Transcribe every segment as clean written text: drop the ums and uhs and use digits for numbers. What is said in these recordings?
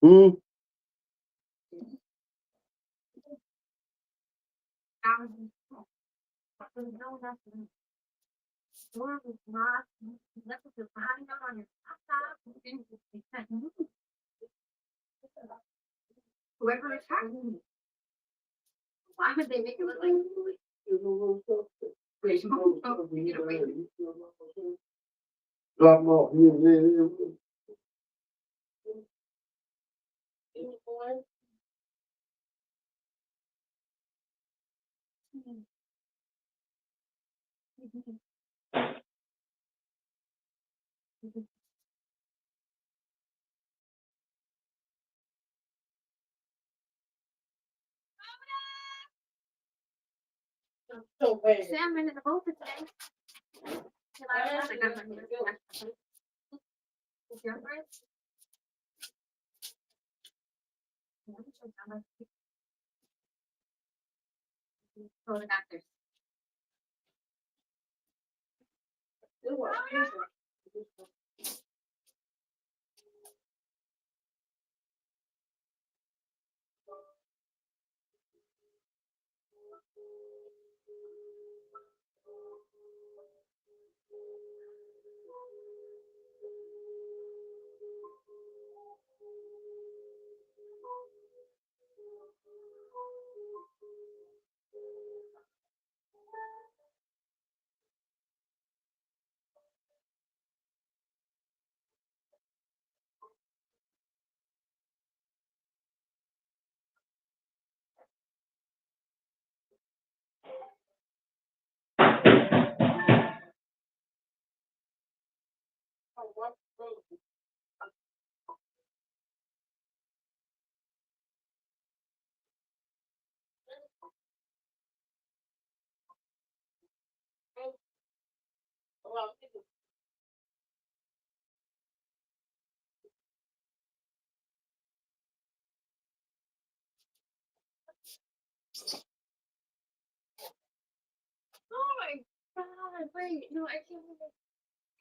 Hmm. Drop 'em off.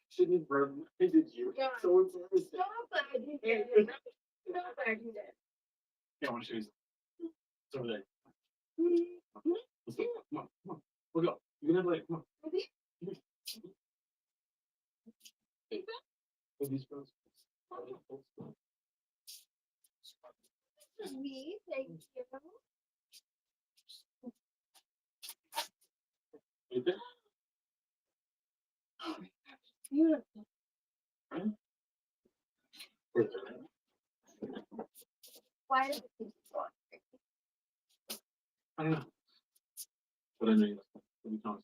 Shouldn't have reminded you. So embarrassing. Yeah, I want to show you something. It's over there. Let's go. Come on, come on. We'll go. You can have like, come on. Are these girls? Right there? Right? Where's it? I don't know. But I know you. Let me tell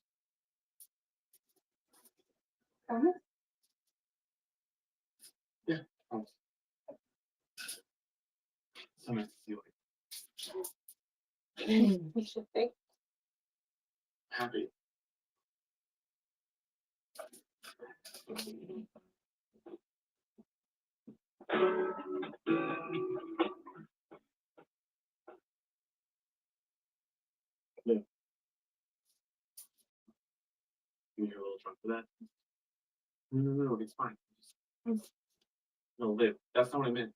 you. Yeah. Promise. So nice to see you. Happy. Yeah. You need a little trunk for that? No, it's fine. No, live. That's not what I meant.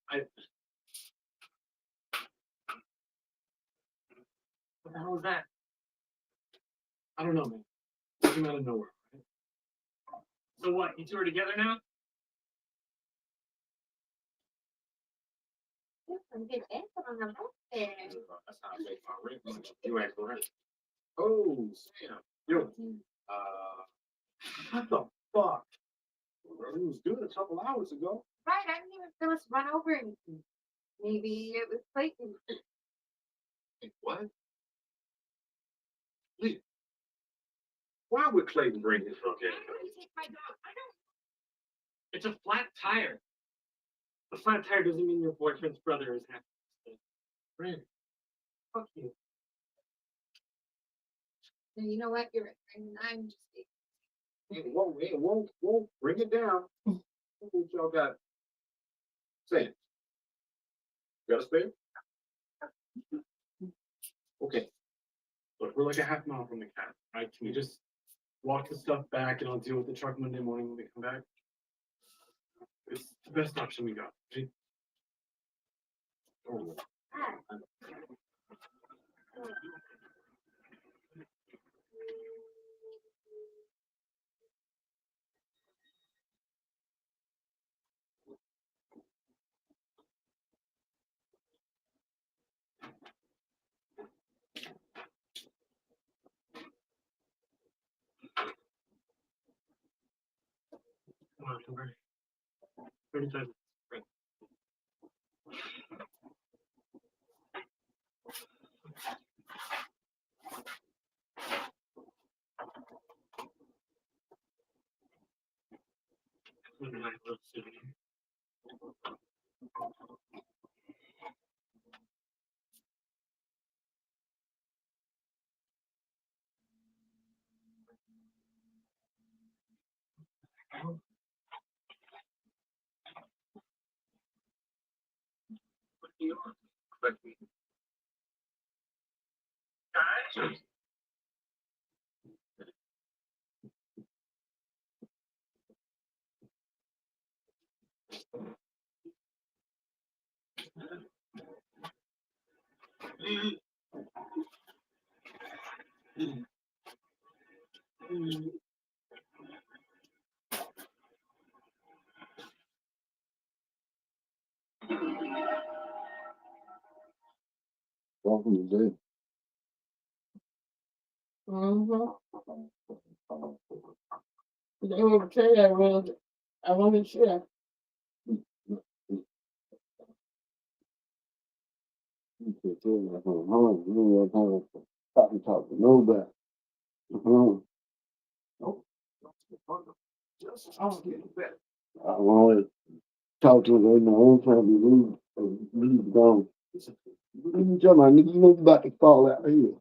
What the hell is that? I don't know, man. It came out of nowhere. Right? So what? You two are together now? That's not a big ring. You asked for it. Oh, Sam. Yo. What the fuck? It was good a couple hours ago. What? Lee, why would Clayton bring his drunk ass? It's a flat tire. A flat tire doesn't mean your boyfriend's brother is happy. Brandon, fuck you. Hey, whoa, bring it down. What y'all got? Say it. You got a spade? Okay. Look, we're like a half mile from the cat, right? Can you just walk the stuff back and I'll deal with the truck Monday morning when we come back? It's the best option we got. Okay? Oh. Come on, come on. 35. Right. Welcome to day. They would say I wasn't sure. You could tell me from home, you know, talk to nobody. Nope. Just get better. I want to talk to them in my own family. Leave gone. You tell my nigga, you know you about to fall out here.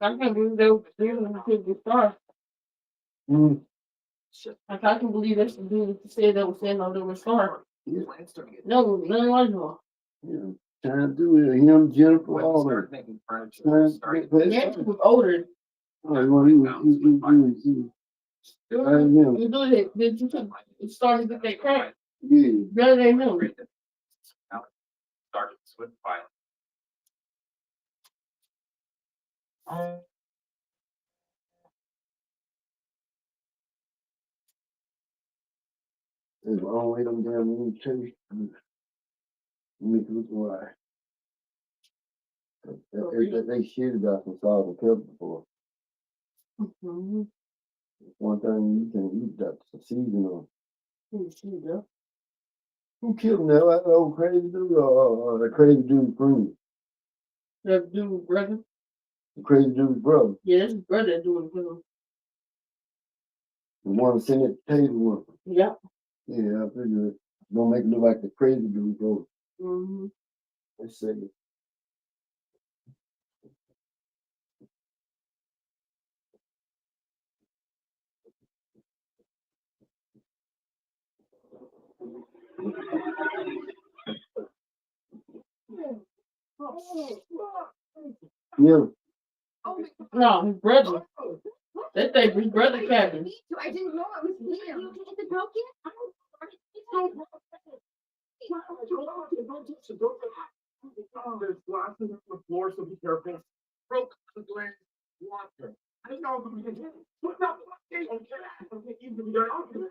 I can't believe they were doing the start. I can believe that's the dude that said that was saying no, they were start. Yeah. No, none was wrong. Yeah. Trying to do it. Him, Jennifer, all that. Yeah, he was older. Well, he was. It started with that crack. Yeah. Better than him. Started Smithfamily. There's always them damn little chase. Make it look right. They shit about some salt and pepper before. One thing you can eat that season on. Who killed him? That old crazy dude or the crazy dude's friend? That dude's brother. The crazy dude's brother. Yeah, that's his brother doing it. The one sitting at the table with him. Yeah. Yeah, I figured it. Don't make it look like the crazy dude brother. Let's see. Yeah. No, his brother. They think his brother cabin. I didn't know it was him. You did it broken? There's glasses on the floor, so be careful. Broke the glass water. I don't know if we can put that okay, even if you don't.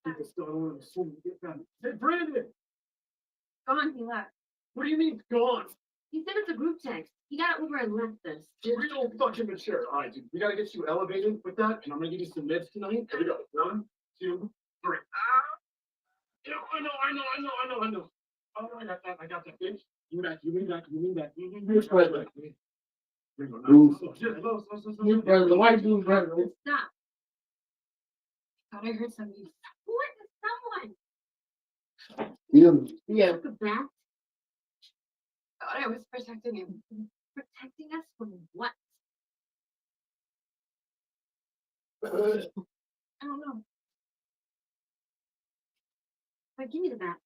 People still don't want to swim to get them. Hey, Brandon! Gone, he left. What do you mean it's gone? He said it's a group text. He got it over and left this. You're real fucking mature. All right, dude. We gotta get you elevated with that, and I'm gonna give you some meds tonight. Here we go. 1, 2, 3. I know. Oh, I got that, bitch. You mean that. Which brother? His brother, the white dude's brother. Stop. Thought I heard somebody. What is someone? Yeah. The bat? Thought I was protecting him. Protecting us from what? I don't know. But give me the bat.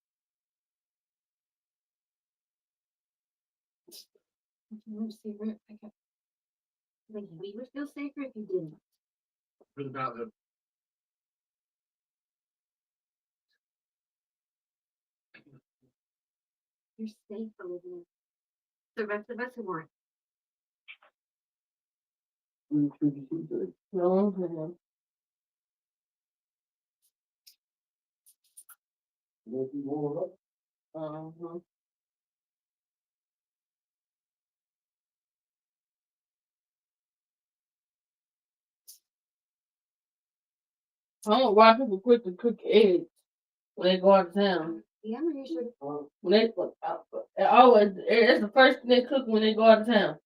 Secret. I kept like we would feel safer if you didn't. Really about the You're safe, Olivia. The rest of us who weren't. No, uh-huh. I don't know why people quit to cook eggs when they go out of town. Yeah, I'm pretty sure. When they always that's the first thing they cook when they go out of town.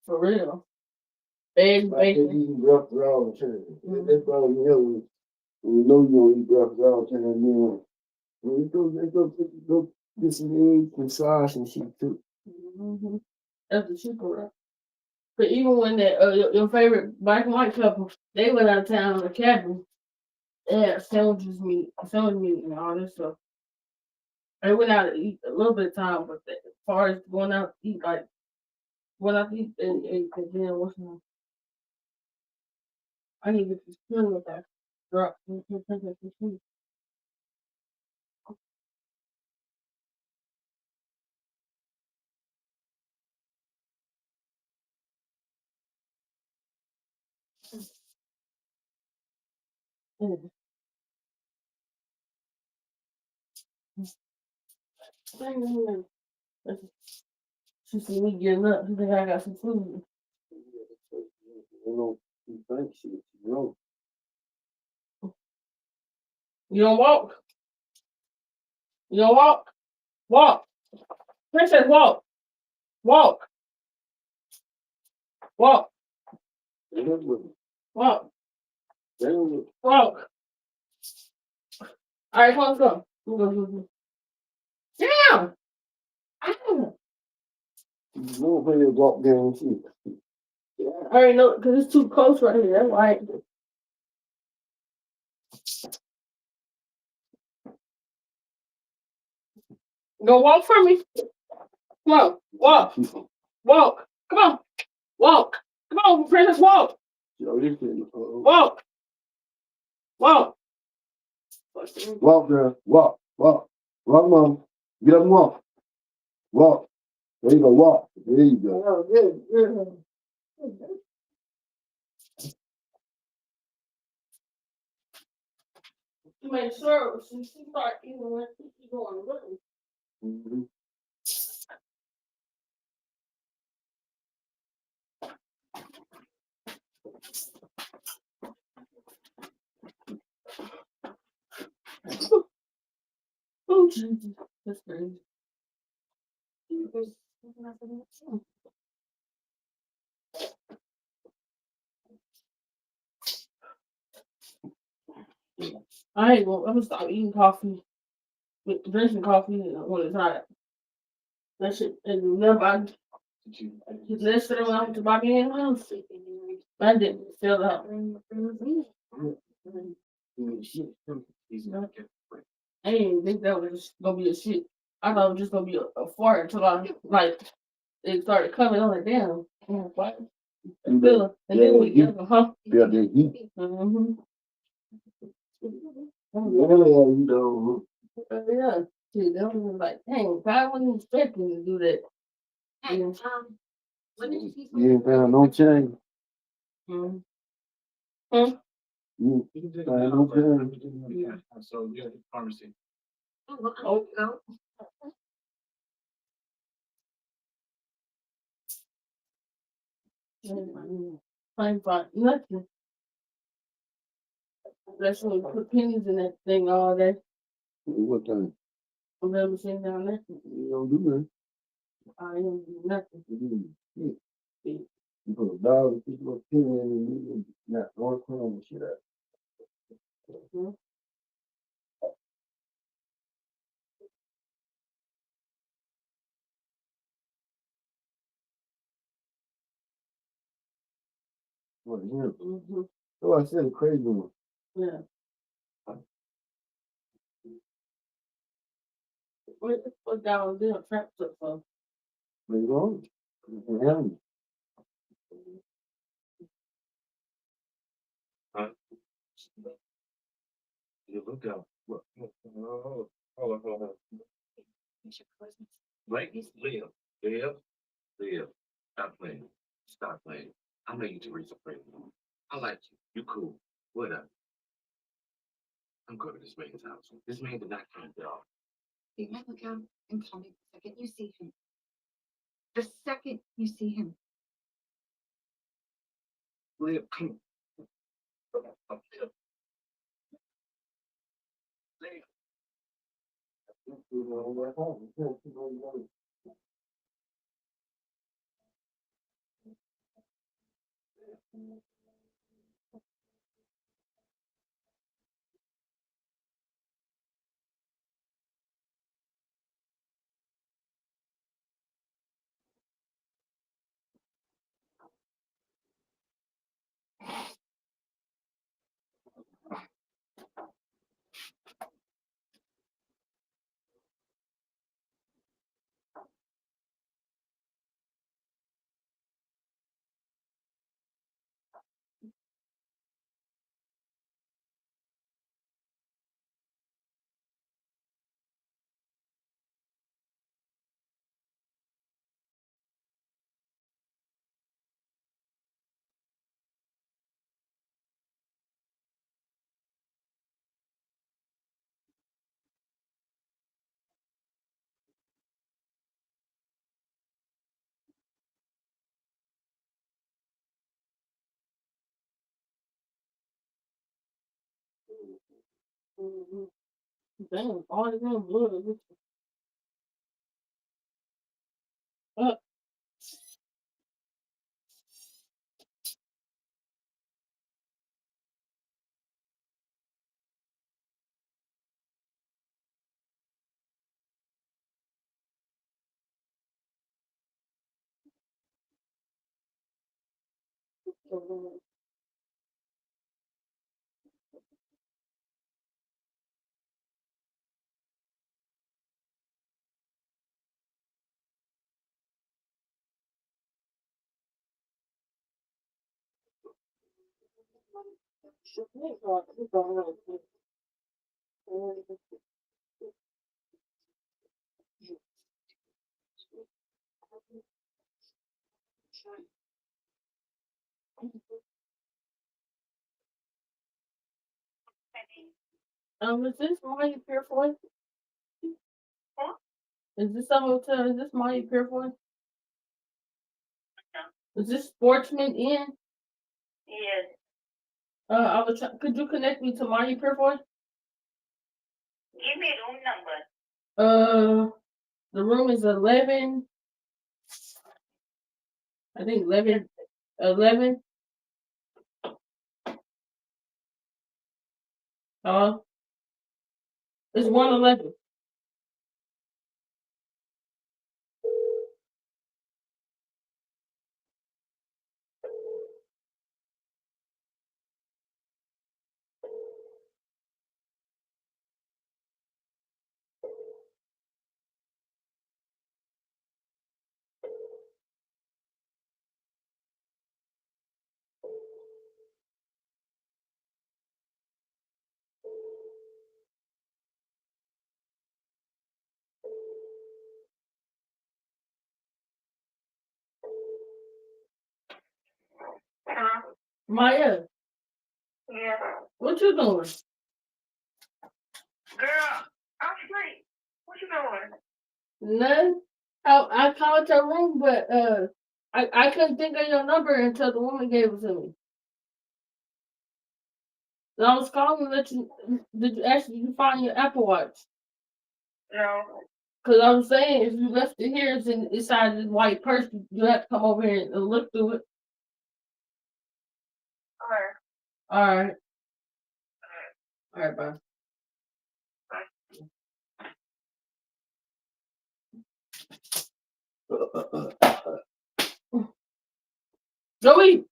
For real. Eggs, bacon. Eating breakfast all the time. That's all you know. When you know you don't eat breakfast all the time, then when you go get some eggs and sauce and shit too. Mm-hmm. That's the super right. But even when that your favorite black and white couple, they went out of town on a cabin. They had sandwich meat, and all this stuff. They went out to eat a little bit of time, but as far as going out to eat, like going out to eat and then what's name? I need to get this feeling with that drop. She see me getting up. She think I got some food. You know, you think shit, you know. You don't walk. You don't walk. Walk. Princess, walk. Walk. Walk. They don't look. Walk. They don't look. Walk. All right, come on, let's go. Go. Down. Ow. You know when they walk down shit. I already know because it's too close right here. That's why. Go walk for me. Come on. Walk. Walk. Come on. Walk. Come on, princess, walk. Yo, this shit. Walk. Walk. Walk, girl. Walk. Walk. Walk, mom. Get up and walk. Walk. There you go. Walk. There you go. Oh, good. To make sure she start eating when she going to work. Mm-hmm. Oh, Jesus. That's crazy. There's nothing else. I ain't gonna, I'm gonna stop eating coffee, drinking coffee when it's hot. That shit, and remember, I just left it when I went to Bobby and house. I didn't feel that. he's not getting free. I didn't think that was gonna be a shit. I thought it was just gonna be a fart until I, like, it started coming. I'm like, damn, what? And then we get huh? Yeah, the heat. Mm-hmm. Yeah, you know. Yeah. See, they was like, dang, I wasn't expecting to do that. Hey, Yeah. when did you see You ain't found no change. Mm-hmm. You You can take found it no out, but change. yeah, so you have the pharmacy. Oh, well, Oh. go. I ain't find nothing. That's when we put pennies in that thing all day. What time? I've never seen down there. You don't do I ain't do nothing. that. You put a dollar, you put a penny in, and you not one crumb and shit out. Mhm. What him? Mm-hmm. So I said a crazy one. Yeah. What the fuck down there trapped up for? What's wrong? Him. Huh? You look out. Look. Oh, hold on. It's your cousins. Wait, Live. Stop playing. Stop playing. I know you Teresa Franklin. I like you. You cool. Whatever. I'm going to this man's house. This man did not come at all. You might look out and tell me the second you see him. The second you see him. Live, come on. Live. Mm-hmm. Damn, all of them blood. Uh, is this Maya Purefoy? Is this some hotel? Is this Maya Purefoy? Is this Sportsman Inn? Yes. I was could you connect me to Maya Purefoy? Give me room number. The room is 11. I think 11. 11. It's 111. Huh? Maya, Yeah. what you doing? Girl, I'm straight. What you doing? None. I called your room, but I couldn't think of your number until the woman gave it to me. And I was calling to let you. Did you find your Apple Watch? No. Cause I was saying if you left it here, it's inside this white purse. You have to come over here and look through it. Alright. All right. All right. Bye. Joey.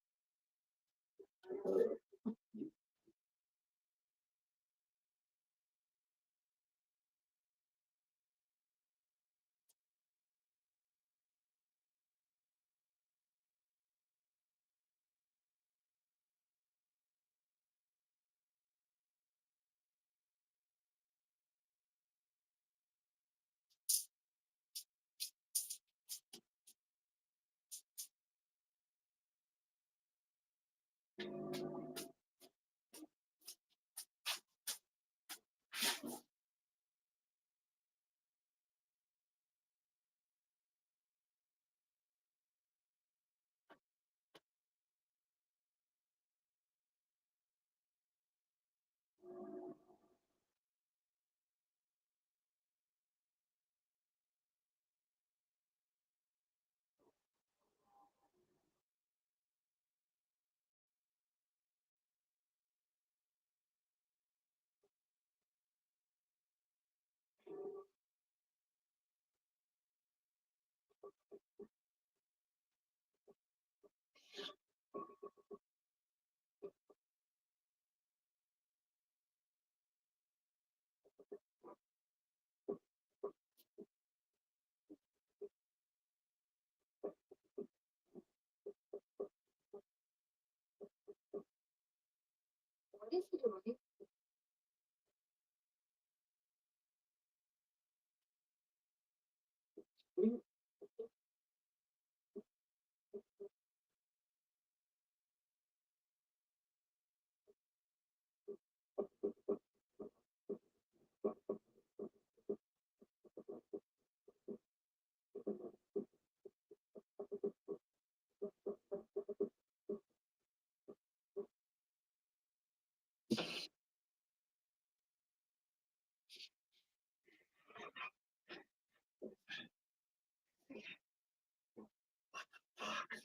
What is he doing?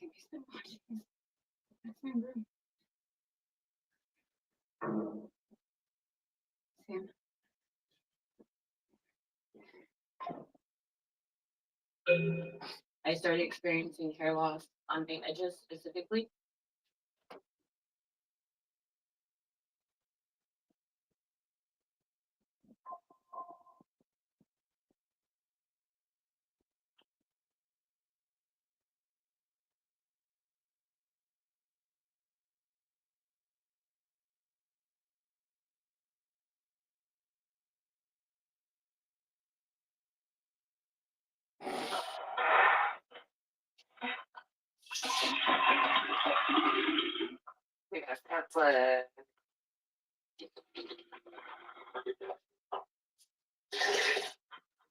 He's been watching this. That's my room. Sam. I started experiencing hair loss on my edges specifically. We got that blood.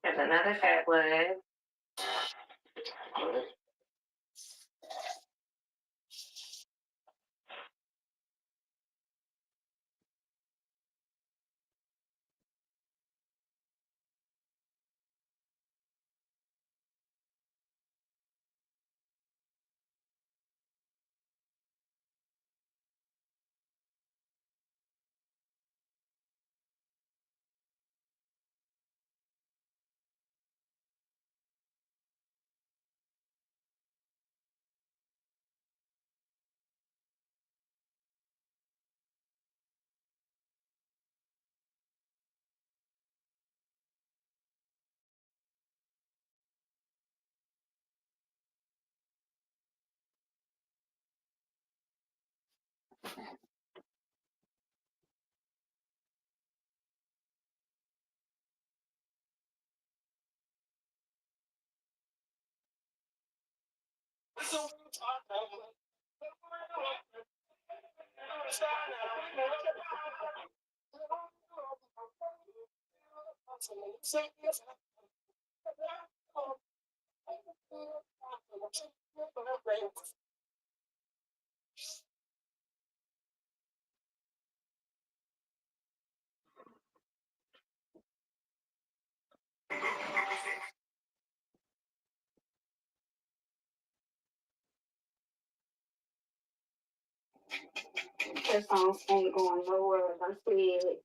Got another fat blood. Their songs ain't going nowhere. I'm scared.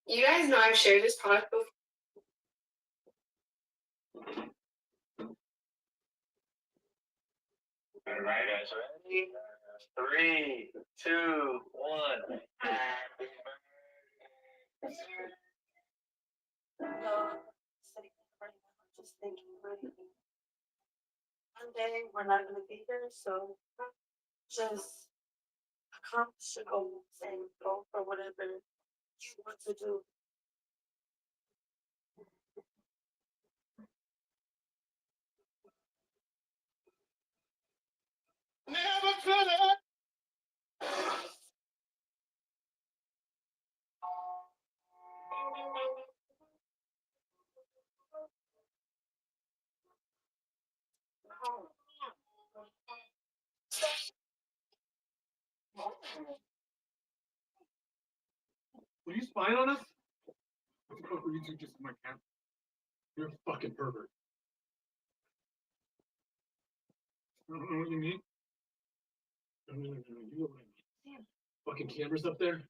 You guys know I've shared this product before. All right, guys, ready? 3, 2, 1. Just thinking, right? One day we're not gonna be here, so just accomplish your goals and go for whatever you want to do. Never could have. Were you spying on us? What the fuck were you two just in my camp? You're a fucking pervert. I don't know what you mean. No, you know what I mean. Fucking cameras up there.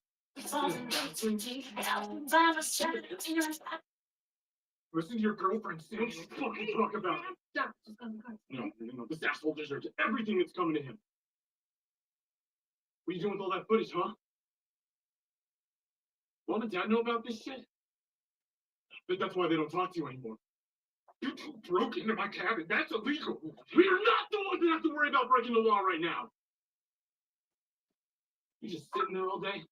Listen to your girlfriend. Say what you fucking talk about it. Stop, just go in the car. No. This asshole deserves everything that's coming to him. What are you doing with all that footage, huh? Mom and Dad know about this shit? I think that's why they don't talk to you anymore. You two broke into my cabin. That's illegal. We are not the ones that have to worry about breaking the law right now. You just sitting there all day?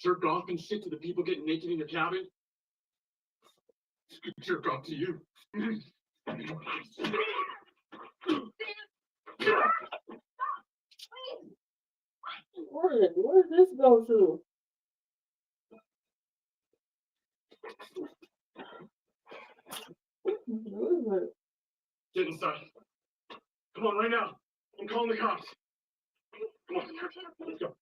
Jerk off and shit to the people getting naked in your cabin? Jerk off to you. Where did this go to? What is it? Get inside. Come on, right now. I'm calling the cops. Come on, let's go.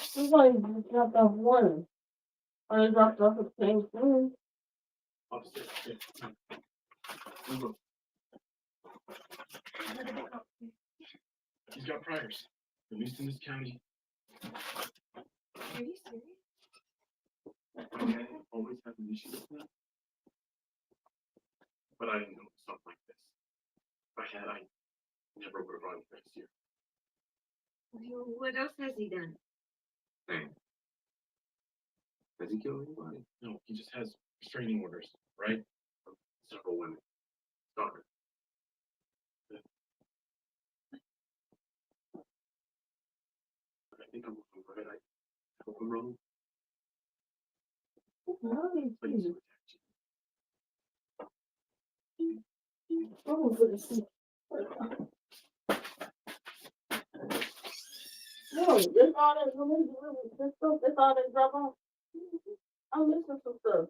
Somebody dropped off one. Or they dropped off the same thing. Upstairs. Move up. He's got priors, at least in this county. Are you serious? My dad always had an issue with that. But I didn't know stuff like this. If I had, I never would have brought him next year. What else has he done? Dang. Has he killed anybody? No, he just has restraining orders, right? From several women. Stalker. I think I'm right. I hope I'm wrong. But he's Oh, for the seat. No, that's all that that's all they drop off. I'm missing some stuff.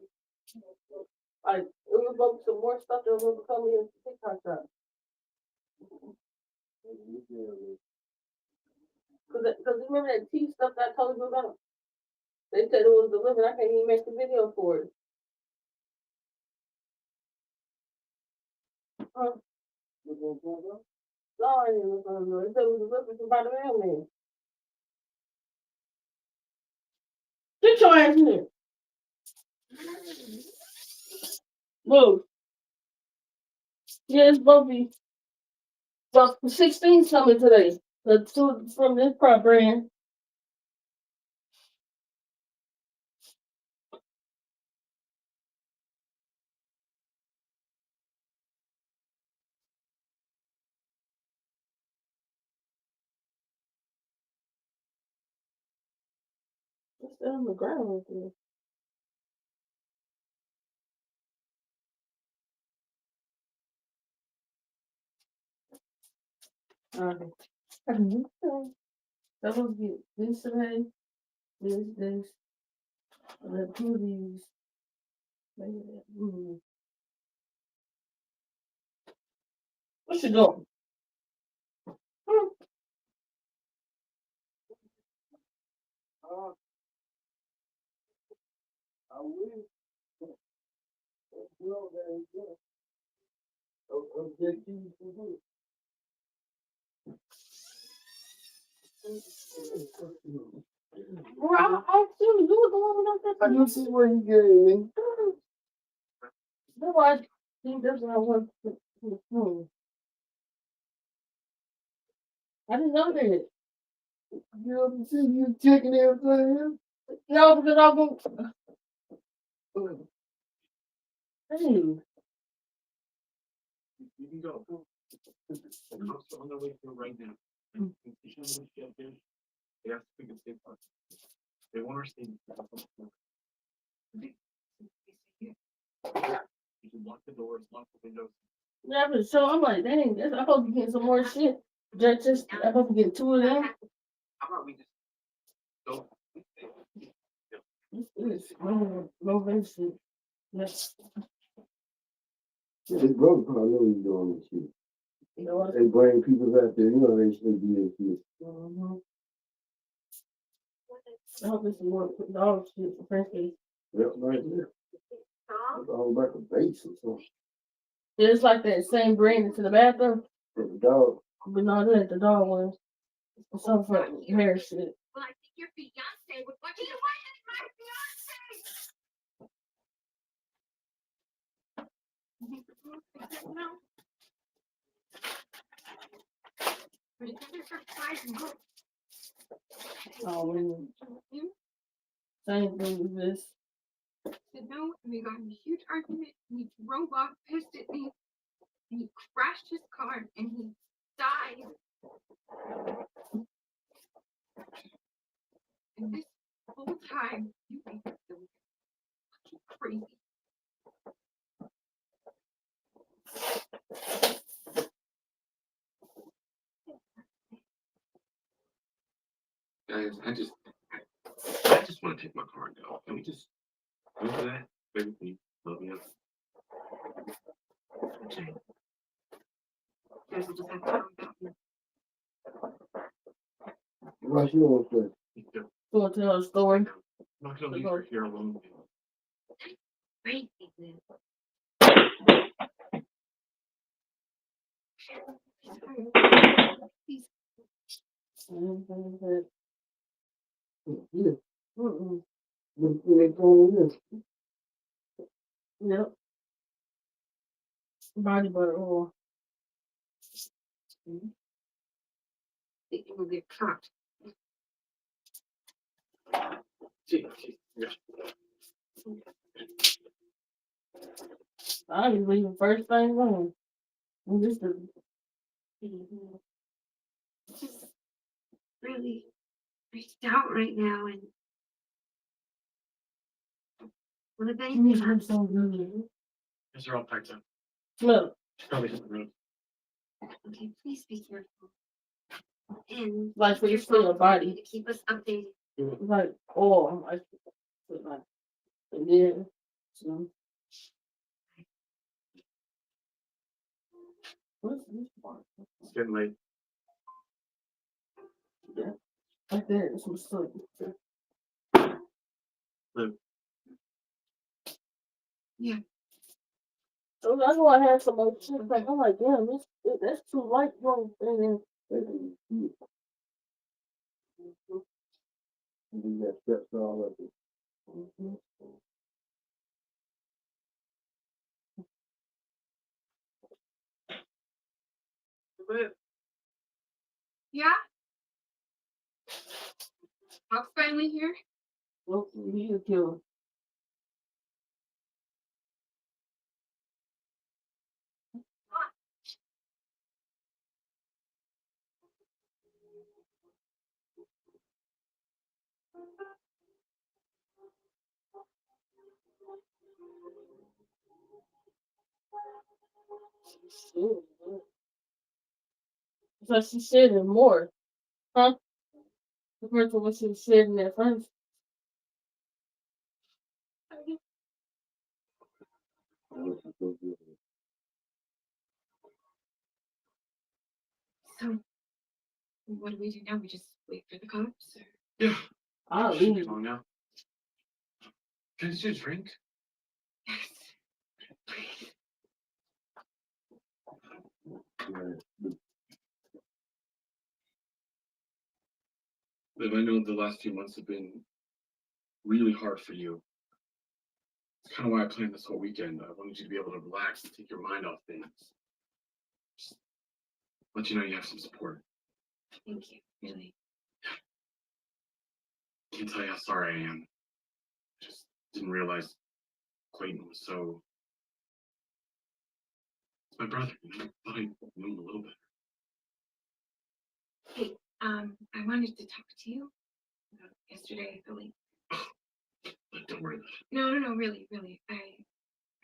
Like, it was going to be some more stuff that was going to come in the TikTok shop. Because remember that tea stuff that I told you about? They said it was delivered. I can't even make the video for it. No, I didn't look on it. They said it was delivered by the mailman. Get your ass in here. Move. Yeah, it's supposed to be about 16 coming today. The two from this prop brand. It's still on the ground right there. Okay. That was good. This today. This. And then two of these. Maybe that. What you doing? I will. Well, there you go. Objective for good. Well, I actually you were the one that I don't see where he getting me. no, I think that's what I want to I didn't know that. You know, see you checking everything. No, because I won't. Hey, You can go. The cops are on their way through right now. And you should have get there. They asked if we could stay parked. They want our statement. You should lock the doors, lock the windows. yeah, but so I'm like, dang, I hope you get some more shit. Just I hope you get two of them. How about we just go? It's no shit. Yes. Yeah, his brother probably know he's doing this shit. You know what? They bring people out there, you know they should be there too. Mhm. I hope it's more dog shit for Princess. Yep, right there. That's a whole bunch of base or something. It's like that same brand into the bathroom, For the dog. but no, that ain't the dog one. It's some for hair shit. Well, I think your fiance would. What do you want in my fiance? No. But it's under surprise and hope. Oh, man. You Same thing with this. said no, and we got in a huge argument. And he drove off, pissed at me, and he crashed his car, and he died. And this whole time, you think that was fucking crazy. Guys, I just want to take my car and go. Can we just go for that? Baby, can you love me up? Okay. Guys will just have to calm down. What you want to say? You want to tell a story? I'm not gonna leave her here alone. Crazy, man. Please. Mm-hmm. Yeah. Mm-mm. They going in. Yep. Body butter oil. They will get caught. Yeah. I was leaving first thing on. I'm just a Just really freaked out right now, and what if anything I'm happens? so good. Guys, they're all packed up. Smell. She's probably hit the road. Okay, please be careful. And Like for keep your still phone a body. to keep us updated. Like oil. Like and then so what's this part? It's getting late. Yeah. Like that, it's some sleep. Liv. Yeah. So I know I had some other shit. Like I'm like, damn, that's too light, wrong. And then And then that steps all of it. Liv. Yeah? Buck's finally here? well, he's a killer. So she said it more, huh? Compared to what she said in that first. So, what do we do now? We just wait for the cops? Or? Yeah. I'll Shouldn't be leave. long now. Can I get you a drink? Yes. Please. Liv, I know the last few months have been really hard for you. It's kind of why I planned this whole weekend. I wanted you to be able to relax and take your mind off things. Just let you know you have some support. Thank you, really. Can't tell you how sorry I am. Just didn't realize Clayton was so. It's my brother, you know. I thought I knew him a little bit. Hey, I wanted to talk to you about yesterday. I feel like. But don't worry about it. No, really.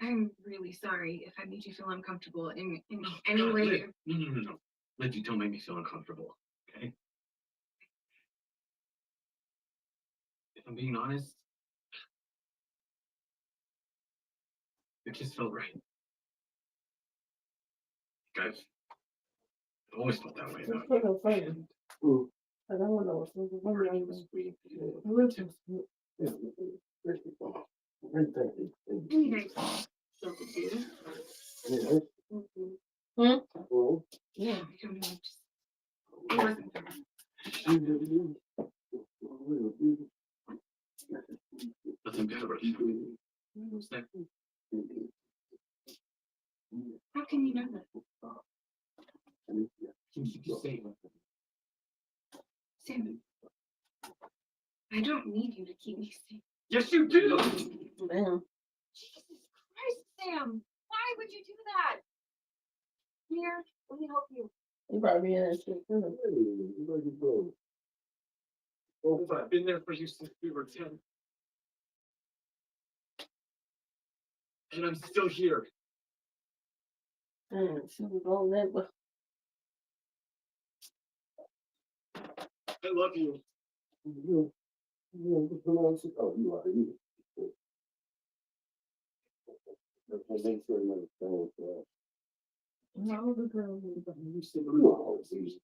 I'm really sorry if I made you feel uncomfortable in any God, way. Liv, no. Liv, you don't make me feel uncomfortable, okay? If I'm being honest, the kiss felt right. Guys, I always felt that way Just about put you. no finger. Mm. I don't know what's wrong. Maybe I even Sweet. Yeah. Thank you. Anyway, Yeah. Hmm? Well, Yeah. I don't know. Just, it wasn't fair. Nothing bad about you. What's that? How can you know that? You say it. Sam, I don't need you to keep me safe. Yes, you do. Damn. Jesus Christ, Sam! Why would you do that? Here, let me help you. You probably in that shit too. Hey, where'd you go? I've been there for you since we were 10. And I'm still here. She was on that, but I love you. You pronounce it. Oh, you are. You. Okay, make sure you understand that. no, the girl was You said No, it's easy.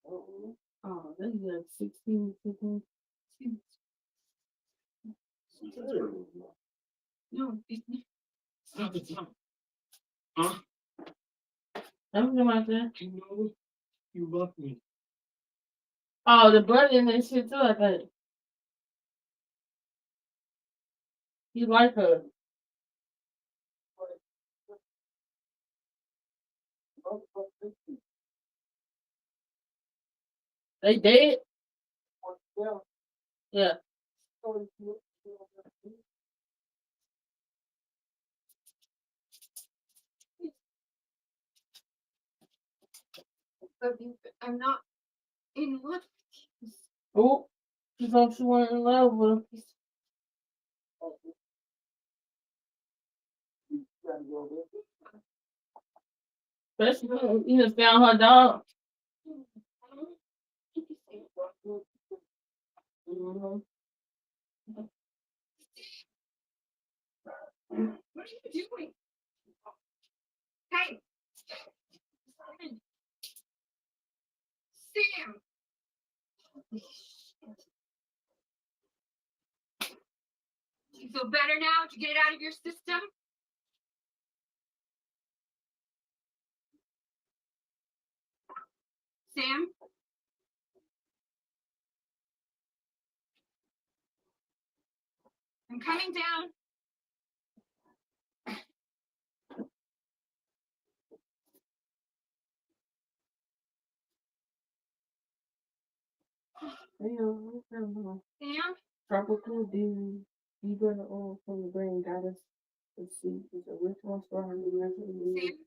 oh, they got 16, 15. No, it's not. it's not the time. Huh? Something like that. You know you love me. Oh, the brother in that shit too, I think. He like her. They dead? Yeah. I'm not in love with you. Oh, she thought she wasn't in love with him. Especially when you just found her dog. Mm-hmm. What are you doing? Hey! Sam! Do you feel better now? Did you get it out of your system? Sam? I'm coming down. Sam? Tropical dew, fever oil from the brain goddess. Let's see, it's a ritual strong Sam?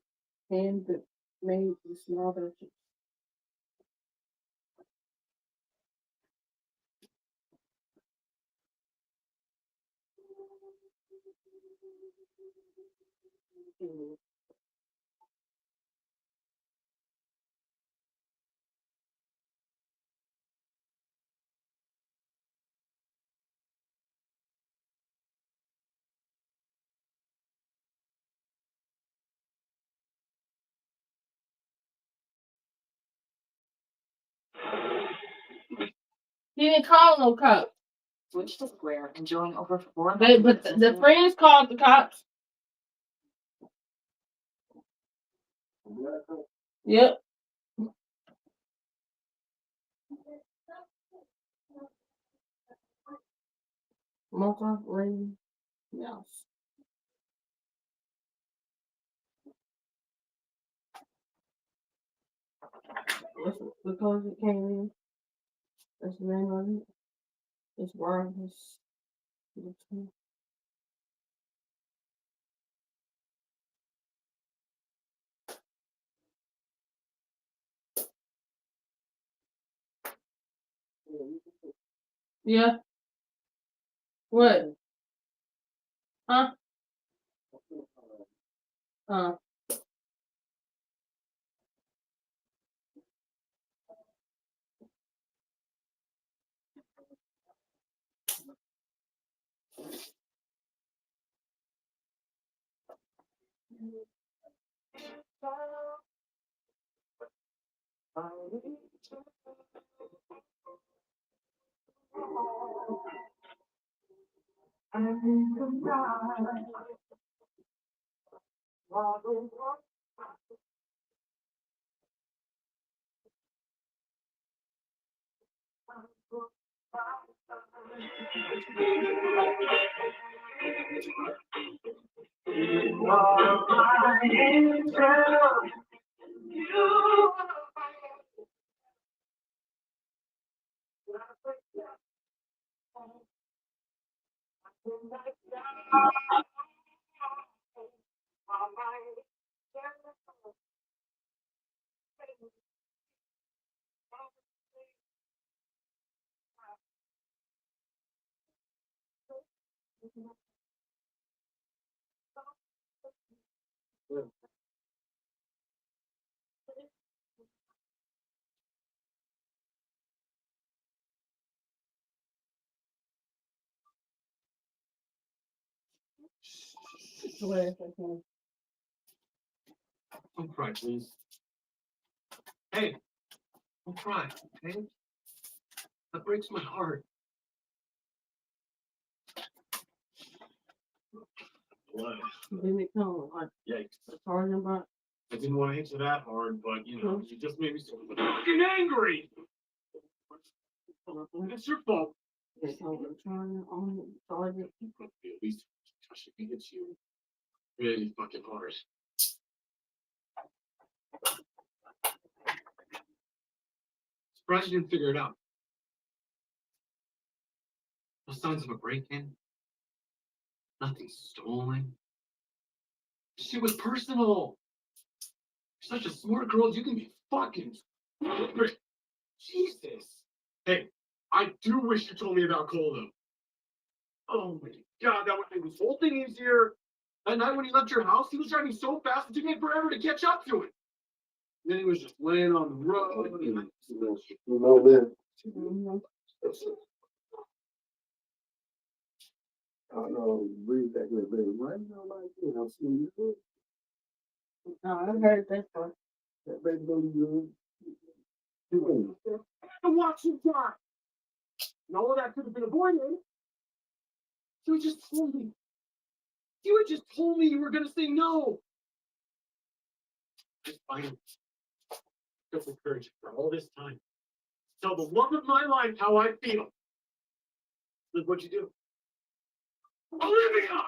hand that made with small virtues. He didn't call no cops. Switch to square, enjoying over 4 But the friends called the cops. Yep. Multi-lane mouse. Because it came in. That's the name of it. It's wireless. Yeah. What? Huh? Don't cry, please. Hey, don't cry, okay? That breaks my heart. What? Didn't it come like Yikes. hard about? I didn't want to hit you that hard, but you know, you just made me so fucking angry. It's your fault. It's over trying on target. At least she can hit you really fucking hard. Surprised you didn't figure it out. No signs of a break-in. Nothing stolen. Shit was personal. You're such a smart girl. You can be fucking. Jesus. Hey, I do wish you told me about Cole though. Oh my god, that would make this whole thing easier. That night when he left your house, he was driving so fast it took me forever to catch up to it. And then he was just laying on the road. And, You know that. I don't know, breathe back with baby. Why you know like this? I'm seeing you. No, I heard that part. That baby baby good. to watch him die. And all of that could have been avoided. You had just told me. You had just told me you were gonna say no. Just finally took the courage for all this time. Tell the love of my life how I feel. Look what you do. Olivia!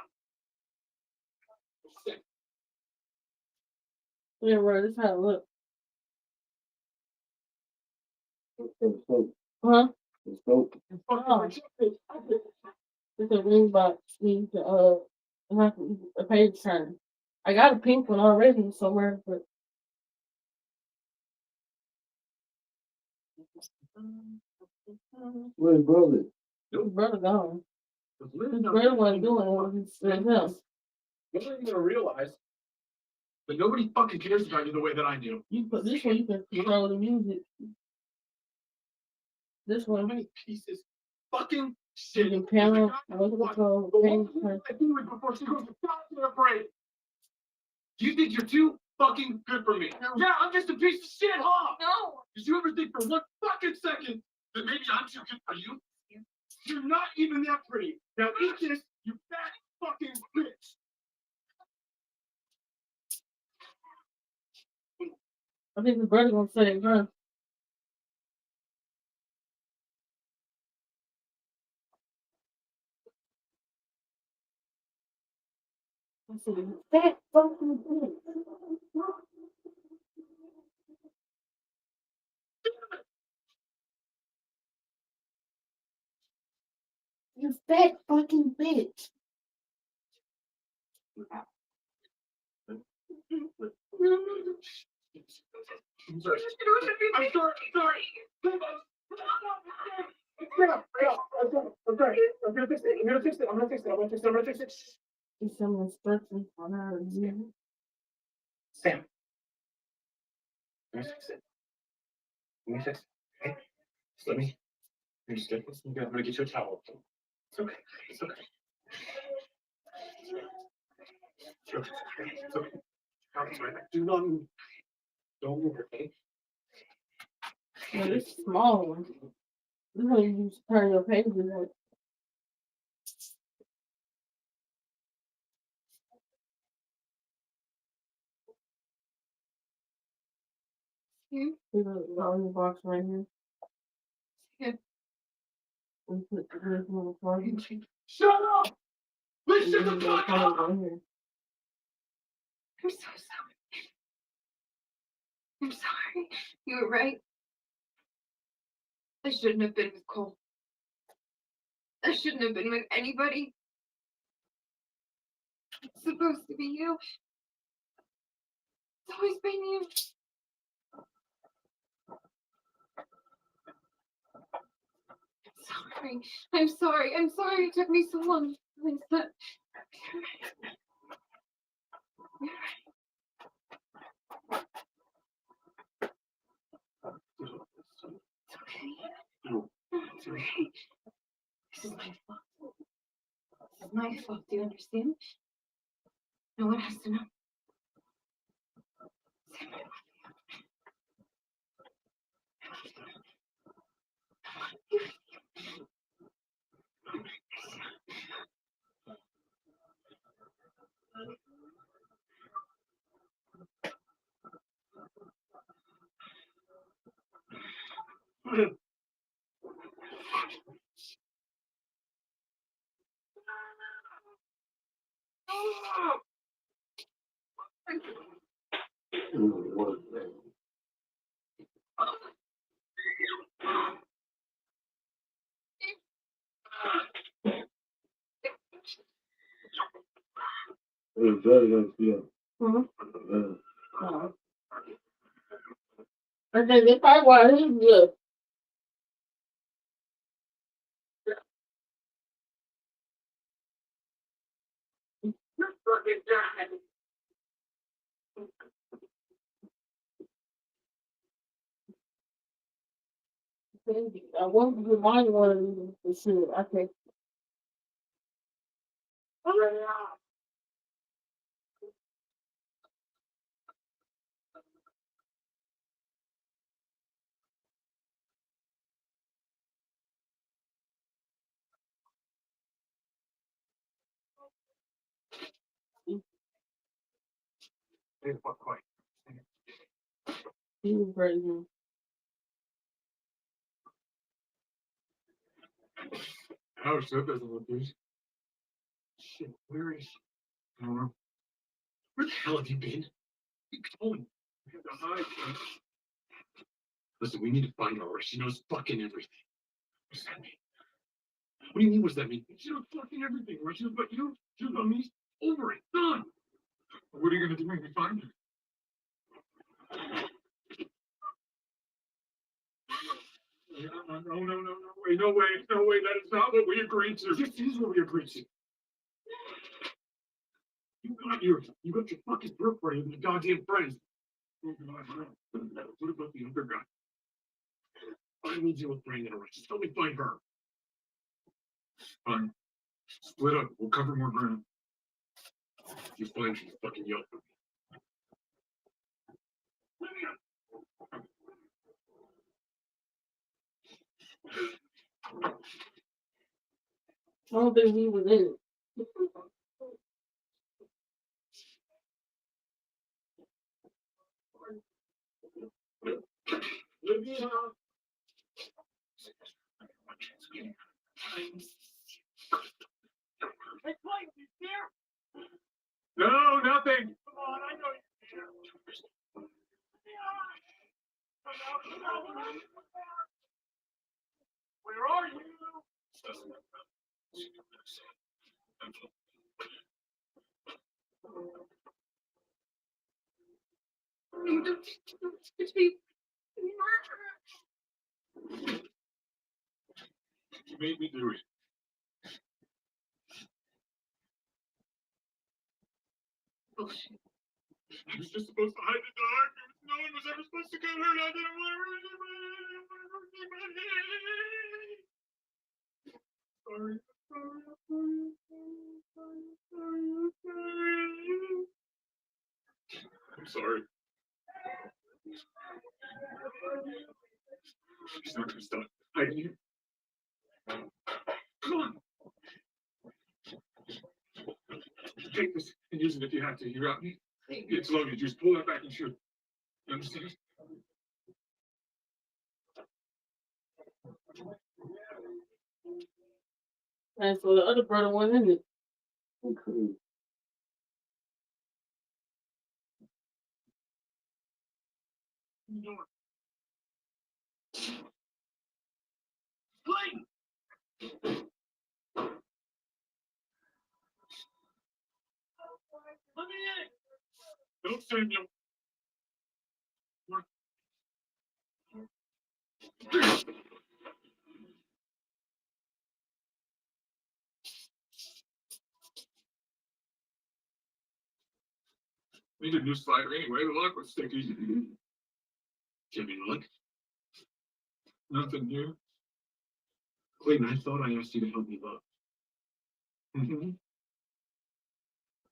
Yeah, bro, this how it look. Huh? Oh. It's a ring box. Need to have a page turn. I got a pink one already somewhere, but Where's brother? his brother gone. His His brother wasn't doing it. It's him. You're not even gonna realize, but nobody fucking cares about you the way that I do. You put this one, you can control the music. This How one, many pieces fucking you shit can is the panel, guy what's who it called? the Page woman turn. I do it before she goes to goddamn afraid. Do you think you're too fucking good for me? No. Yeah, I'm just a piece of shit, huh? No. Did you ever think for one fucking second that maybe I'm too good for you? You're not even that pretty. Now eat this, you fat fucking bitch. I think his brother gonna say it, huh? I said, fat fucking bitch. You fat fucking bitch. I'm sorry. I'm sorry. I'm sorry. I'm gonna fix it. I'm gonna fix it. I'm gonna fix it. I'm gonna fix it. I'm gonna fix it. There's some instructions on how to do it. Sam. Let me fix it. Let me fix it. Okay? Just let me. I'm just gonna, I'm gonna get you a towel. It's okay. It's okay. It's okay. It's okay. It's right back. Do not move. Don't move, okay? No, this is small one. This one you just turn your pages on. Here, There's a onion box right here. here. We put the rest in the closet. Shut up! Please And shut then the we'll fuck put it up! right here. I'm so sorry. I'm sorry. You were right. I shouldn't have been with Cole. I shouldn't have been with anybody. It's supposed to be you. It's always been you. Sorry. I'm sorry. I'm sorry it took me so long. It's not. It's okay. It's okay. This is my fault. This is my fault. Do you understand? No one has to know. Say my love. I think that's probably why he's good. I want to remind one of you for sure. I think. Hey, fuck quiet. He was crazy. Oh, shit, doesn't look good. Shit, where is she? I don't know. Where the hell have you been? You told me. We have to hide. Listen, we need to find her or she knows fucking everything. What does that mean? What do you mean, what does that mean? She knows fucking everything, right? She knows about you, she knows about me. Over it, done. What are you gonna do when we find her? No way, that is not what we agreed to. This is what we agreed to. You got your fucking girlfriend and your goddamn friends. What about the other guy? Find me deal with Brandon or just help me find her. Fine. Split up. We'll cover more ground. If you find her, you fucking yell for me. I don't think he was in it. No, nothing. Come on, I know you're here. Where are you? You don't touch me. You made me do it. Bullshit. I was just supposed to hide in the dark. No one was ever supposed to get hurt. I didn't want to hurt anybody. Sorry. I'm sorry. He's not gonna stop hiding here. Come on. Take this and use it if you have to. You got me? It's loaded. Just pull that back and shoot. You understand? And so the other brother went in it. Okay. Blaine! Let me in! Don't send him. Need a new slider anyway. The lock was sticky. Jimmy, look. Nothing new. Clayton, I thought I asked you to help me look. Mm-hmm.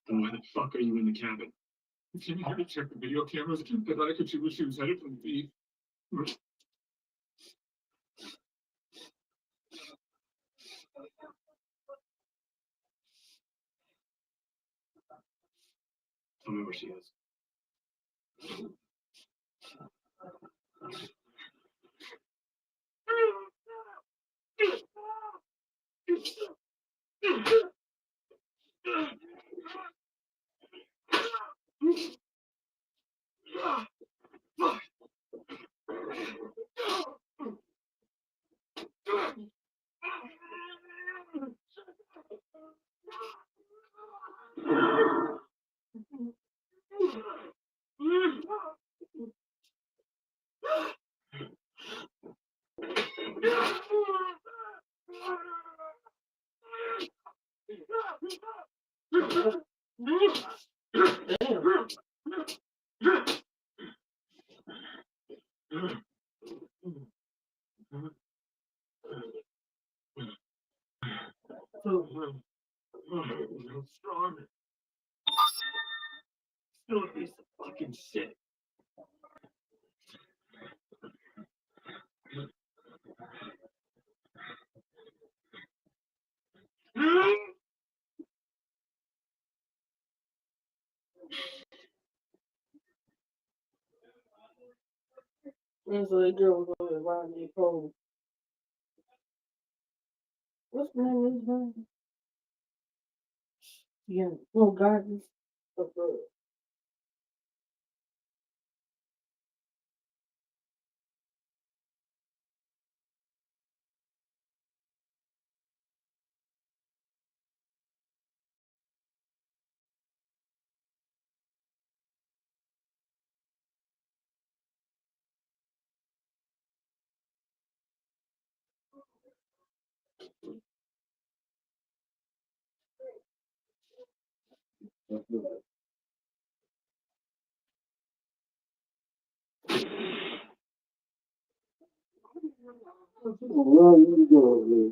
Then why the fuck are you in the cabin? Jimmy had to check the video cameras. I thought I could see where she was headed from the beach. Tell me where she is. I'm strong. Still a piece of fucking shit. And so that girl was over around their clothes. What's the name of his name? Yeah, oh God, this so good. Well, you go, man.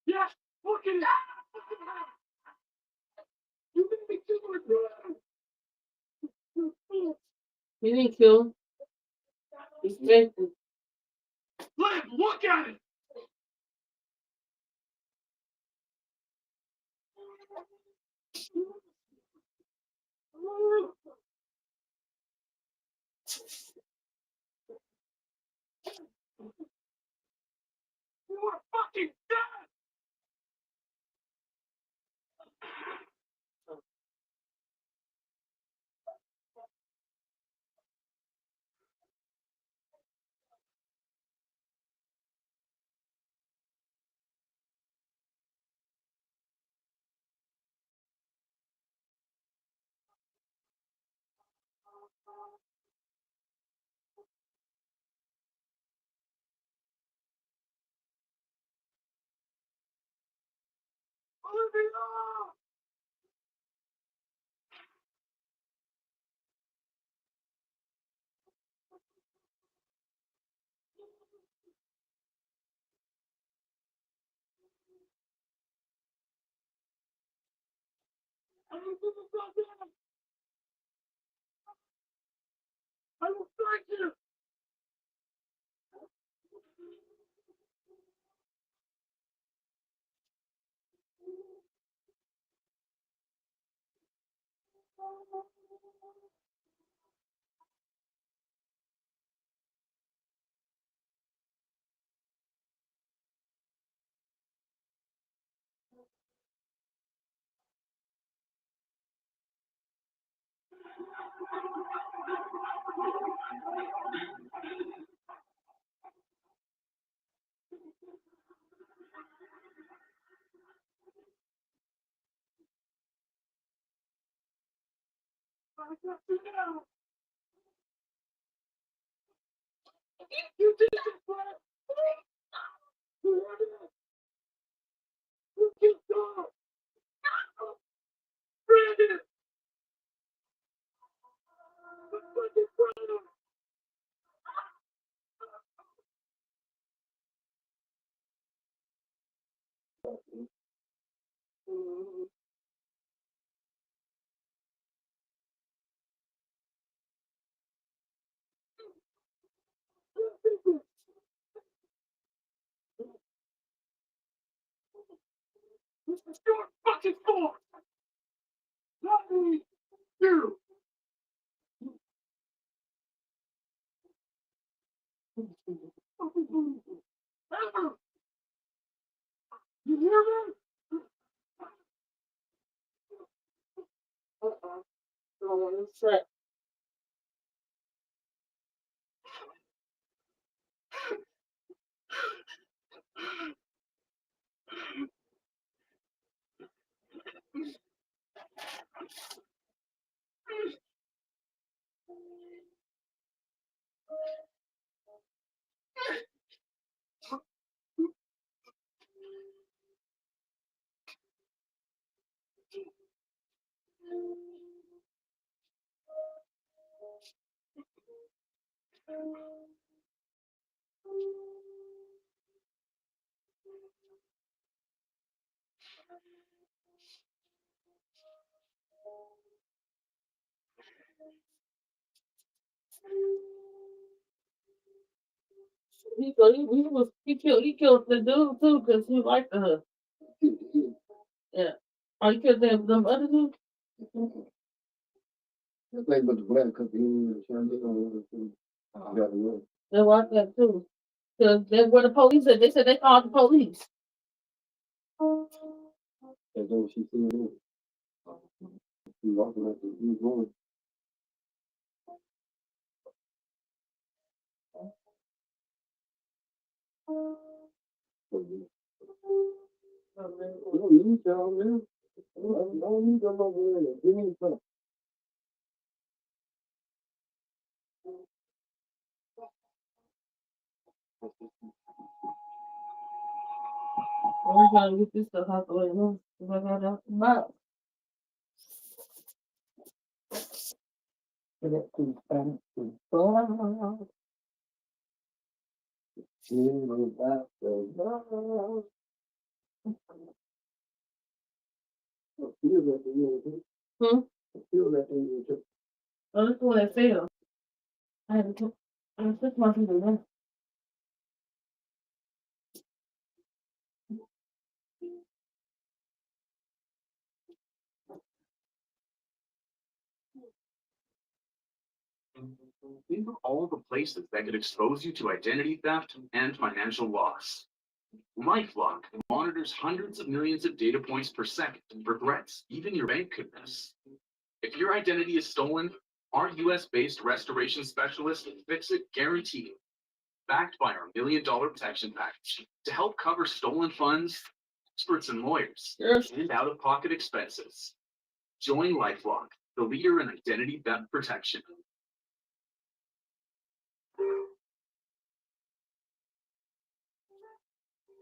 Yes, look at it. You can be too. He didn't kill him. He spanked him. Look at it. You are fucking dead. Olivia! I will find you. I got you now. You did it, Brad. You had it. You killed God. Brandon. The fucking brother. This is your fucking fault. Not me. You. Ever. You hear me? Uh-uh. Oh, it's set. He killed the dude too because he liked her. Yeah. Oh, he killed them other dudes? It's like with the black couple in the got away. They like that too. Because they were the police at. They said they called the police. That's all she said. She walking like he was going. We don't need y'all, man. Don't need them over there. Give me some. I'm trying to get this stuff out the way now. Because I got out the box. Get that too fast, too far. In the back of the feel that thing in your Hmm? feel that thing in your Oh, that's the one that fell. I had to took my finger there. Think of all the places that could expose you to identity theft and financial loss. LifeLock monitors hundreds of millions of data points per second for threats even your bank could miss. If your identity is stolen, our US-based restoration specialist Fix It guarantee, backed by our $1 million protection package to help cover stolen funds, experts and lawyers, Yes. and out-of-pocket expenses. Join LifeLock, the leader in identity theft protection.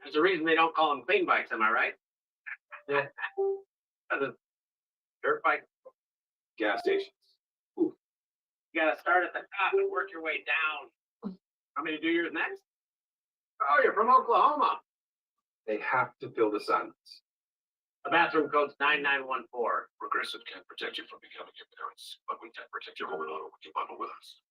There's a reason they don't call them clean bikes, am I right? Yeah. The dirt bike gas stations. Ooh. You gotta start at the top and work your way down. Want me to do yours next? Oh, you're from Oklahoma. They have to fill the silence. The bathroom code's 9914. Progressive can't protect you from becoming your parents, but we can protect your home and auto when you bundle with us.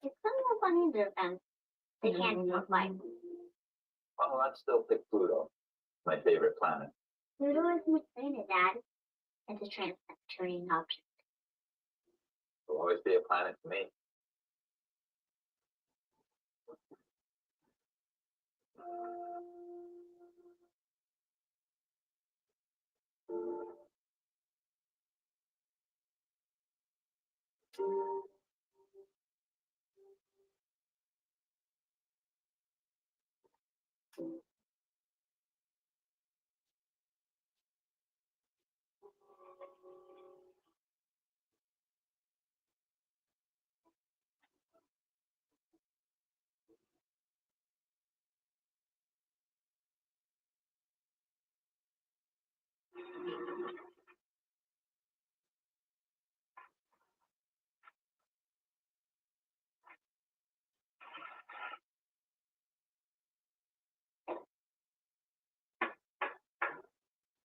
It's something funny their fence. They can't look like. Well, I'd still pick Pluto, my favorite planet. Pluto isn't a planet, Dad. It's a transit-turning object. It'll always be a planet to me.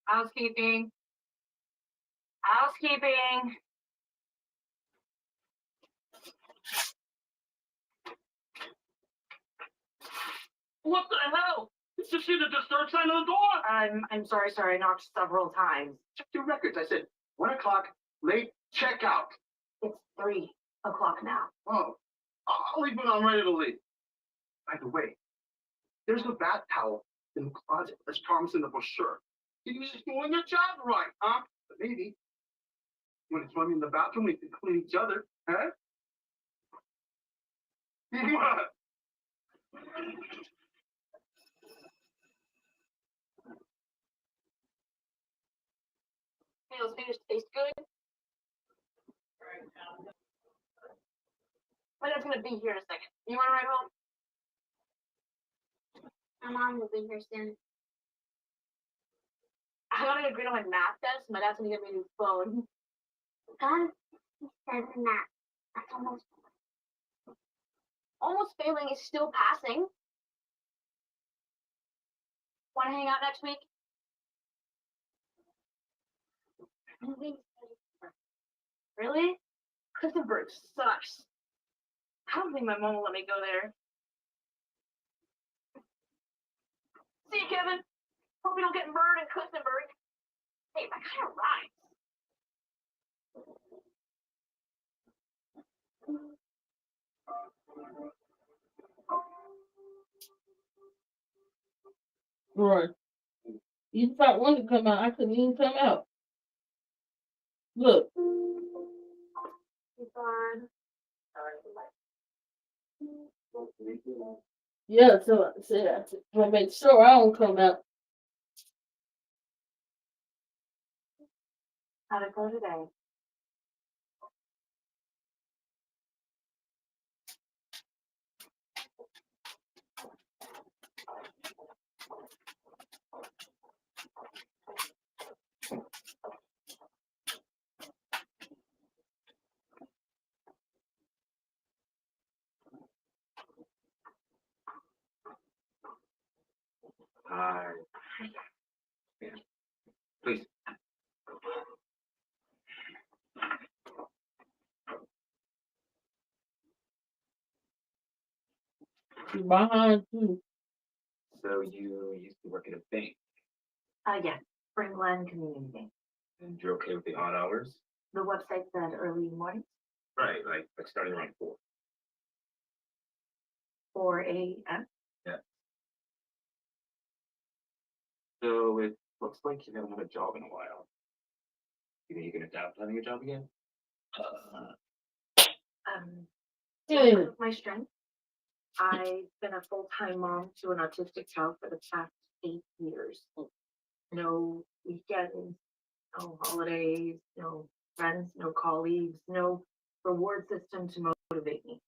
Housekeeping. Housekeeping. What the hell? Did you see the disturb sign on the door? I'm sorry, I knocked several times. Check your records. I said 1 o'clock, late checkout. It's 3 o'clock now. Oh, I'll leave when I'm ready to leave. By the way, there's a bath towel in the closet as promised in the brochure. You're just doing your job right, huh? But maybe when it's running in the bathroom, we can clean each other, huh? What? Hey, those fingers taste good. My dad's gonna be here in a second. You wanna ride home? My mom will be here soon. I gotta get a grade on my math test. My dad's gonna get me a new phone. God, he said that. That's Almost failing is still passing. Wanna hang out next week? Really? Cliftonburg sucks. I don't think my mom will let me go there. See you, Kevin. Hope we don't get murdered in Cliftonburg. Hey, that kind of rhymes. Right. You thought one to come out, I couldn't even come out. Look. Fun. Yeah, so I said, to make sure I don't come out. How'd it go today? She's behind too. So you used to work at a bank, Yeah, Spring Glen Community Bank. and you're okay with the odd hours? The website said early morning, Right, like starting around 4. 4 a.m. So it looks like you're gonna have a job in a while. You think you can adapt to having a job again? Yeah. Because of my strength, I've been a full-time mom to an autistic child for the past 8 years. No weekends, no holidays, no friends, no colleagues, no reward system to motivate me.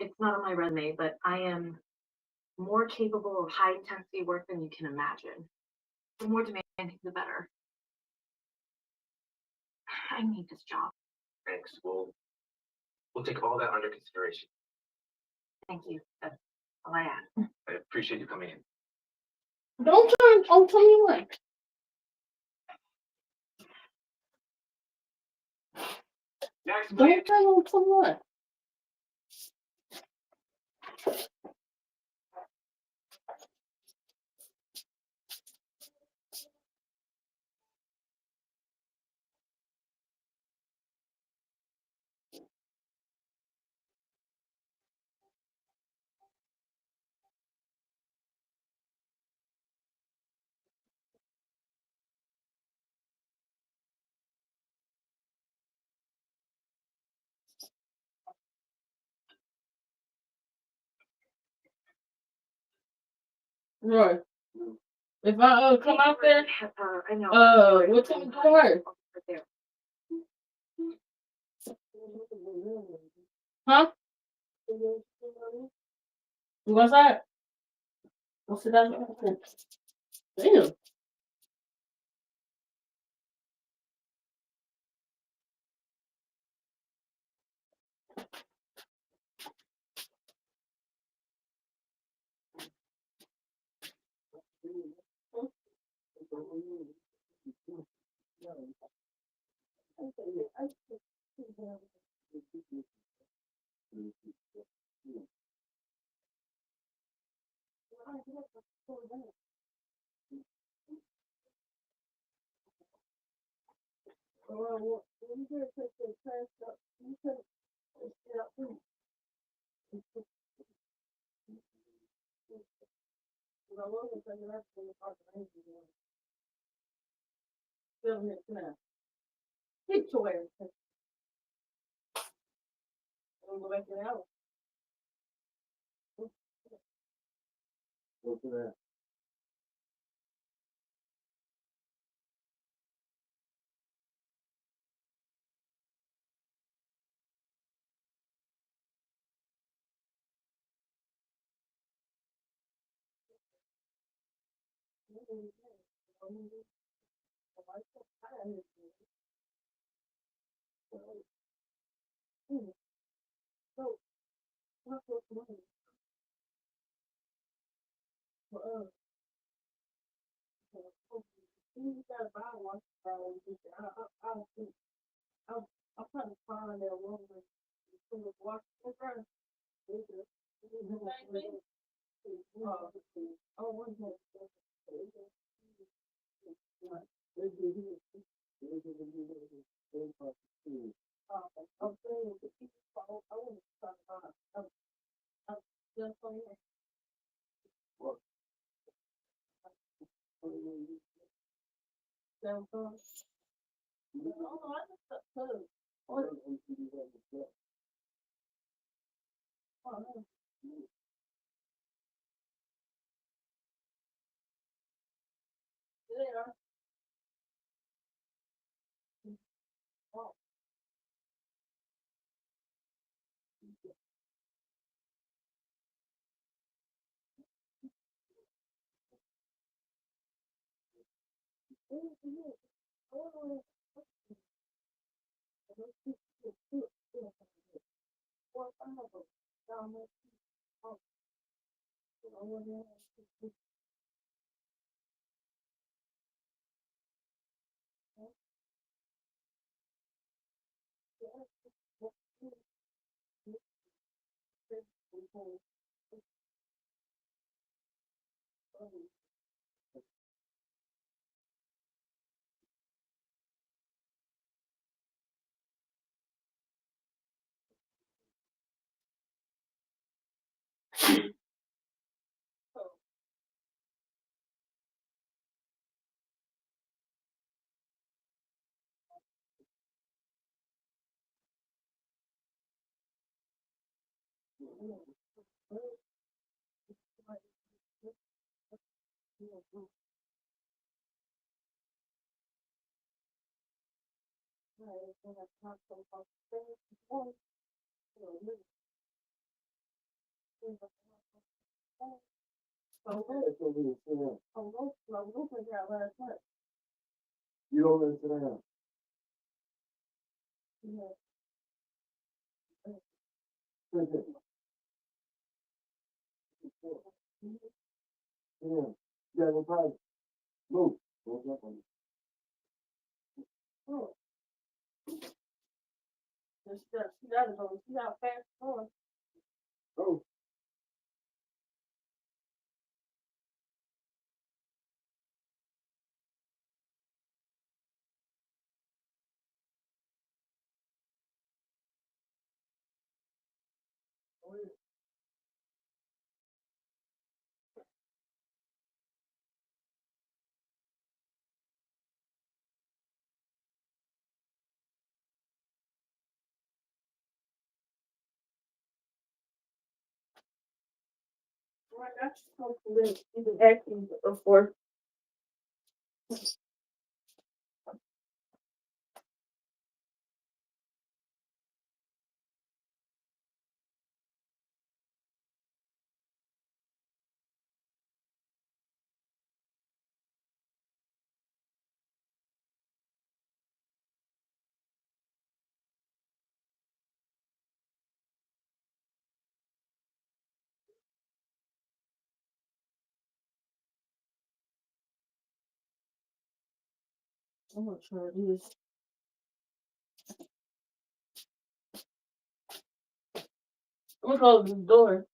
It's not on my resume, but I am more capable of high intensity work than you can imagine. The more demanding, the better. I need this job. Thanks. We'll take all that under consideration. Thank you. That's all I ask. I appreciate you coming in. Don't tell me what. Next, please. Don't tell me what. Right. If I come out there, I know. what time do work? Right there. Huh? What's that? What's that? Damn. Get your ass. Go back to the house. Go for that. That's over here, sit down. You don't let sit down. Sit there. Sit down. You gotta go potty. Move. Don't jump on me. Go. Acting before. I'm gonna try this. I'm gonna close the door.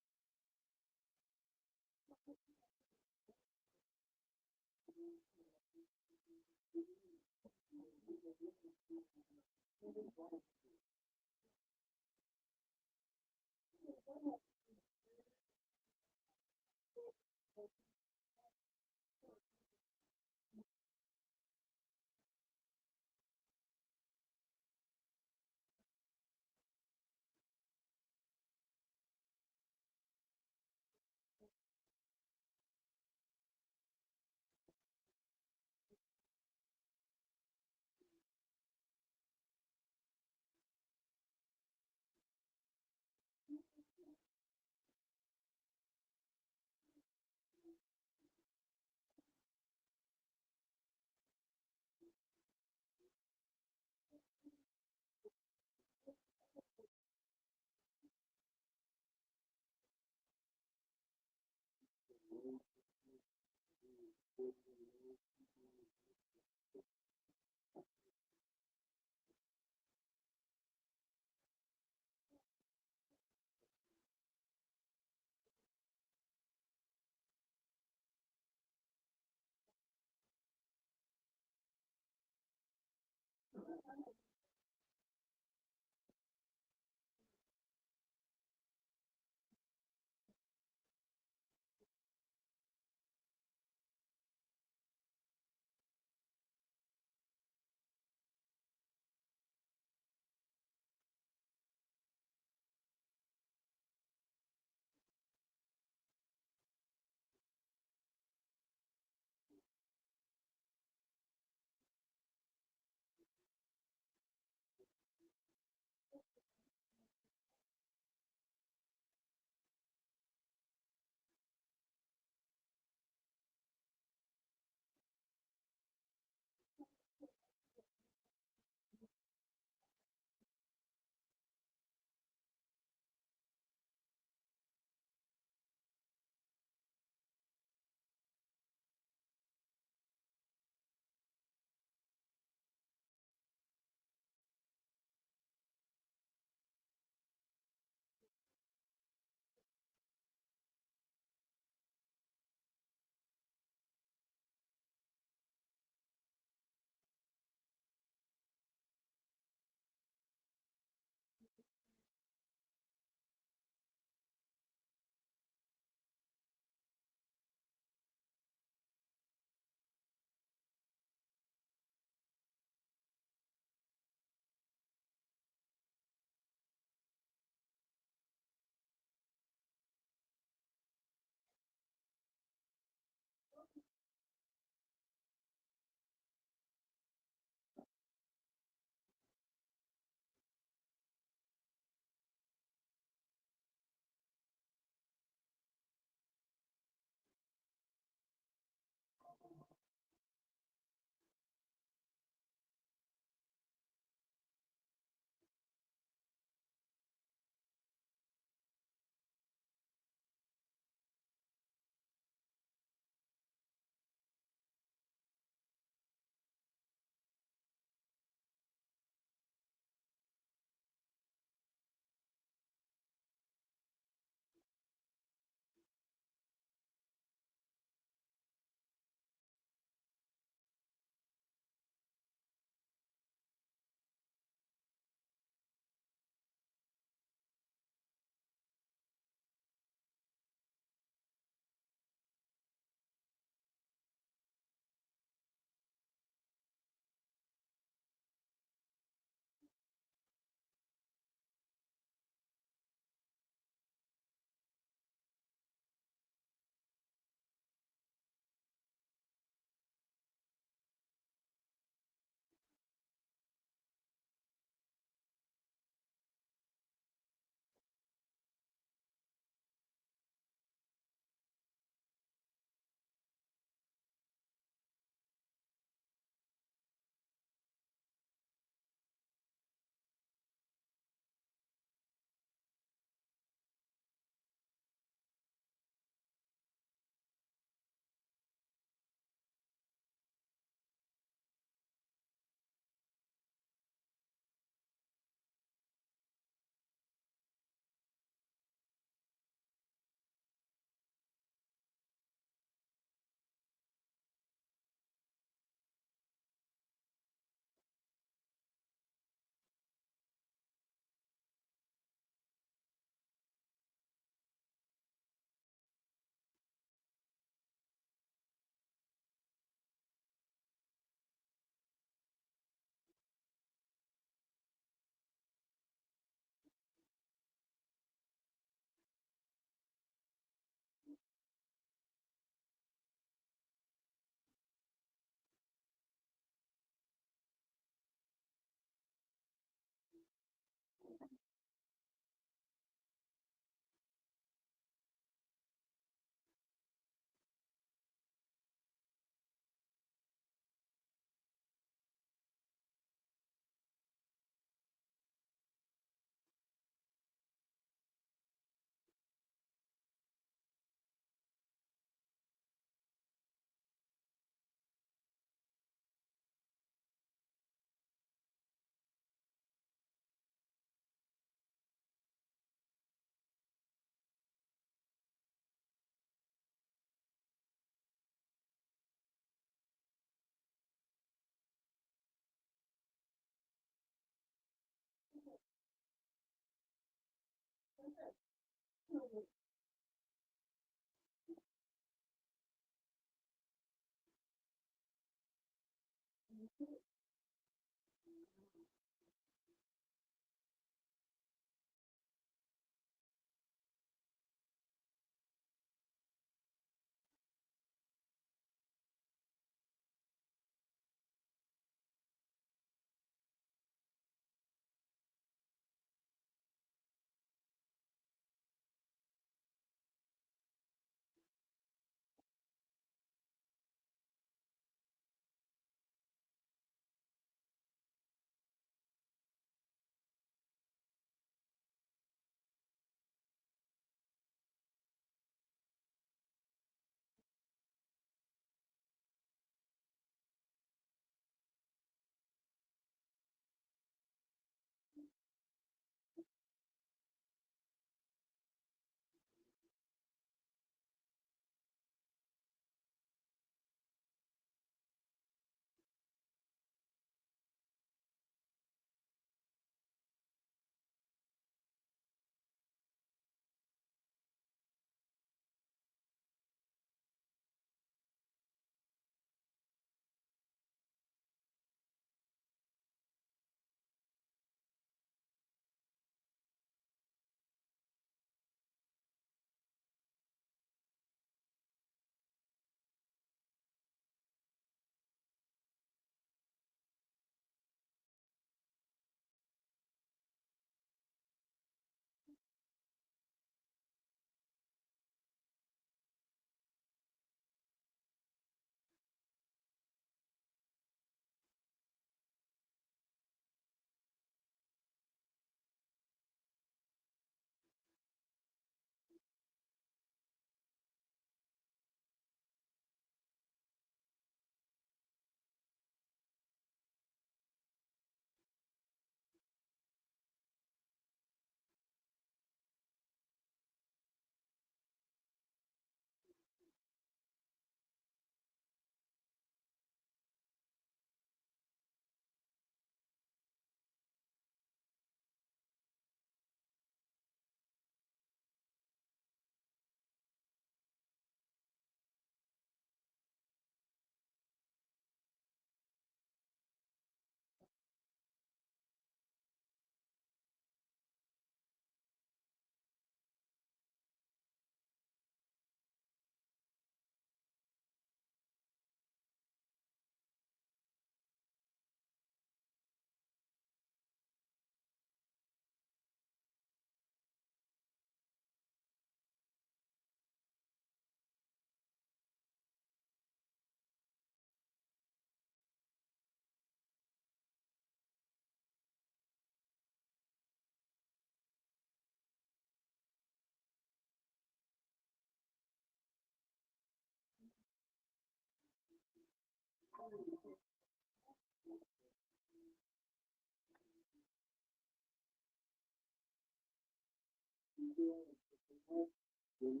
Treat,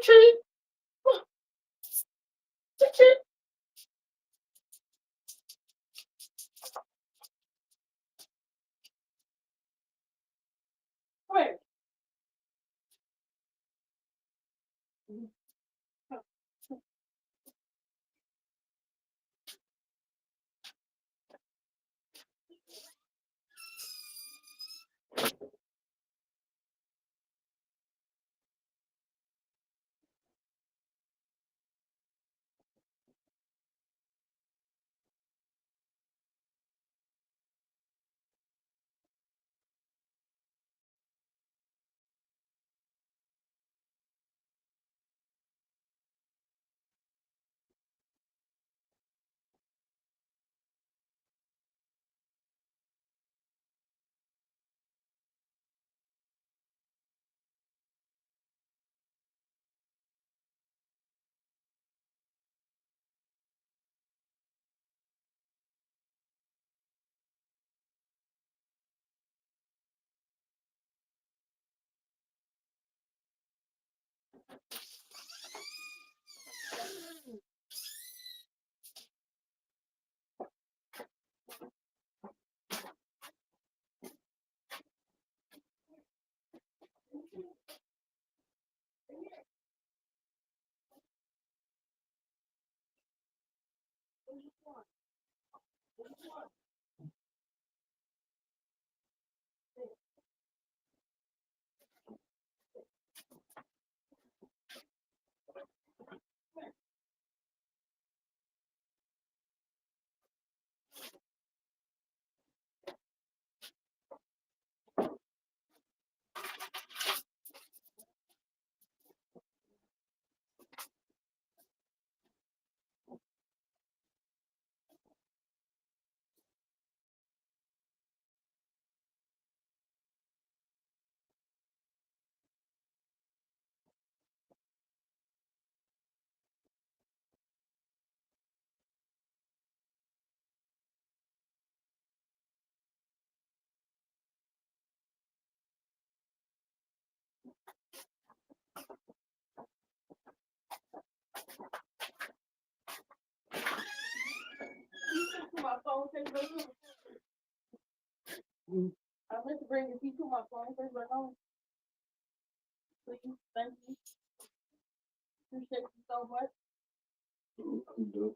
treat. Treat, treat. Where? My phone case back home. I meant to bring the key to my phone case back home. Please, thank you. Appreciate you so much. I'm done.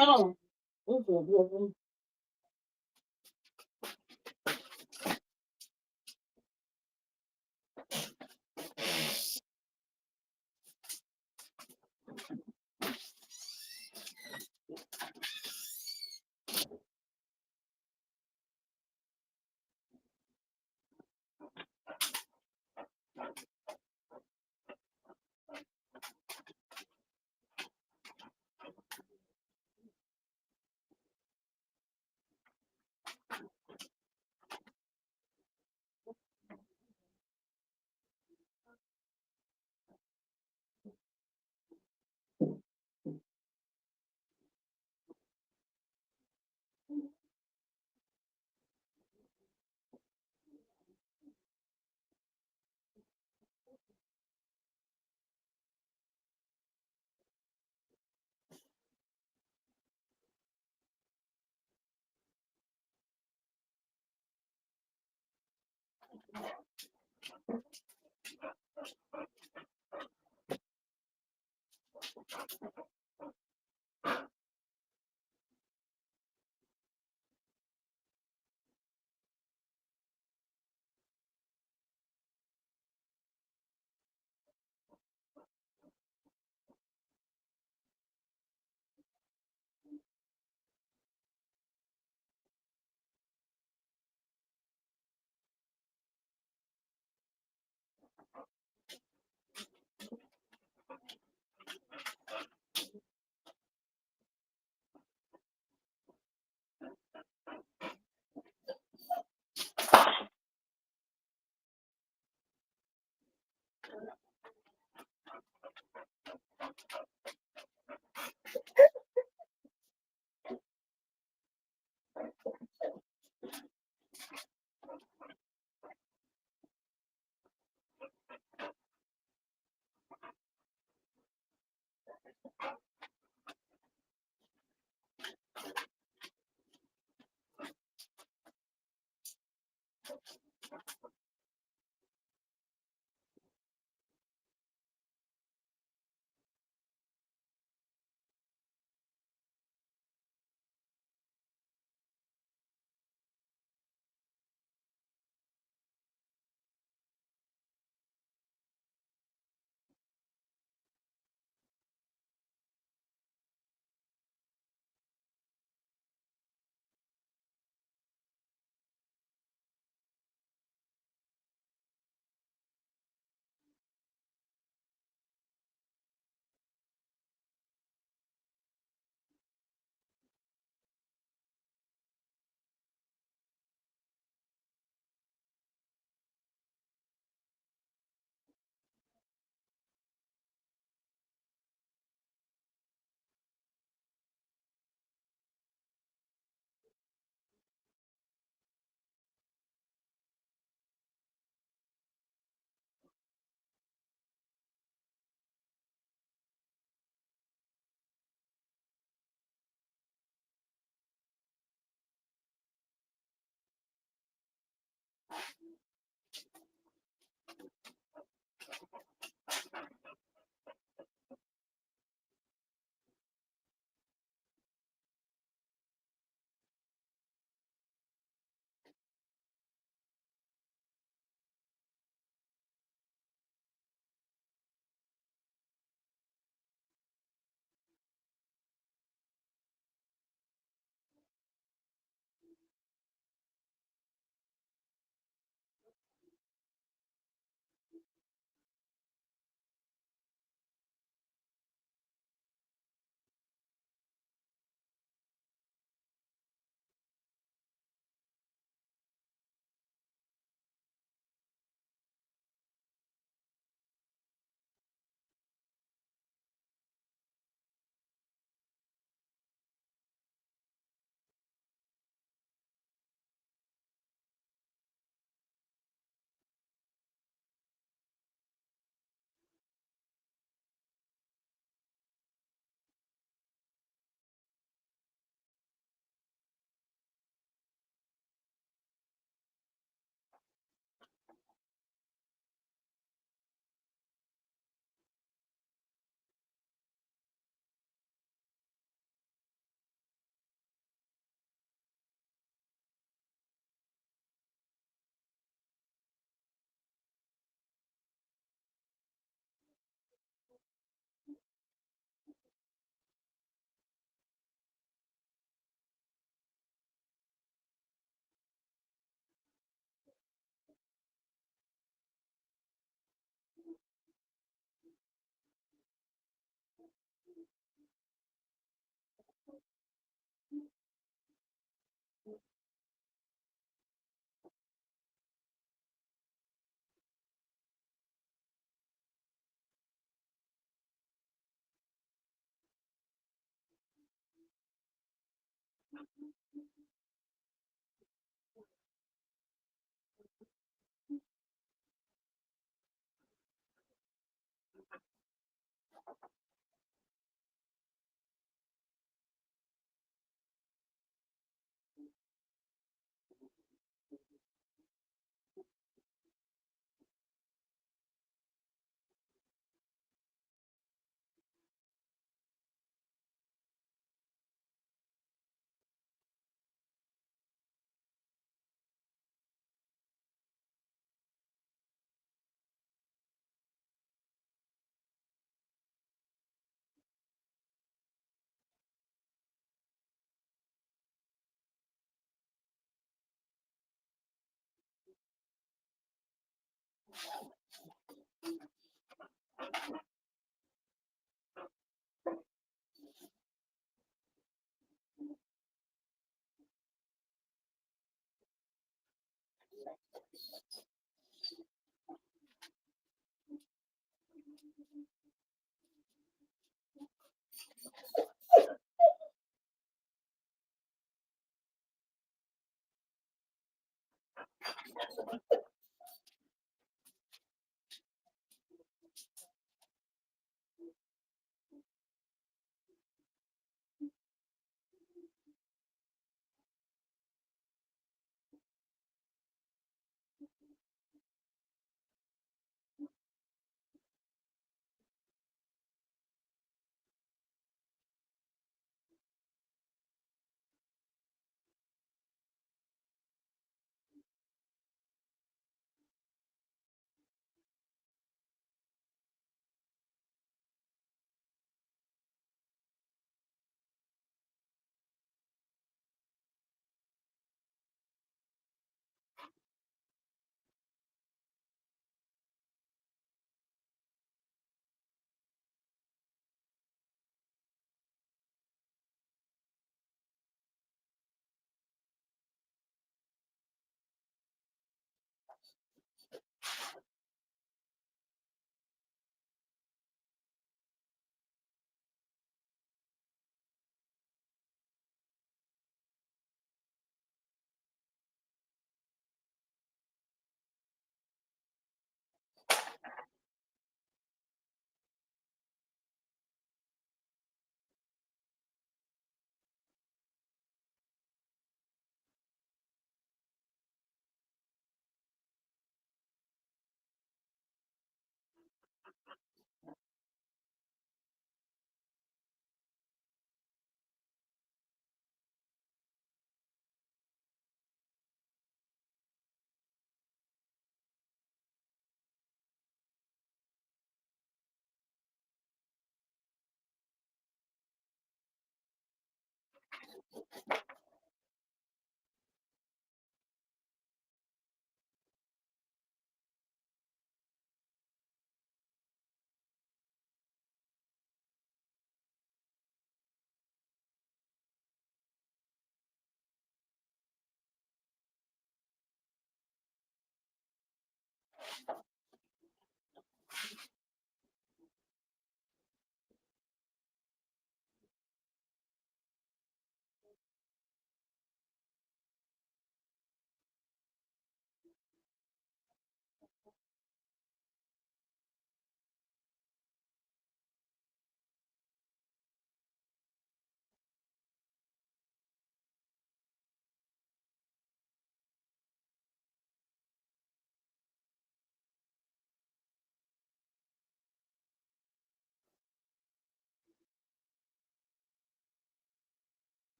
Oh. Okay.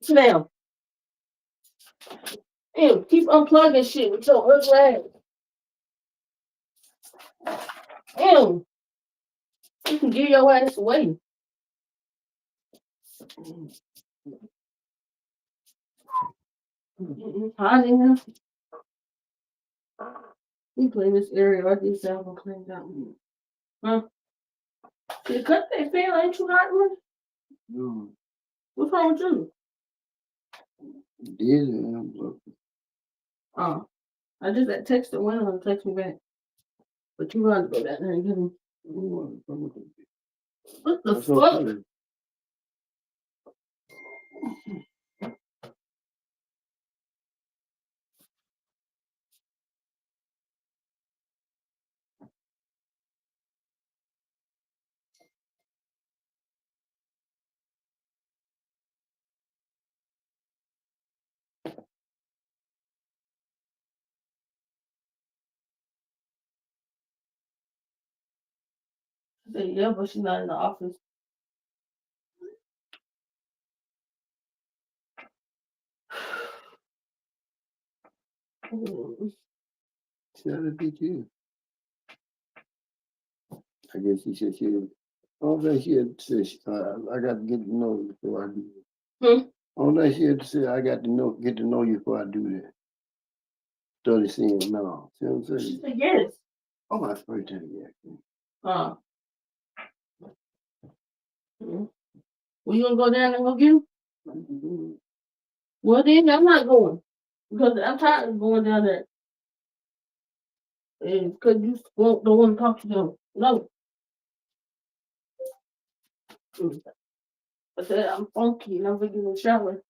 Smell. Ew, keep unplugging shit with your ugly ass. Ew, you can give your ass away. Hot in here. We clean this area. I just have to clean that one. Huh? You cut that fan, ain't you hot one? No, What's wrong with you? did Oh, I just got texted one of them text me back. But you want to go down there and get him. What the That's fuck? okay. I said, yeah, but she's not in the office. Tell it be you. I guess she said she had. I don't think she had to say, I got to get to know you before I do that. I don't think she had to say, I got to get to know you before I do that. Study saying no. See what I'm She saying? said, yes. Oh, my first time, yeah. Mm. Well, you gonna go down and go get him? Well, then I'm not going. Because I'm tired of going down there. And because you don't want to talk to them. No. I said, I'm funky and I'm going to get in the shower.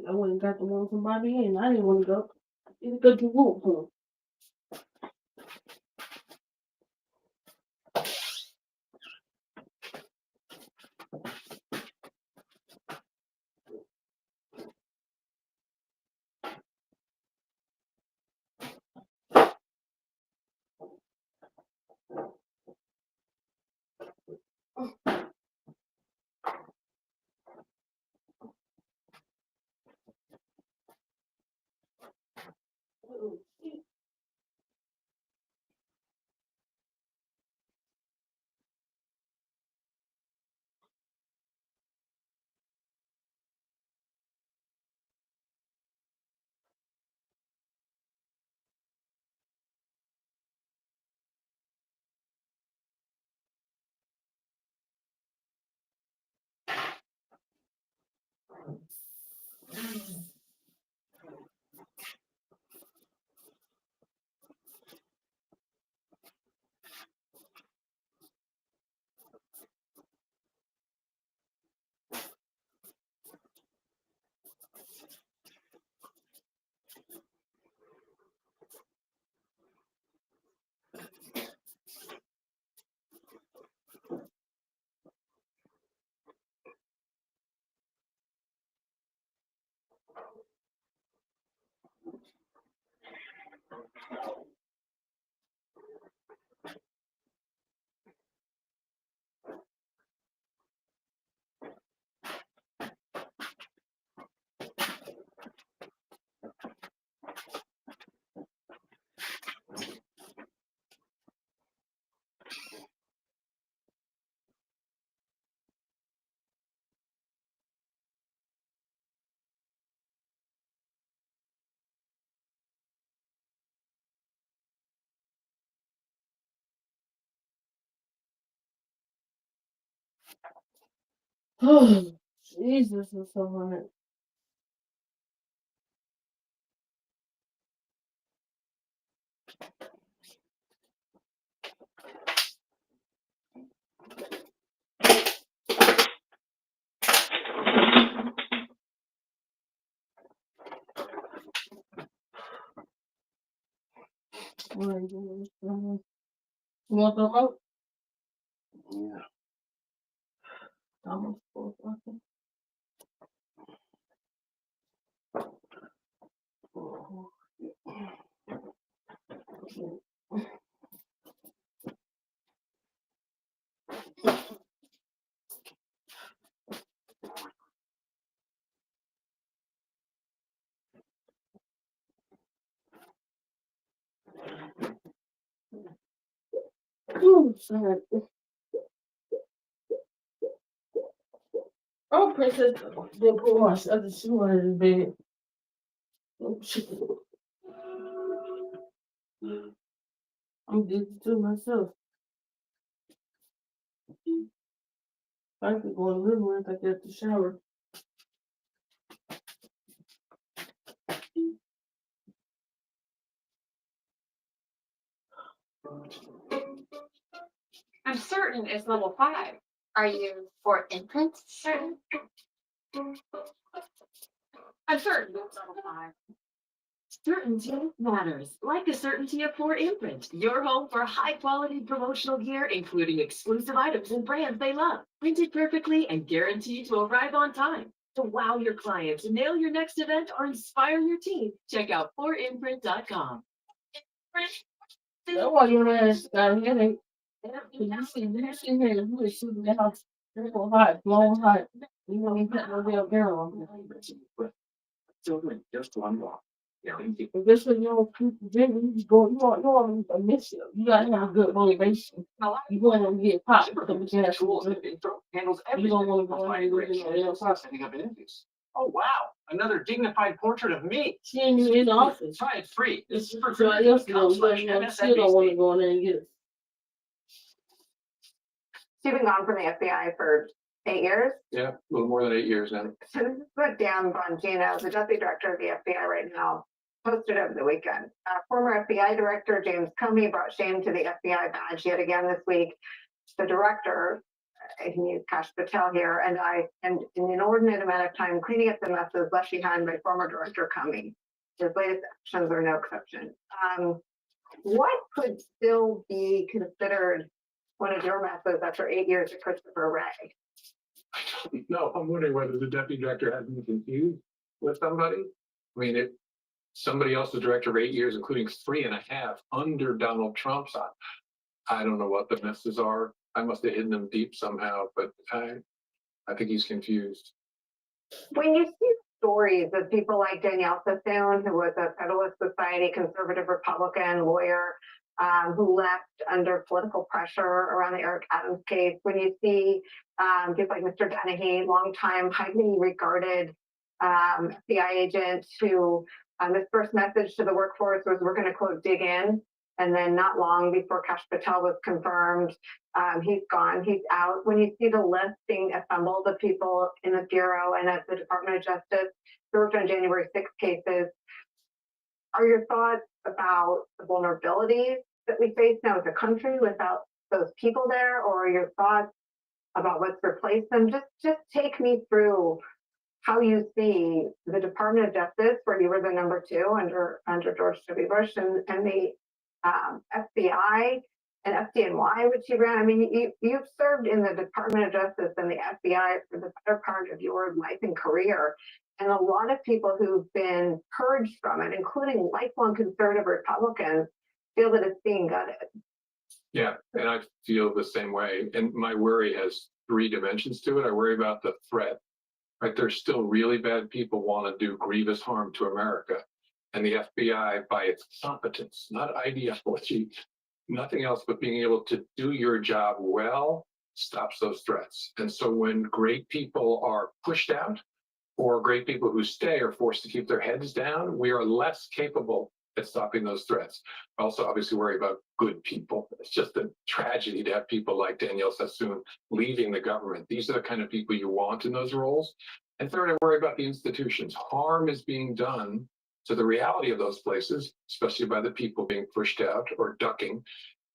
I went and got the one from Bobby and I didn't want to go. It's because you won't go. Oh, Jesus, it's so hard. You want the remote? Yeah. Almost 4 o'clock. Ooh, sorry. Oh, Princess, didn't put my other shoe under the bed. Oh, shit. I'm addicted to myself. I could go in the living room if I get the shower. I'm certain it's level 5. Are you for imprint? Certain. I'm certain it's level 5. Certainty matters, like the certainty of 4imprint, your home for high-quality promotional gear, including exclusive items and brands they love, printed perfectly and guaranteed to arrive on time. To wow your clients, nail your next event, or inspire your team, check out 4imprint.com. That's why your ass got a headache. You see here, you was shooting the house. It's so hot, blowing hot. You know, you put no damn barrel on it. Children, just one walk. If this was your people, then you go, you want to miss it. You gotta have a good motivation. You going to get popped because you have Tools to. that handles You everything. don't want to go in there and get Setting up interviews. Oh, wow. Another dignified portrait of me. seeing you in the office. Try it free. It's Super somebody else free. knows, you still don't want to go in there and get it. She's been gone from the FBI for 8 years. Yeah, a little more than 8 years now. So this is what Dan Bongino, the deputy director of the FBI right now, posted over the weekend. Former FBI director James Comey brought shame to the FBI badge yet again this week. The director, he used Kash Patel here, and an inordinate amount of time cleaning up the messes left behind by former director Comey. His latest actions are no exception. What could still be considered one of your messes after 8 years of Christopher Wray? No, I'm wondering whether the deputy director has been confused with somebody. I mean, if somebody else was director of 8 years, including 3.5 under Donald Trump's, I don't know what the messes are. I must have hidden them deep somehow, but I think he's confused. When you see stories of people like Danielle Sassoon, who was a Federalist Society conservative Republican lawyer, who left under political pressure around the Eric Adams case, when you see people like Mr. Dennehy, longtime highly regarded FBI agent who his first message to the workforce was, we're going to quote, dig in. And then not long before Kash Patel was confirmed, he's gone, he's out. When you see the list being assembled of people in the Bureau and at the Department of Justice who worked on January 6 cases, are your thoughts about the vulnerabilities that we face now as a country without those people there? Or are your thoughts about what's replaced them? Just take me through how you see the Department of Justice, where you were the number 2 under George W. Bush, and the FBI and FDNY, which you ran. I mean, you've served in the Department of Justice and the FBI for the better part of your life and career. And a lot of people who've been purged from it, including lifelong conservative Republicans, feel that it's being gutted. Yeah, and I feel the same way. And my worry has 3 dimensions to it. I worry about the threat. Right, there's still really bad people want to do grievous harm to America. And the FBI, by its competence, not ideology, nothing else but being able to do your job well, stops those threats. And so when great people are pushed out, or great people who stay are forced to keep their heads down, we are less capable at stopping those threats. I also obviously worry about good people. It's just a tragedy to have people like Danielle Sassoon leaving the government. These are the kind of people you want in those roles. And third, I worry about the institutions. Harm is being done to the reality of those places, especially by the people being pushed out or ducking,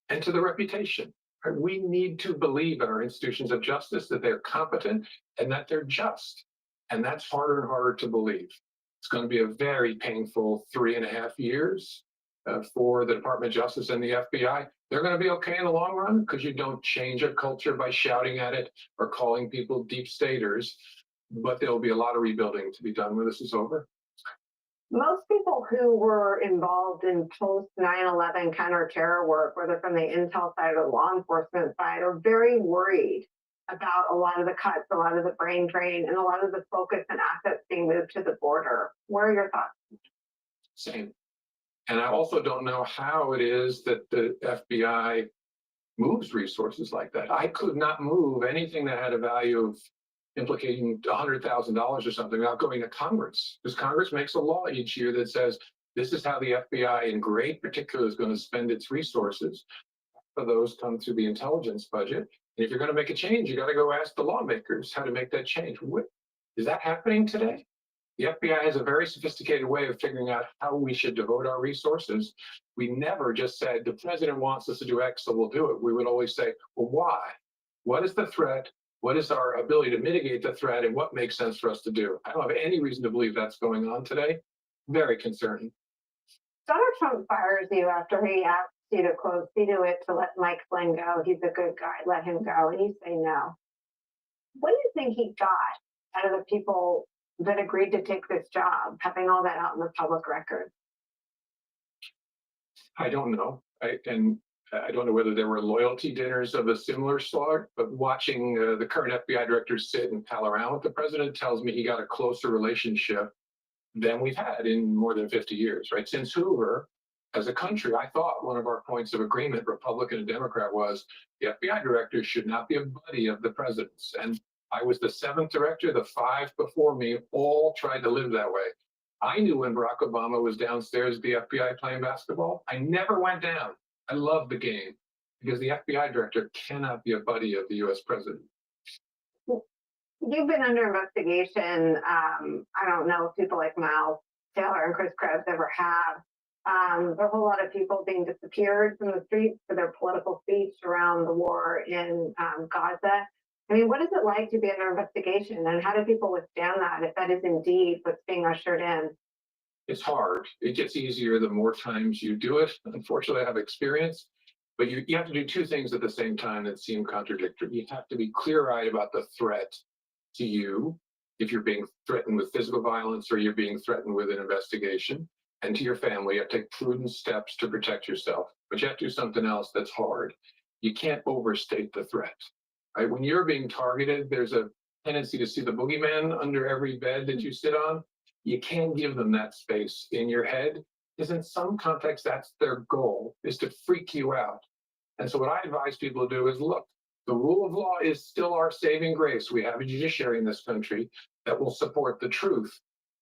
and to the reputation. We need to believe in our institutions of justice, that they're competent and that they're just. And that's harder and harder to believe. It's going to be a very painful 3.5 years, for the Department of Justice and the FBI. They're going to be okay in the long run because you don't change a culture by shouting at it or calling people deep staters. But there'll be a lot of rebuilding to be done when this is over. Most people who were involved in post 9/11 counterterror work, whether from the intel side or the law enforcement side, are very worried about a lot of the cuts, a lot of the brain drain, and a lot of the focus and assets being moved to the border. What are your thoughts? Same. And I also don't know how it is that the FBI moves resources like that. I could not move anything that had a value of implicating $100,000 or something without going to Congress, because Congress makes a law each year that says this is how the FBI in great particular is going to spend its resources. For those come through the intelligence budget. And if you're going to make a change, you got to go ask the lawmakers how to make that change. Is that happening today? The FBI has a very sophisticated way of figuring out how we should devote our resources. We never just said, the president wants us to do X, so we'll do it. We would always say, well, why? What is the threat? What is our ability to mitigate the threat, and what makes sense for us to do? I don't have any reason to believe that's going on today. Very concerning. Donald Trump fires you after he asks you to, quote, see to it to let Mike Flynn go. He's a good guy. Let him go. And you say no. What do you think he got out of the people that agreed to take this job, having all that out in the public record? I don't know. I don't know whether there were loyalty dinners of a similar sort, but watching the current FBI director sit and pal around with the president tells me he got a closer relationship than we've had in more than 50 years, right? Since Hoover, as a country, I thought one of our points of agreement, Republican and Democrat, was the FBI director should not be a buddy of the president's. And I was the 7th director, the 5 before me all tried to live that way. I knew when Barack Obama was downstairs at the FBI playing basketball, I never went down. I love the game because the FBI director cannot be a buddy of the US president. You've been under investigation. I don't know if people like Miles Taylor and Chris Krebs ever have. There are a whole lot of people being disappeared from the streets for their political speech around the war in Gaza. I mean, what is it like to be under investigation, and how do people withstand that if that is indeed what's being ushered in? It's hard. It gets easier the more times you do it. Unfortunately, I have experience, but you have to do two things at the same time that seem contradictory. You have to be clear-eyed about the threat to you, if you're being threatened with physical violence or you're being threatened with an investigation, and to your family. You have to take prudent steps to protect yourself, but you have to do something else that's hard. You can't overstate the threat. Right? When you're being targeted, there's a tendency to see the boogeyman under every bed that you sit on. You can't give them that space in your head, because in some contexts, that's their goal, is to freak you out. And so what I advise people to do is, look, the rule of law is still our saving grace. We have a judiciary in this country that will support the truth.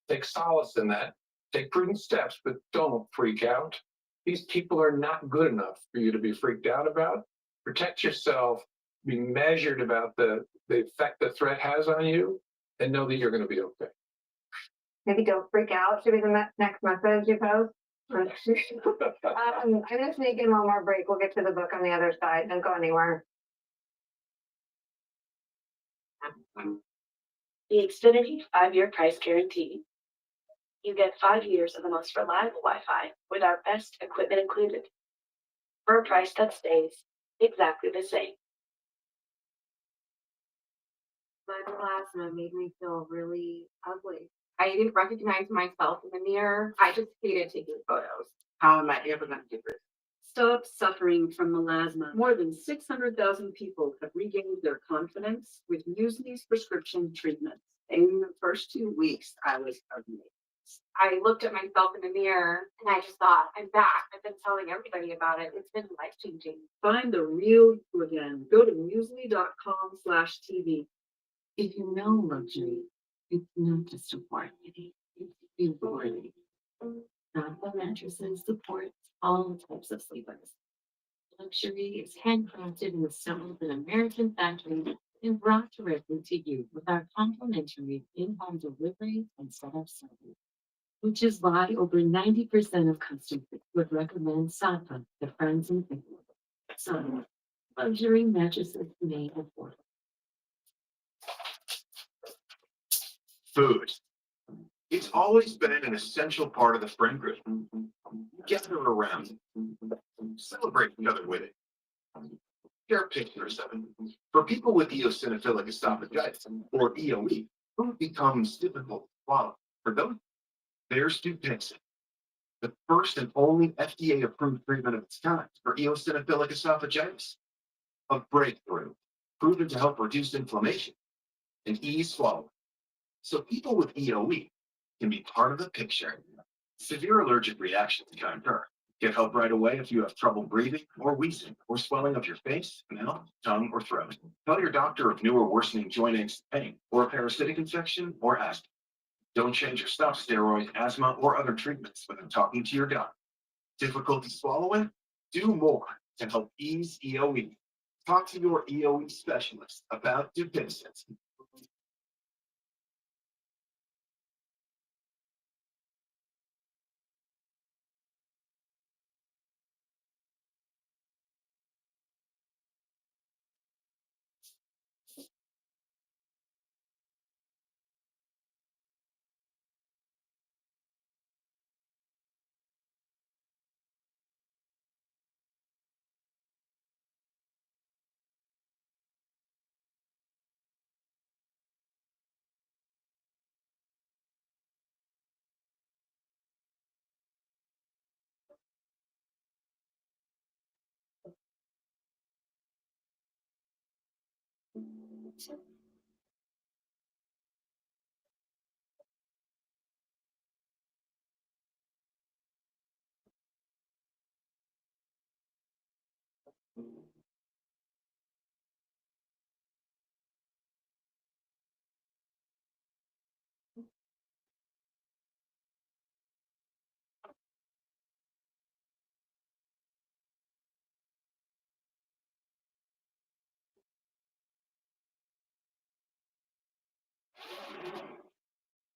Take solace in that. Take prudent steps, but don't freak out. These people are not good enough for you to be freaked out about. Protect yourself, be measured about the effect the threat has on you, and know that you're going to be okay. Maybe don't freak out should be the next message you post. I'm going to sneak in one more break. We'll get to the book on the other side. Don't go anywhere. The Xfinity 5-year price guarantee. You get 5 years of the most reliable Wi-Fi with our best equipment included, for a price that stays exactly the same. My plasma made me feel really ugly. I didn't recognize myself in the mirror. I just hated taking photos. How am I ever going to get rid? Stop suffering from melasma. More than 600,000 people have regained their confidence with Muesli's prescription treatments. In the first 2 weeks, I was amazed. I looked at myself in the mirror and I just thought, I'm back. I've been telling everybody about it. It's been life-changing. Find the real you again. Go to muesli.com/TV. If you know luxury, it's not just affordability, it's affordability. Not mattresses supports all types of sleepers. Luxury is handcrafted and assembled in American factories and brought directly to you with our complimentary in-home delivery and setup service. Which is why over 90% of customers would recommend Safa to friends and family. So, luxury mattresses made affordable. Food. It's always been an essential part of the friend group. Gather around, celebrate each other with it. Share pictures of it. For people with eosinophilic esophagitis, or EOE, food becomes difficult to swallow. For them, there's Dupixent, the first and only FDA-approved treatment of its kind for eosinophilic esophagitis. A breakthrough, proven to help reduce inflammation and ease swallowing. So people with EOE can be part of the picture. Severe allergic reactions can occur. Get help right away if you have trouble breathing or wheezing or swelling of your face, mouth, tongue, or throat. Tell your doctor of new or worsening joint aches, pain, or a parasitic infection or asthma. Don't change or stop steroid, asthma, or other treatments without talking to your doctor. Difficulty swallowing? Do more to help ease EOE. Talk to your EOE specialist about Dupixent.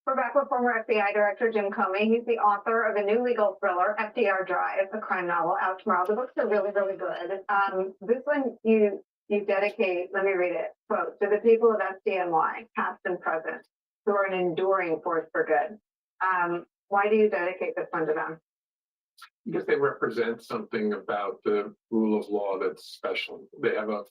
We're back with former FBI Director Jim Comey. He's the author of a new legal thriller, FDR Drive, a crime novel, out tomorrow. The books are really, really good. This one you dedicate, let me read it, quote, to the people of FDNY, past and present, who are an enduring force for good. Why do you dedicate this one to them? Because they represent something about the rule of law that's special. They have a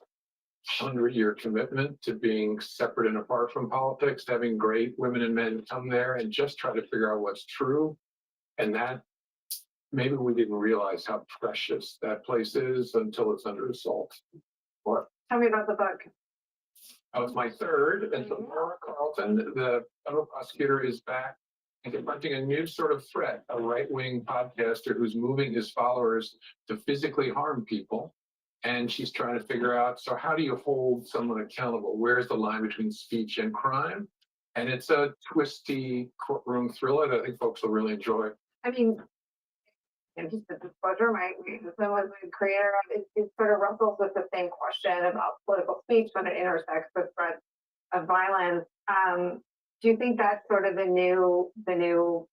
100-year commitment to being separate and apart from politics, having great women and men come there and just try to figure out what's true. And that maybe we didn't realize how precious that place is until it's under assault. Well, tell me about the book. That was my third, and so Laura Carlton, the federal prosecutor, is back and confronting a new sort of threat, a right-wing podcaster who's moving his followers to physically harm people. And she's trying to figure out, so how do you hold someone accountable? Where's the line between speech and crime? And it's a twisty courtroom thriller that I think folks will really enjoy. I mean, and just a disclosure, my husband was the creator of it sort of wrestles with the same question about political speech when it intersects with threats of violence. Do you think that's sort of the new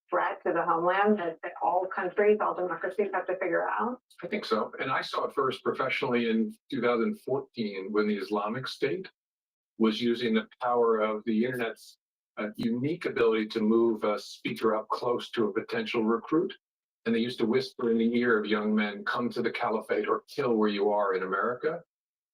threat to the homeland that all countries, all democracies have to figure out? I think so. And I saw it first professionally in 2014 when the Islamic State was using the power of the internet's unique ability to move a speaker up close to a potential recruit. And they used to whisper in the ear of young men, come to the caliphate or kill where you are in America.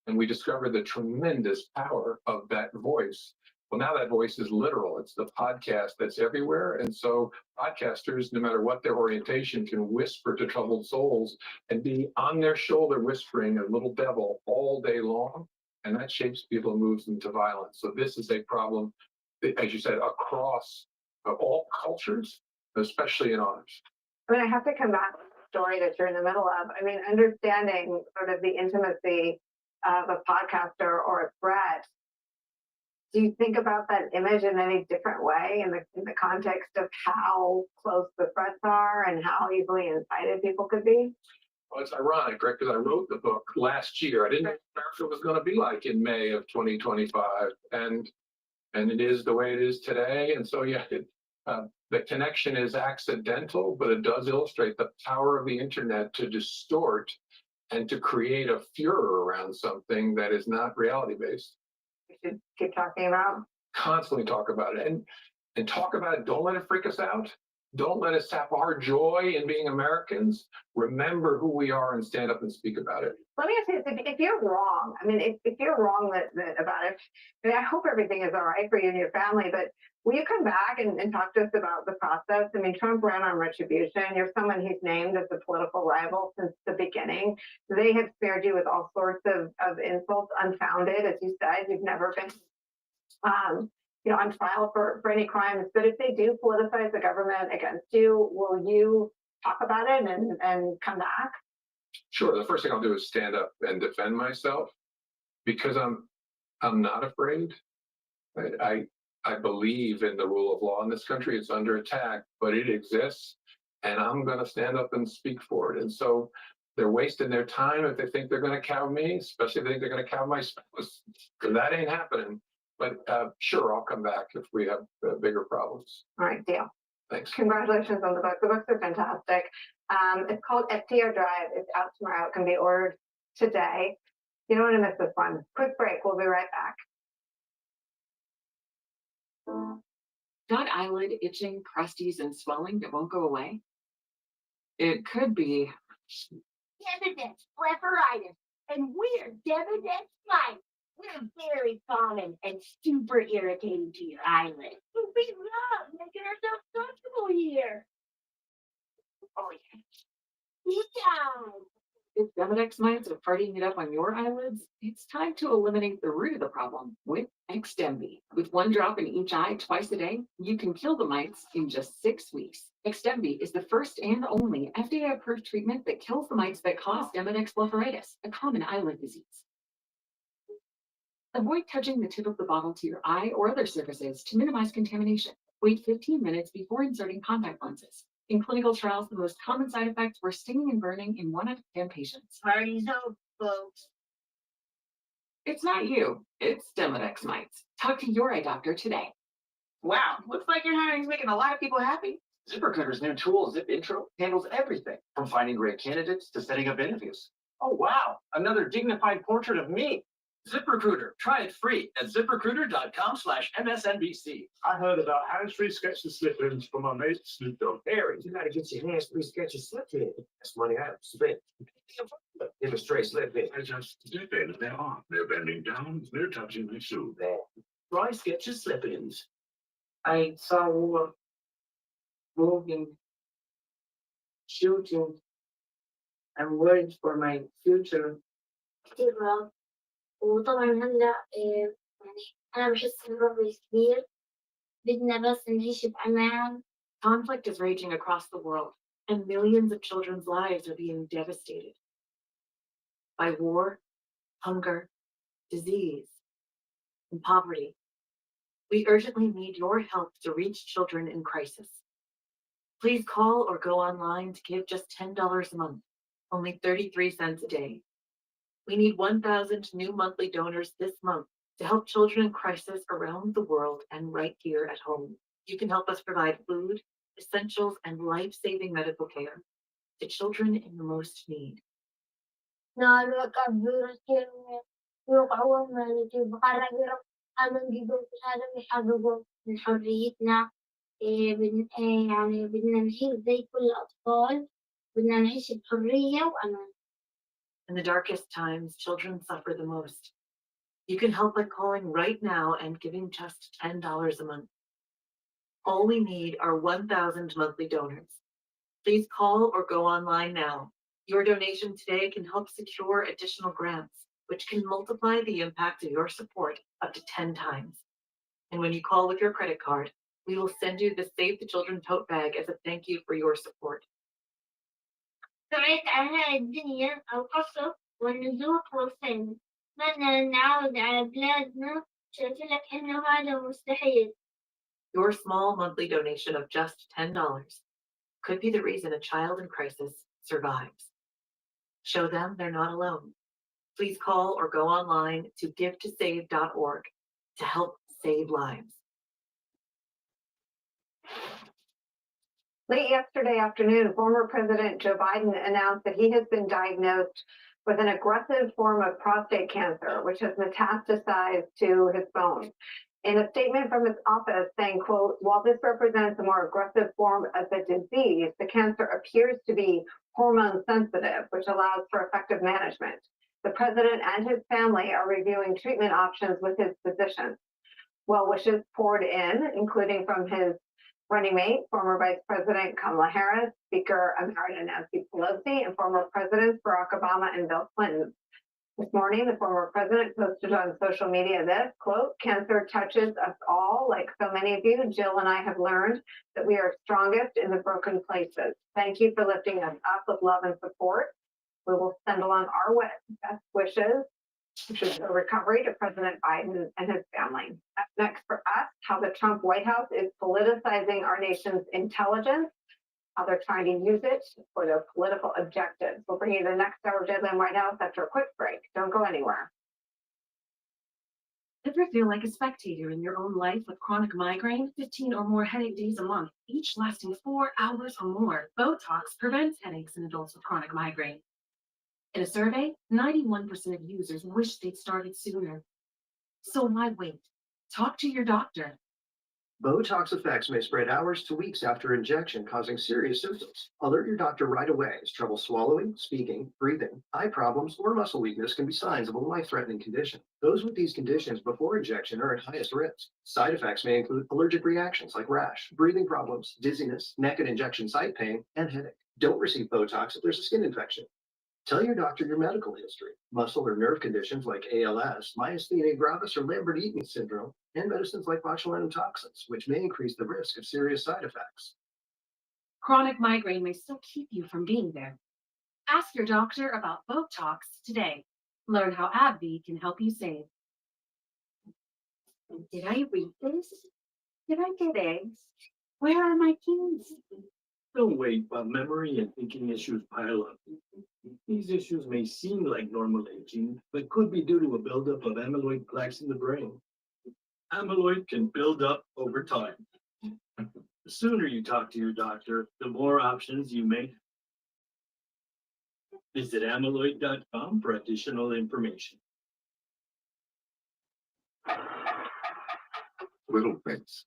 And we discovered the tremendous power of that voice. Well, now that voice is literal. It's the podcast that's everywhere. And so podcasters, no matter what their orientation, can whisper to troubled souls and be on their shoulder whispering a little devil all day long. And that shapes people and moves them to violence. So this is a problem, as you said, across all cultures, especially in ours. I mean, I have to come back to the story that you're in the middle of. I mean, understanding sort of the intimacy of a podcaster or a threat. Do you think about that image in any different way in the context of how close the threats are and how easily incited people could be? Well, it's ironic, right? Because I wrote the book last year. I didn't know what America was going to be like in May of 2025, and it is the way it is today. And so, yeah, the connection is accidental, but it does illustrate the power of the internet to distort and to create a furor around something that is not reality-based. We should keep talking about. Constantly talk about it. And and talk about it. Don't let it freak us out. Don't let us sap our joy in being Americans. Remember who we are and stand up and speak about it. Let me ask you this, if you're wrong, I mean, if you're wrong about it, I mean, I hope everything is all right for you and your family, but will you come back and talk to us about the process? I mean, Trump ran on retribution. You're someone he's named as a political rival since the beginning. They have spared you with all sorts of insults, unfounded, as you said. You've never been, on trial for any crimes. But if they do politicize the government against you, will you talk about it and come back? Sure. The first thing I'll do is stand up and defend myself because I'm not afraid. I believe in the rule of law in this country. It's under attack, but it exists, and I'm going to stand up and speak for it. And so they're wasting their time if they think they're going to cow me, especially if they think they're going to cow my spouse. Because that ain't happening. But sure, I'll come back if we have bigger problems. All right, deal. Thanks. Congratulations on the book. The books are fantastic. It's called FDR Drive. It's out tomorrow. It can be ordered today. You don't want to miss this one. Quick break. We'll be right back. Got eyelid itching, crusties, and swelling that won't go away? It could be Demodex blepharitis, and we're Demodex mites. We're very common and super irritating to your eyelids. But we love making ourselves comfortable here. Oh yeah. Good time. if Demodex mites are partying it up on your eyelids, it's time to eliminate the root of the problem with Extembi. With 1 drop in each eye twice a day, you can kill the mites in just 6 weeks. Extembi is the first and only FDA-approved treatment that kills the mites that cause Demodex blepharitis, a common eyelid disease. Avoid touching the tip of the bottle to your eye or other surfaces to minimize contamination. Wait 15 minutes before inserting contact lenses. In clinical trials, the most common side effects were stinging and burning in 1 out of 10 patients. Party's over, folks. It's not you, it's Demodex mites. Talk to your eye doctor today. Wow, looks like your hiring's making a lot of people happy. ZipRecruiter's new tool, Zip Intro, handles everything from finding great candidates to setting up interviews. Oh, wow, another dignified portrait of me. ZipRecruiter, try it free at ziprecruiter.com/MSNBC. I heard about hands-free sketch and slip-ins from my mate Snoop Dogg. Harry, you gotta get your hands-free sketch and slip in. That's money I have spent. Give a straight slip in. I just slip in, they're on. They're bending down, they're touching my shoe. There. Try sketch and slip-ins. I saw war moving, shooting. I'm worried for my future. كتير رعب. وطبعا هلا يعني أنا بحس الرعب كبير. بدنا بس نعيش بأمان. Conflict is raging across the world, and millions of children's lives are being devastated by war, hunger, disease, and poverty. We urgently need your help to reach children in crisis. Please call or go online to give just $10 a month, only 33 cents a day. We need 1,000 new monthly donors this month to help children in crisis around the world and right here at home. You can help us provide food, essentials, and life-saving medical care to children in the most need. نالك عبر الكلمة يوقعون مالتي بقرر أمن جدو هذا يحرقوا من حريتنا. يعني بدنا نعيش زي كل الأطفال. بدنا نعيش بحرية وأمان. In the darkest times, children suffer the most. You can help by calling right now and giving just $10 a month. All we need are 1,000 monthly donors. Please call or go online now. Your donation today can help secure additional grants, which can multiply the impact of your support up to 10 times. And when you call with your credit card, we will send you the Save the Children tote bag as a thank you for your support. سمعت عن الدنيا القصف والنزوح والسلم. بدنا نعود على بلادنا. قلت لك إنه هذا مستحيل. Your small monthly donation of just $10 could be the reason a child in crisis survives. Show them they're not alone. Please call or go online to givetosave.org to help save lives. Late yesterday afternoon, former President Joe Biden announced that he has been diagnosed with an aggressive form of prostate cancer, which has metastasized to his bones. In a statement from its office saying, quote, while this represents a more aggressive form of the disease, the cancer appears to be hormone sensitive, which allows for effective management. The president and his family are reviewing treatment options with his physicians. Well wishes poured in, including from his running mate, former Vice President Kamala Harris, Speaker Emerita Nancy Pelosi, and former Presidents Barack Obama and Bill Clinton. This morning, the former president posted on social media this, quote, cancer touches us all. Like so many of you, Jill and I have learned that we are strongest in the broken places. Thank you for lifting us up with love and support. We will send along our best wishes for recovery to President Biden and his family. Up next for us, how the Trump White House is politicizing our nation's intelligence, how they're trying to use it for their political objectives. We'll bring you the next hour of Deadline White House after a quick break. Don't go anywhere. Ever feel like a spectator in your own life with chronic migraine? 15 or more headache days a month, each lasting 4 hours or more. Botox prevents headaches in adults with chronic migraine. In a survey, 91% of users wish they'd started sooner. So why wait? Talk to your doctor. Botox effects may spread hours to weeks after injection, causing serious symptoms. Alert your doctor right away, as trouble swallowing, speaking, breathing, eye problems, or muscle weakness can be signs of a life-threatening condition. Those with these conditions before injection are at highest risk. Side effects may include allergic reactions like rash, breathing problems, dizziness, neck and injection site pain, and headache. Don't receive Botox if there's a skin infection. Tell your doctor your medical history, muscle or nerve conditions like ALS, myasthenia gravis, or Lambert-Eaton syndrome, and medicines like botulinum toxins, which may increase the risk of serious side effects. Chronic migraine may still keep you from being there. Ask your doctor about Botox today. Learn how AbbVie can help you save. Did I read this? Did I get eggs? Where are my keys? Don't wait while memory and thinking issues pile up. These issues may seem like normal aging, but could be due to a buildup of amyloid plaques in the brain. Amyloid can build up over time. The sooner you talk to your doctor, the more options you may have. Visit amyloid.com for additional information. Little things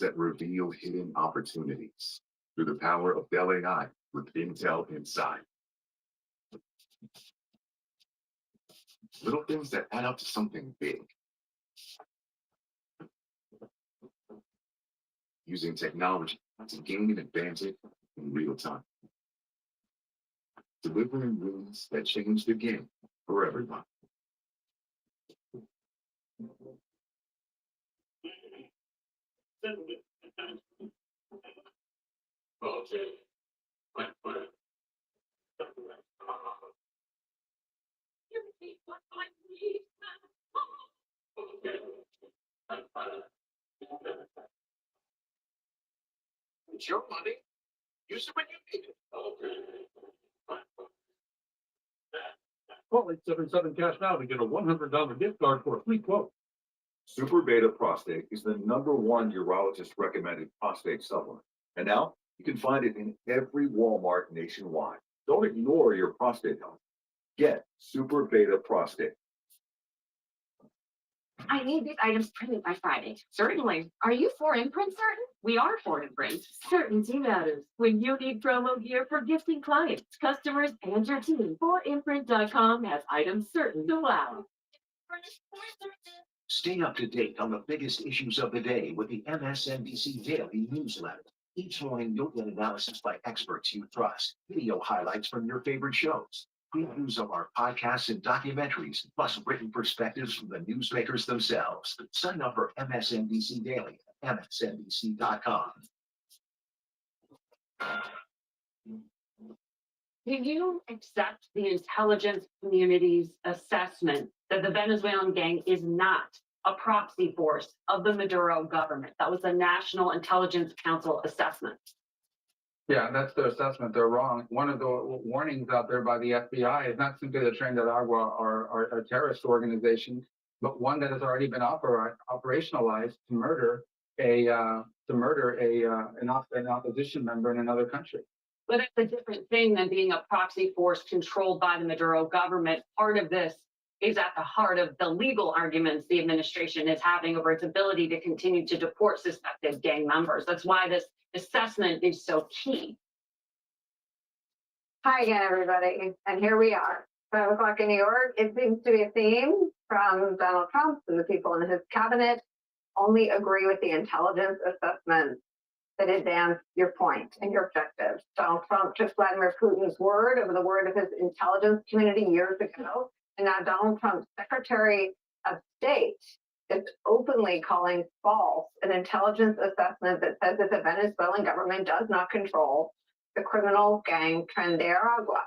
that reveal hidden opportunities through the power of Dell AI with Intel Inside. Little things that add up to something big. Using technology to gain an advantage in real time. Delivering wins that change the game for everyone. It's your money. Use it when you need it. Call 877 Cash now to get a $100 gift card for a free quote. Super Beta Prostate is the #1 urologist recommended prostate supplement. And now you can find it in every Walmart nationwide. Don't ignore your prostate health. Get Super Beta Prostate. I need these items printed by Friday. Certainly. Are you for imprint certain? We are for imprint. Certainty matters when you need promo gear for gifting clients, customers, and your team. 4imprint.com has items certain to wow. Stay up to date on the biggest issues of the day with the MSNBC Daily Newsletter. Each morning, you'll get analysis by experts you trust, video highlights from your favorite shows, previews of our podcasts and documentaries, plus written perspectives from the newsmakers themselves. Sign up for MSNBC Daily at msnbc.com. Do you accept the intelligence community's assessment that the Venezuelan gang is not a proxy force of the Maduro government? That was the National Intelligence Council assessment. Yeah, that's their assessment. They're wrong. One of the warnings out there by the FBI is not simply that Tren de Agua are a terrorist organization, but one that has already been operationalized to murder an opposition member in another country. But it's a different thing than being a proxy force controlled by the Maduro government. Part of this is at the heart of the legal arguments the administration is having over its ability to continue to deport suspected gang members. That's why this assessment is so key. Hi again, everybody, and here we are. 5 o'clock in New York. It seems to be a theme from Donald Trump and the people in his cabinet only agree with the intelligence assessment that advance your point and your objectives. Donald Trump took Vladimir Putin's word over the word of his intelligence community years ago, and now Donald Trump's Secretary of State is openly calling false an intelligence assessment that says that the Venezuelan government does not control the criminal gang Tren de Aragua.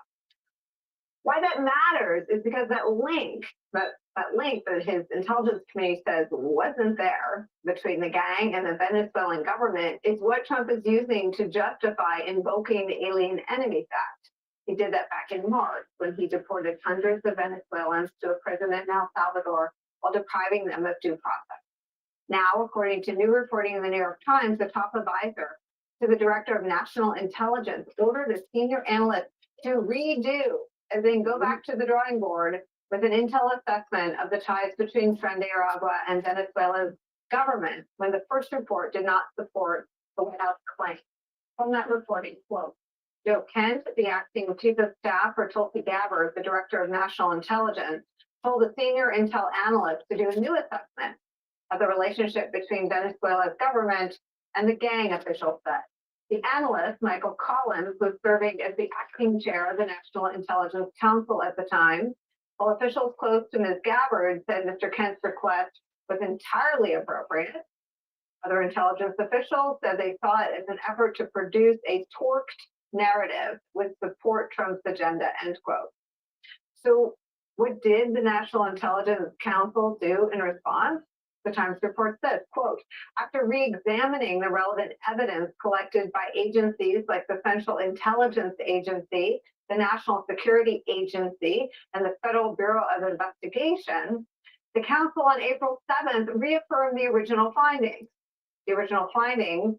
Why that matters is because that link that his intelligence committee says wasn't there between the gang and the Venezuelan government is what Trump is using to justify invoking the Alien Enemies Act. He did that back in March when he deported hundreds of Venezuelans to a prison in El Salvador while depriving them of due process. Now, according to new reporting in the New York Times, the top advisor to the Director of National Intelligence ordered a senior analyst to redo, as in go back to the drawing board with an intel assessment of the ties between Tren de Aragua and Venezuela's government when the first report did not support the White House claim. From that reporting, quote, Joe Kent, the acting chief of staff for Tulsi Gabbard, the Director of National Intelligence, told a senior intel analyst to do a new assessment of the relationship between Venezuela's government and the gang, officials said. The analyst, Michael Collins, was serving as the acting chair of the National Intelligence Council at the time, while officials close to Ms. Gabbard said Mr. Kent's request was entirely appropriate. Other intelligence officials said they saw it as an effort to produce a torqued narrative with support Trump's agenda, end quote. So what did the National Intelligence Council do in response? The Times report says, quote, after re-examining the relevant evidence collected by agencies like the Central Intelligence Agency, the National Security Agency, and the Federal Bureau of Investigation, the Council on April 7th reaffirmed the original findings. The original findings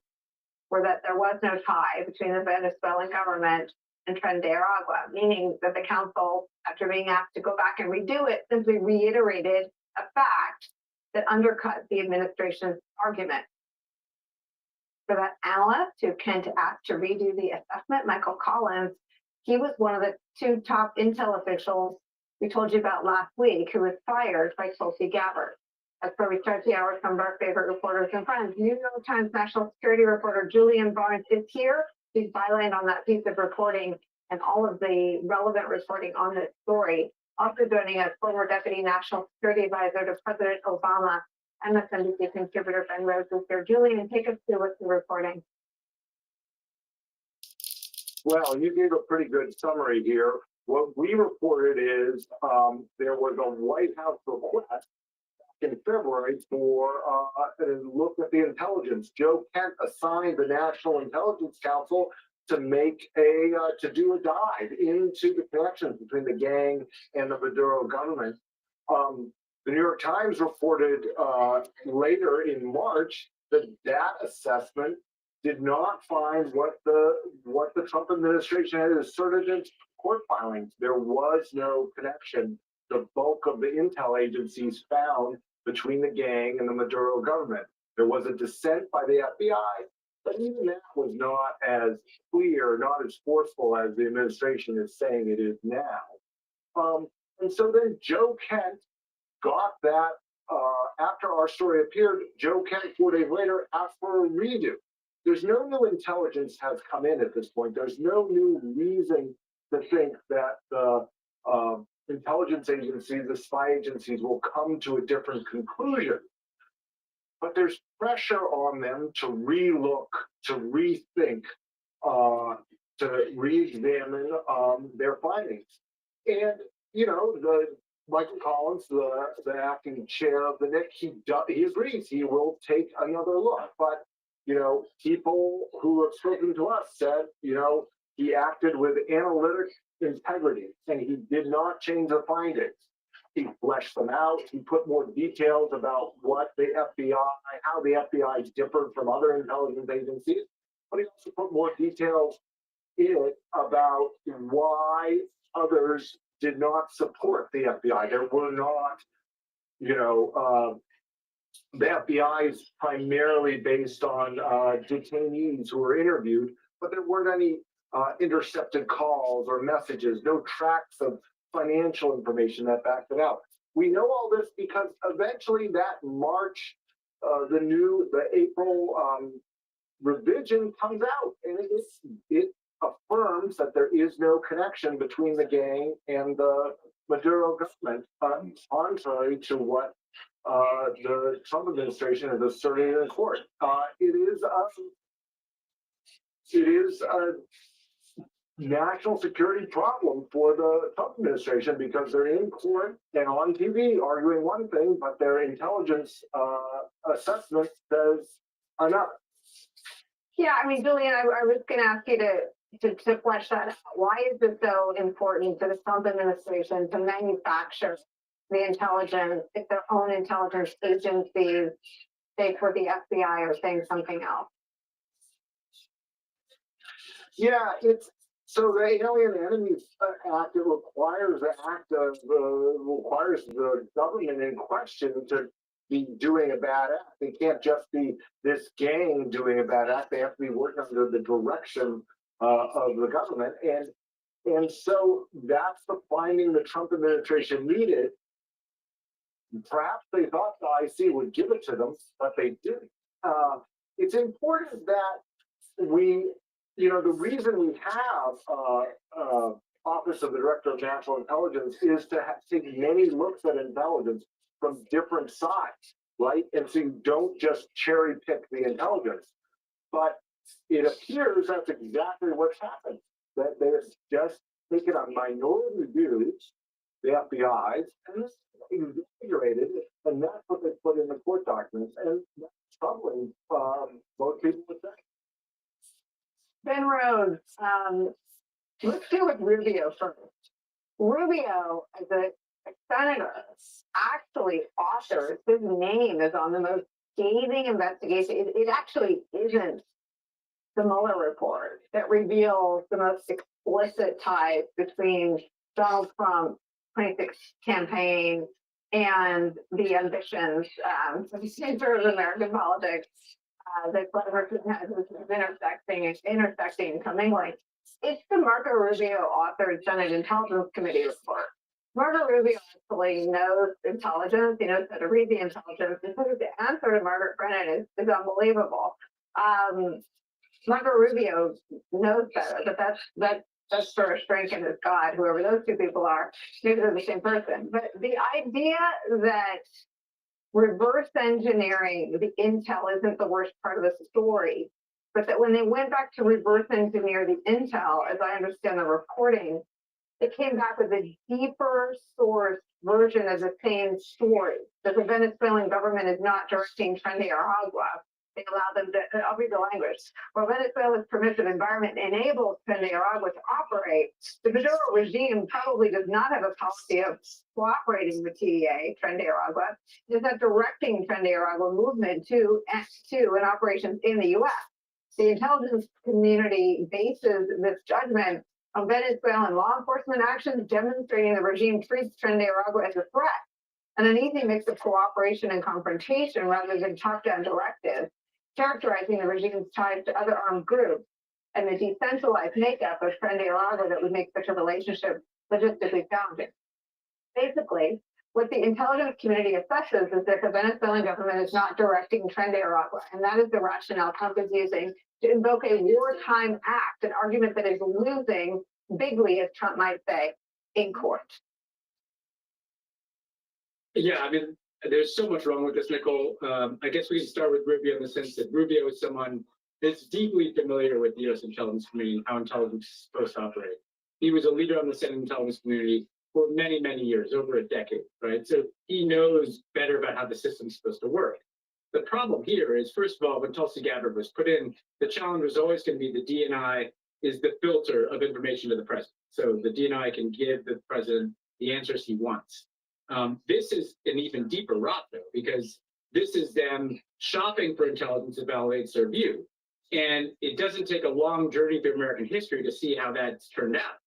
were that there was no tie between the Venezuelan government and Tren de Aragua, meaning that the Council, after being asked to go back and redo it, simply reiterated a fact that undercut the administration's argument. For that analyst who Kent asked to redo the assessment, Michael Collins, he was one of the two top intel officials we told you about last week who was fired by Tulsi Gabbard. That's where we start the hour. Some of our favorite reporters and friends. New York Times national security reporter Julian Barnes is here. She's bylined on that piece of reporting and all of the relevant reporting on this story. Also joining us, former Deputy National Security Advisor to President Obama, MSNBC contributor Ben Rhodes is here. Julian, take us through what's the reporting. Well, you gave a pretty good summary here. What we reported is there was a White House request in February for a look at the intelligence. Joe Kent assigned the National Intelligence Council to make to do a dive into the connections between the gang and the Maduro government. The New York Times reported later in March that that assessment did not find what the Trump administration had asserted in court filings. There was no connection. The bulk of the intel agencies found between the gang and the Maduro government. There was a dissent by the FBI, but even that was not as clear, not as forceful as the administration is saying it is now. And so then Joe Kent got that, after our story appeared, Joe Kent 4 days later asked for a redo. There's no new intelligence has come in at this point. There's no new reason to think that the intelligence agencies, the spy agencies will come to a different conclusion. But there's pressure on them to relook, to rethink, to re-examine their findings. And, you know, Michael Collins, the acting chair of the NIC, he agrees he will take another look. But, you know, people who have spoken to us said, you know, he acted with analytic integrity and he did not change the findings. He fleshed them out. He put more details about what the FBI, how the FBI differed from other intelligence agencies. But he also put more details in it about why others did not support the FBI. There were not, the FBI is primarily based on detainees who were interviewed, but there weren't any intercepted calls or messages, no tracks of financial information that backed it out. We know all this because eventually that March, the April revision comes out, and it affirms that there is no connection between the gang and the Maduro government, contrary to what the Trump administration has asserted in court. It is a national security problem for the Trump administration because they're in court and on TV arguing one thing, but their intelligence assessment says another. Yeah, I mean, Julian, I was going to ask you to flesh that out. Why is it so important for the Trump administration to manufacture the intelligence if their own intelligence agencies, say for the FBI, are saying something else? Yeah, so the Alien Enemies Act, it requires requires the government in question to be doing a bad act. They can't just be this gang doing a bad act. They have to be working under the direction of the government. And so that's the finding the Trump administration needed. Perhaps they thought the IC would give it to them, but they didn't. It's important that the reason we have Office of the Director of National Intelligence is to take many looks at intelligence from different sides, right? And so you don't just cherry pick the intelligence. But it appears that's exactly what's happened, that they're just taking a minority views, the FBI's, and exaggerated it, and that's what they put in the court documents, and that's troubling, most people would say. Ben Rhodes, let's deal with Rubio first. Rubio, as a senator, actually authors, his name is on the most scathing investigation. It actually isn't the Mueller report that reveals the most explicit ties between Donald Trump's 26 campaign and the ambitions of the center of American politics that Cleverton has intersecting and commingling. It's the Marco Rubio authored Senate Intelligence Committee report. Marco Rubio actually knows intelligence. He knows how to read the intelligence. And so the answer to Margaret Brennan is unbelievable. Marco Rubio knows better, but that's sort of strength in his God, whoever those two people are. Maybe they're the same person. But the idea that reverse engineering the intel isn't the worst part of the story, but that when they went back to reverse engineer the intel, as I understand the reporting, it came back with a deeper source version of the same story, that the Venezuelan government is not directing Trendy or Agua. They allow them to, I'll read the language. While Venezuela's permissive environment enables Trendy or Agua to operate, the Maduro regime probably does not have a policy of cooperating with TDA, Trendy or Agua. It is not directing Trendy or Agua movement to and operations in the U.S. The intelligence community bases this judgment on Venezuelan law enforcement actions demonstrating the regime treats Trendy or Agua as a threat, and an easy mix of cooperation and confrontation rather than top-down directives, characterizing the regime's ties to other armed groups and the decentralized makeup of Trendy or Agua that would make such a relationship logistically challenging. Basically, what the intelligence community assesses is that the Venezuelan government is not directing Trendy or Agua, and that is the rationale Trump is using to invoke a wartime act, an argument that is losing bigly, as Trump might say, in court. Yeah, I mean, there's so much wrong with this, Nicole. I guess we can start with Rubio in the sense that Rubio is someone that's deeply familiar with the U.S. intelligence community and how intelligence is supposed to operate. He was a leader on the Senate intelligence community for many, many years, over a decade, right? So he knows better about how the system's supposed to work. The problem here is, first of all, when Tulsi Gabbard was put in, the challenge was always going to be the DNI is the filter of information to the president. So the DNI can give the president the answers he wants. This is an even deeper rot, though, because this is them shopping for intelligence that validates their view. And it doesn't take a long journey through American history to see how that's turned out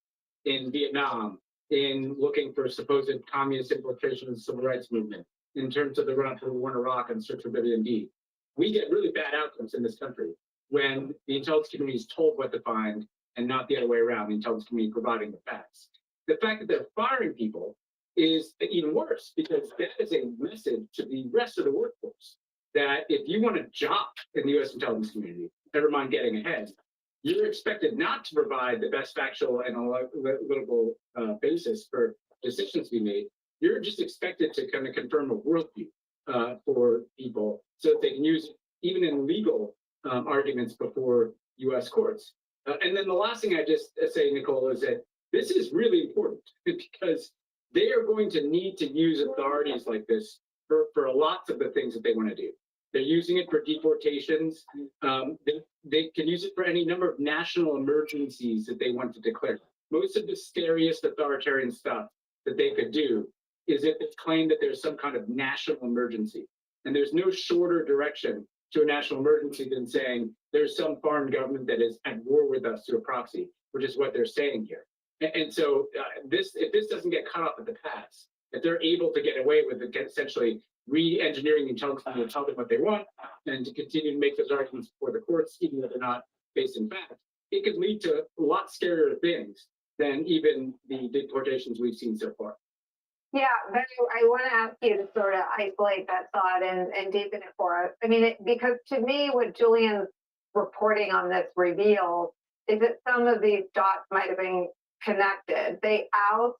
in Vietnam, in looking for supposed communist infiltration of the civil rights movement, in terms of the run up to the war in Iraq and search for Vivian D. We get really bad outcomes in this country when the intelligence community is told what to find and not the other way around, the intelligence community providing the facts. The fact that they're firing people is even worse because that is a message to the rest of the workforce that if you want a job in the U.S. intelligence community, never mind getting ahead, you're expected not to provide the best factual and analytical basis for decisions to be made. You're just expected to kind of confirm a worldview for people so that they can use it even in legal arguments before U.S. courts. And then the last thing I just say, Nicole, is that this is really important because they are going to need to use authorities like this for lots of the things that they want to do. They're using it for deportations. They can use it for any number of national emergencies that they want to declare. Most of the scariest authoritarian stuff that they could do is if they claim that there's some kind of national emergency. And there's no shorter direction to a national emergency than saying there's some foreign government that is at war with us through a proxy, which is what they're saying here. And so if this doesn't get cut off at the pass, if they're able to get away with it, essentially re-engineering the intelligence to tell them what they want and to continue to make those arguments before the courts, even though they're not based in fact, it could lead to a lot scarier things than even the deportations we've seen so far. Yeah, but I want to ask you to sort of isolate that thought and deepen it for us. I mean, because to me, what Julian's reporting on this reveals is that some of these dots might have been connected. They oust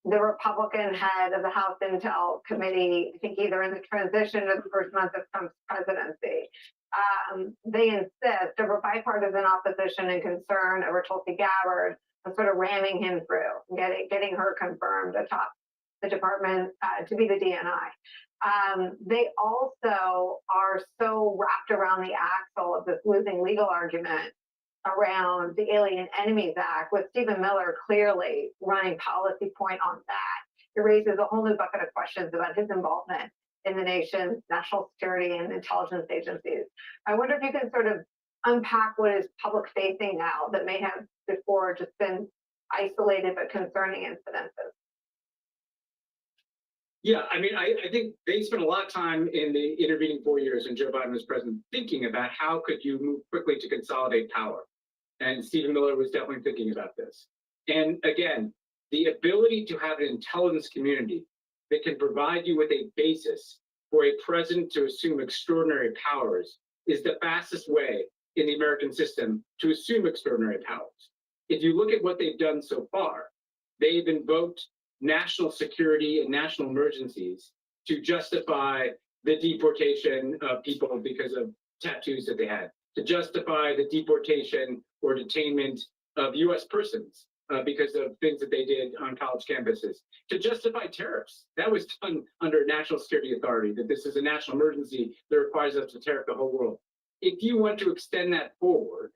the Republican head of the House Intel Committee, I think either in the transition or the first month of Trump's presidency. They insist over bipartisan opposition and concern over Tulsi Gabbard and sort of ramming him through, getting her confirmed atop the department to be the DNI. They also are so wrapped around the axle of this losing legal argument around the Alien Enemies Act, with Stephen Miller clearly running policy point on that. It raises a whole new bucket of questions about his involvement in the nation's national security and intelligence agencies. I wonder if you can sort of unpack what is public facing now that may have before just been isolated but concerning incidences. Yeah, I mean, I think they spent a lot of time in the intervening 4 years when Joe Biden was president thinking about how could you move quickly to consolidate power. And Stephen Miller was definitely thinking about this. And again, the ability to have an intelligence community that can provide you with a basis for a president to assume extraordinary powers is the fastest way in the American system to assume extraordinary powers. If you look at what they've done so far, they've invoked national security and national emergencies to justify the deportation of people because of tattoos that they had, to justify the deportation or detainment of U.S. persons because of things that they did on college campuses, to justify tariffs. That was done under national security authority, that this is a national emergency that requires us to tariff the whole world. If you want to extend that forward,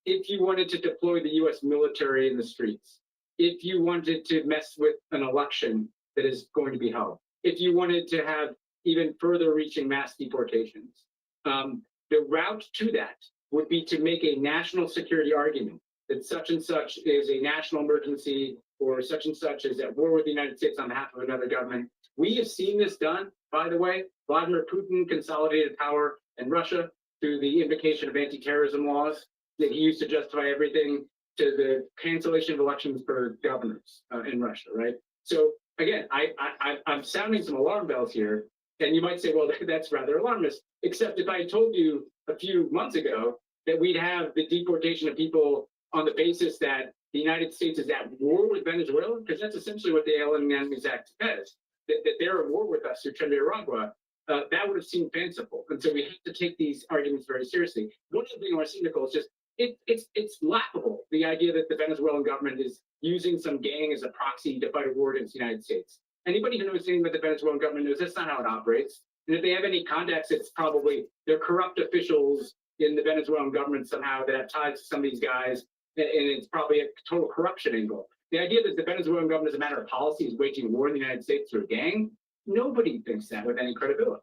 if you wanted to deploy the U.S. military in the streets, if you wanted to mess with an election that is going to be held, if you wanted to have even further reaching mass deportations, the route to that would be to make a national security argument that such and such is a national emergency or such and such is at war with the United States on behalf of another government. We have seen this done, by the way. Vladimir Putin consolidated power in Russia through the invocation of anti-terrorism laws that he used to justify everything to the cancellation of elections for governors in Russia, right? So again, I'm sounding some alarm bells here, and you might say, well, that's rather alarmist, except if I told you a few months ago that we'd have the deportation of people on the basis that the United States is at war with Venezuela, because that's essentially what the Alien Enemies Act says, that they're at war with us through Nicaragua, that would have seemed fanciful. And so we have to take these arguments very seriously. One of the things I see, Nicole, is just it's laughable, the idea that the Venezuelan government is using some gang as a proxy to fight a war against the United States. Anybody who knows anything about the Venezuelan government knows that's not how it operates. And if they have any contacts, it's probably they're corrupt officials in the Venezuelan government somehow that have ties to some of these guys, and it's probably a total corruption angle. The idea that the Venezuelan government, as a matter of policy, is waging war in the United States through a gang, nobody thinks that with any credibility.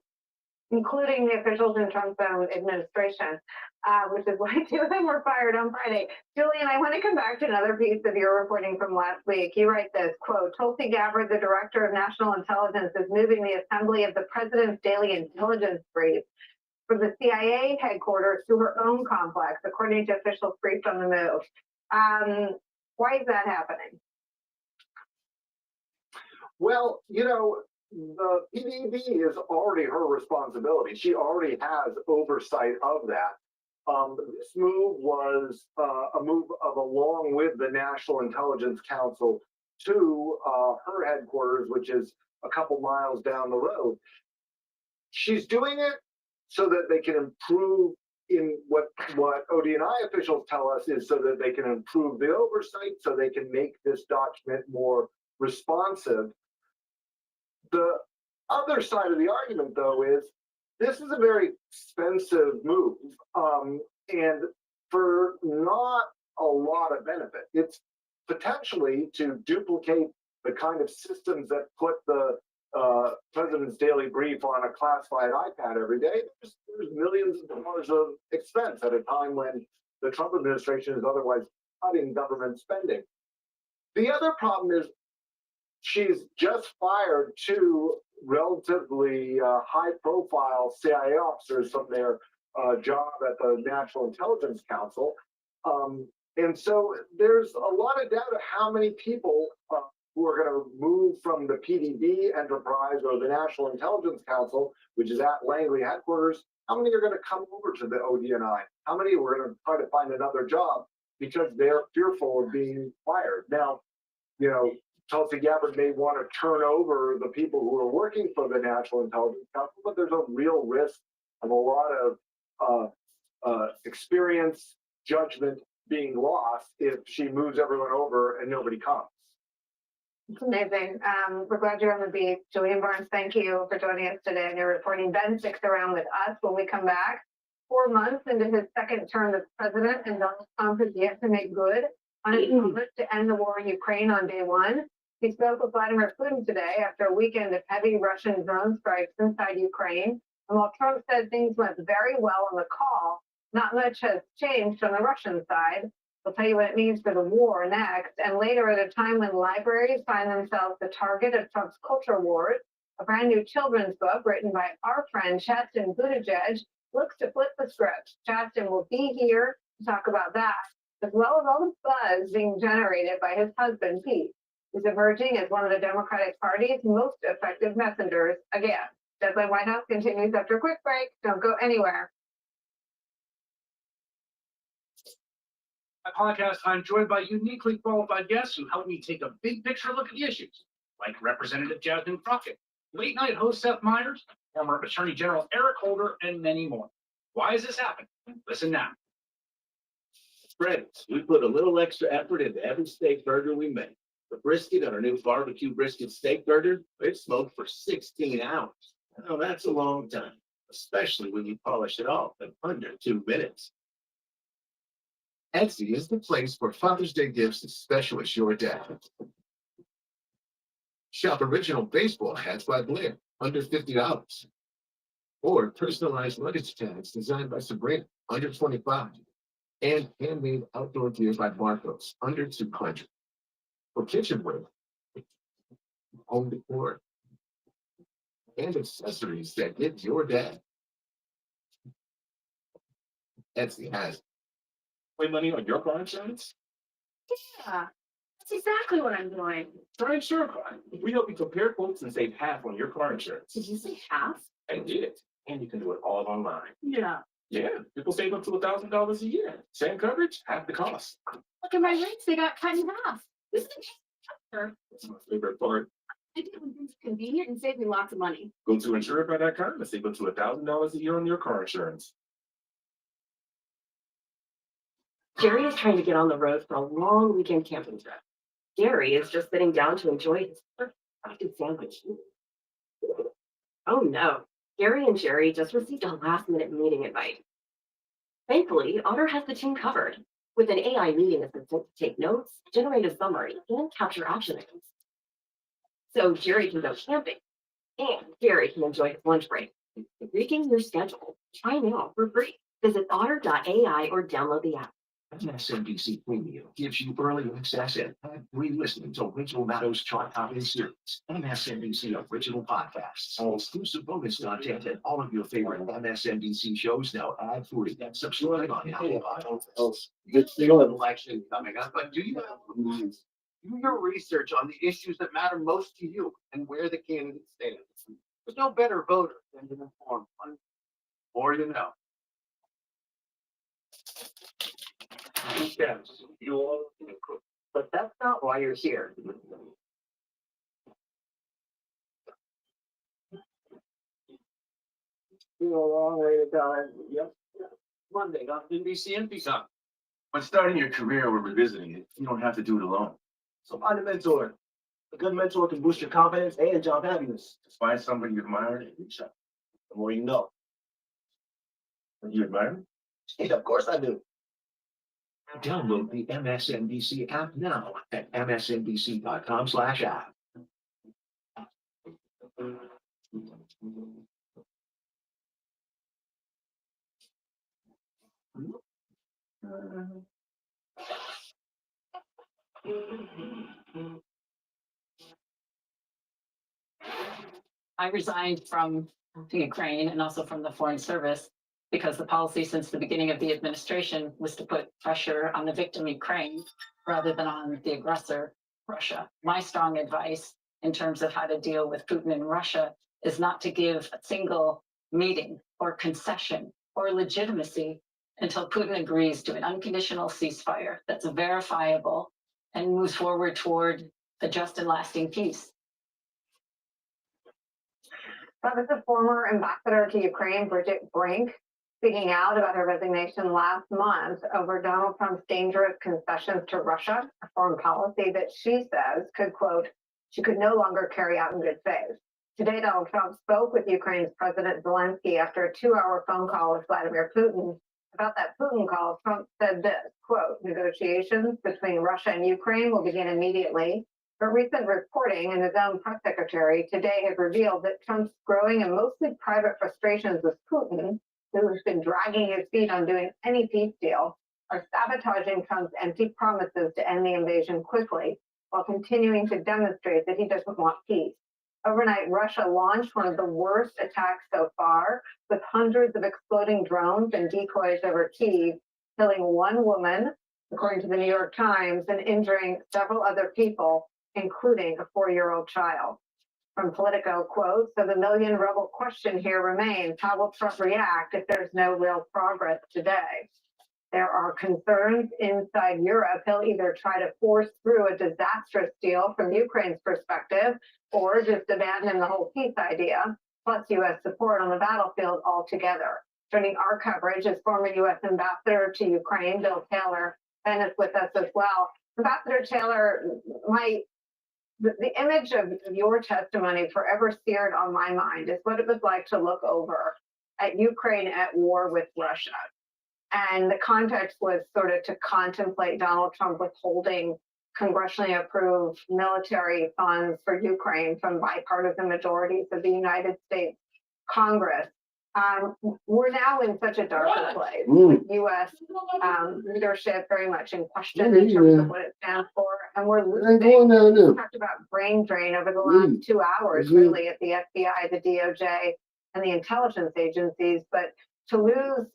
including the officials in Trump's own administration, which is why two of them were fired on Friday. Julian, I want to come back to another piece of your reporting from last week. You write this, quote, Tulsi Gabbard, the director of national intelligence, is moving the assembly of the president's daily intelligence brief from the CIA headquarters to her own complex, according to officials briefed on the move. Why is that happening? Well, the PDB is already her responsibility. She already has oversight of that. This move was a move of along with the National Intelligence Council to her headquarters, which is a couple miles down the road. She's doing it so that they can improve in what ODNI officials tell us is so that they can improve the oversight, so they can make this document more responsive. The other side of the argument, though, is this is a very expensive move, and for not a lot of benefit. It's potentially to duplicate the kind of systems that put the president's daily brief on a classified iPad every day. There's millions of dollars of expense at a time when the Trump administration is otherwise cutting government spending. The other problem is she's just fired two relatively high-profile CIA officers from their job at the National Intelligence Council. And so there's a lot of doubt of how many people who are going to move from the PDB enterprise or the National Intelligence Council, which is at Langley headquarters, how many are going to come over to the ODNI? How many are going to try to find another job because they're fearful of being fired? Now, Tulsi Gabbard may want to turn over the people who are working for the National Intelligence Council, but there's a real risk of a lot of experience, judgment being lost if she moves everyone over and nobody comes. It's amazing. We're glad you're on the beat. Julian Barnes, thank you for joining us today and your reporting. Ben sticks around with us when we come back. 4 months into his second term as president, and Donald Trump has yet to make good on his promise to end the war in Ukraine on day one. He spoke with Vladimir Putin today after a weekend of heavy Russian drone strikes inside Ukraine. And while Trump said things went very well on the call, not much has changed on the Russian side. We'll tell you what it means for the war next. And later, at a time when libraries find themselves the target of Trump's culture wars, a brand new children's book written by our friend Chasten Buttigieg looks to flip the script. Chasten will be here to talk about that, as well as all the buzz being generated by his husband, Pete, who's emerging as one of the Democratic Party's most effective messengers again. Deadline White House continues after a quick break. Don't go anywhere. My podcast, I'm joined by uniquely qualified guests who help me take a big picture look at the issues, like Representative Jasmine Crockett, late night host Seth Meyers, former Attorney General Eric Holder, and many more. Why is this happening? Listen now. Friends, we put a little extra effort into every steak burger we make. The brisket on our new barbecue brisket steak burger, it's smoked for 16 hours. Now that's a long time, especially when you polish it off in under 2 minutes. Etsy is the place for Father's Day gifts as special as your dad. Shop original baseball hats by Blair, under $50. Or personalized luggage tags designed by Sabrina, under $25. And handmade outdoor gear by Marcos, under $200. For kitchenware, home decor, and accessories that get your dad. Etsy has. Pay money on your car insurance? Yeah, that's exactly what I'm doing. Try InsureCar. We help you compare quotes and save half on your car insurance. Did you say half? I did. And you can do it all online. Yeah. Yeah, people save up to $1,000 a year. Same coverage, half the cost. Look at my rates, they got cut in half. This is That's my favorite part. I did it when it's convenient and saved me lots of money. Go to InsureCar.com and save up to $1,000 a year on your car insurance. Jerry is trying to get on the road for a long weekend camping trip. Gary is just sitting down to enjoy his perfect sandwich. Oh no, Gary and Jerry just received a last-minute meeting invite. Thankfully, Otter has the team covered, with an AI meeting assistant to take notes, generate a summary, and capture action items. So Jerry can go camping, and Gary can enjoy his lunch break. Streaking your schedule. Try now for free. Visit otter.ai or download the app. MSNBC Premium gives you early access and ad-free listening to Rachel Maddow's chart topping series, MSNBC Original Podcasts, exclusive bonus content, and all of your favorite MSNBC shows now ad-free. Subscribe on Apple Podcasts. Good Election coming up, but do your research on the issues that matter most to you and where the candidate stands. There's no better voter than an informed one. Or you know. Yes, you all, but that's not why you're here. You know, long way to die. Yep. Monday on NBC and Peacock. When starting your career or revisiting it, you don't have to do it alone. So find a mentor. A good mentor can boost your confidence and job happiness. Just find somebody you admire and reach out. The more you know. And you admire them? Yeah, of course I do. Download the MSNBC app now at msnbc.com/app. I resigned from the Ukraine and also from the Foreign Service because the policy since the beginning of the administration was to put pressure on the victim Ukraine rather than on the aggressor Russia. My strong advice in terms of how to deal with Putin and Russia is not to give a single meeting or concession or legitimacy until Putin agrees to an unconditional ceasefire that's verifiable and moves forward toward a just and lasting peace. That was the former ambassador to Ukraine, Bridget Brink, speaking out about her resignation last month over Donald Trump's dangerous concessions to Russia, a foreign policy that she says could, quote, she could no longer carry out in good faith. Today, Donald Trump spoke with Ukraine's President Zelensky after a 2-hour phone call with Vladimir Putin. About that Putin call, Trump said this, quote, negotiations between Russia and Ukraine will begin immediately. But recent reporting and his own press secretary today has revealed that Trump's growing and mostly private frustrations with Putin, who has been dragging his feet on doing any peace deal, are sabotaging Trump's empty promises to end the invasion quickly, while continuing to demonstrate that he doesn't want peace. Overnight, Russia launched one of the worst attacks so far, with hundreds of exploding drones and decoys over Kyiv, killing one woman, according to the New York Times, and injuring several other people, including a 4-year-old child. From Politico, quote, so the million rebel question here remains, how will Trump react if there's no real progress today? There are concerns inside Europe. He'll either try to force through a disastrous deal from Ukraine's perspective, or just abandon the whole peace idea, plus U.S. support on the battlefield altogether. Joining our coverage is former U.S. Ambassador to Ukraine, Bill Taylor, and is with us as well. Ambassador Taylor, the image of your testimony forever seared on my mind is what it was like to look over at Ukraine at war with Russia. And the context was sort of to contemplate Donald Trump withholding congressionally approved military funds for Ukraine from bipartisan majorities of the United States Congress. We're now in such a darker place with U.S. Leadership very much in question in terms of what it stands for. And we're losing, we talked about brain drain over the last 2 hours, really, at the FBI, the DOJ, and the intelligence agencies. But to lose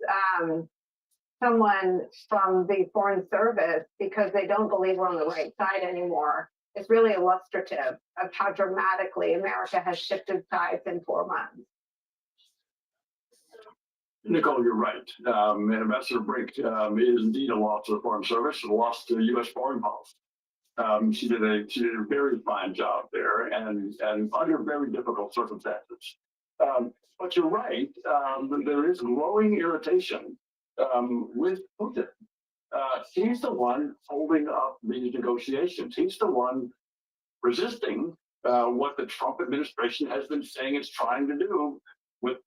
someone from the Foreign Service because they don't believe we're on the right side anymore is really illustrative of how dramatically America has shifted sides in 4 months. Nicole, you're right. Ambassador Brink is indeed a loss to the Foreign Service, a loss to U.S. foreign policy. She did a very fine job there and under very difficult circumstances. But you're right, there is growing irritation with Putin. He's the one holding up these negotiations. He's the one resisting what the Trump administration has been saying it's trying to do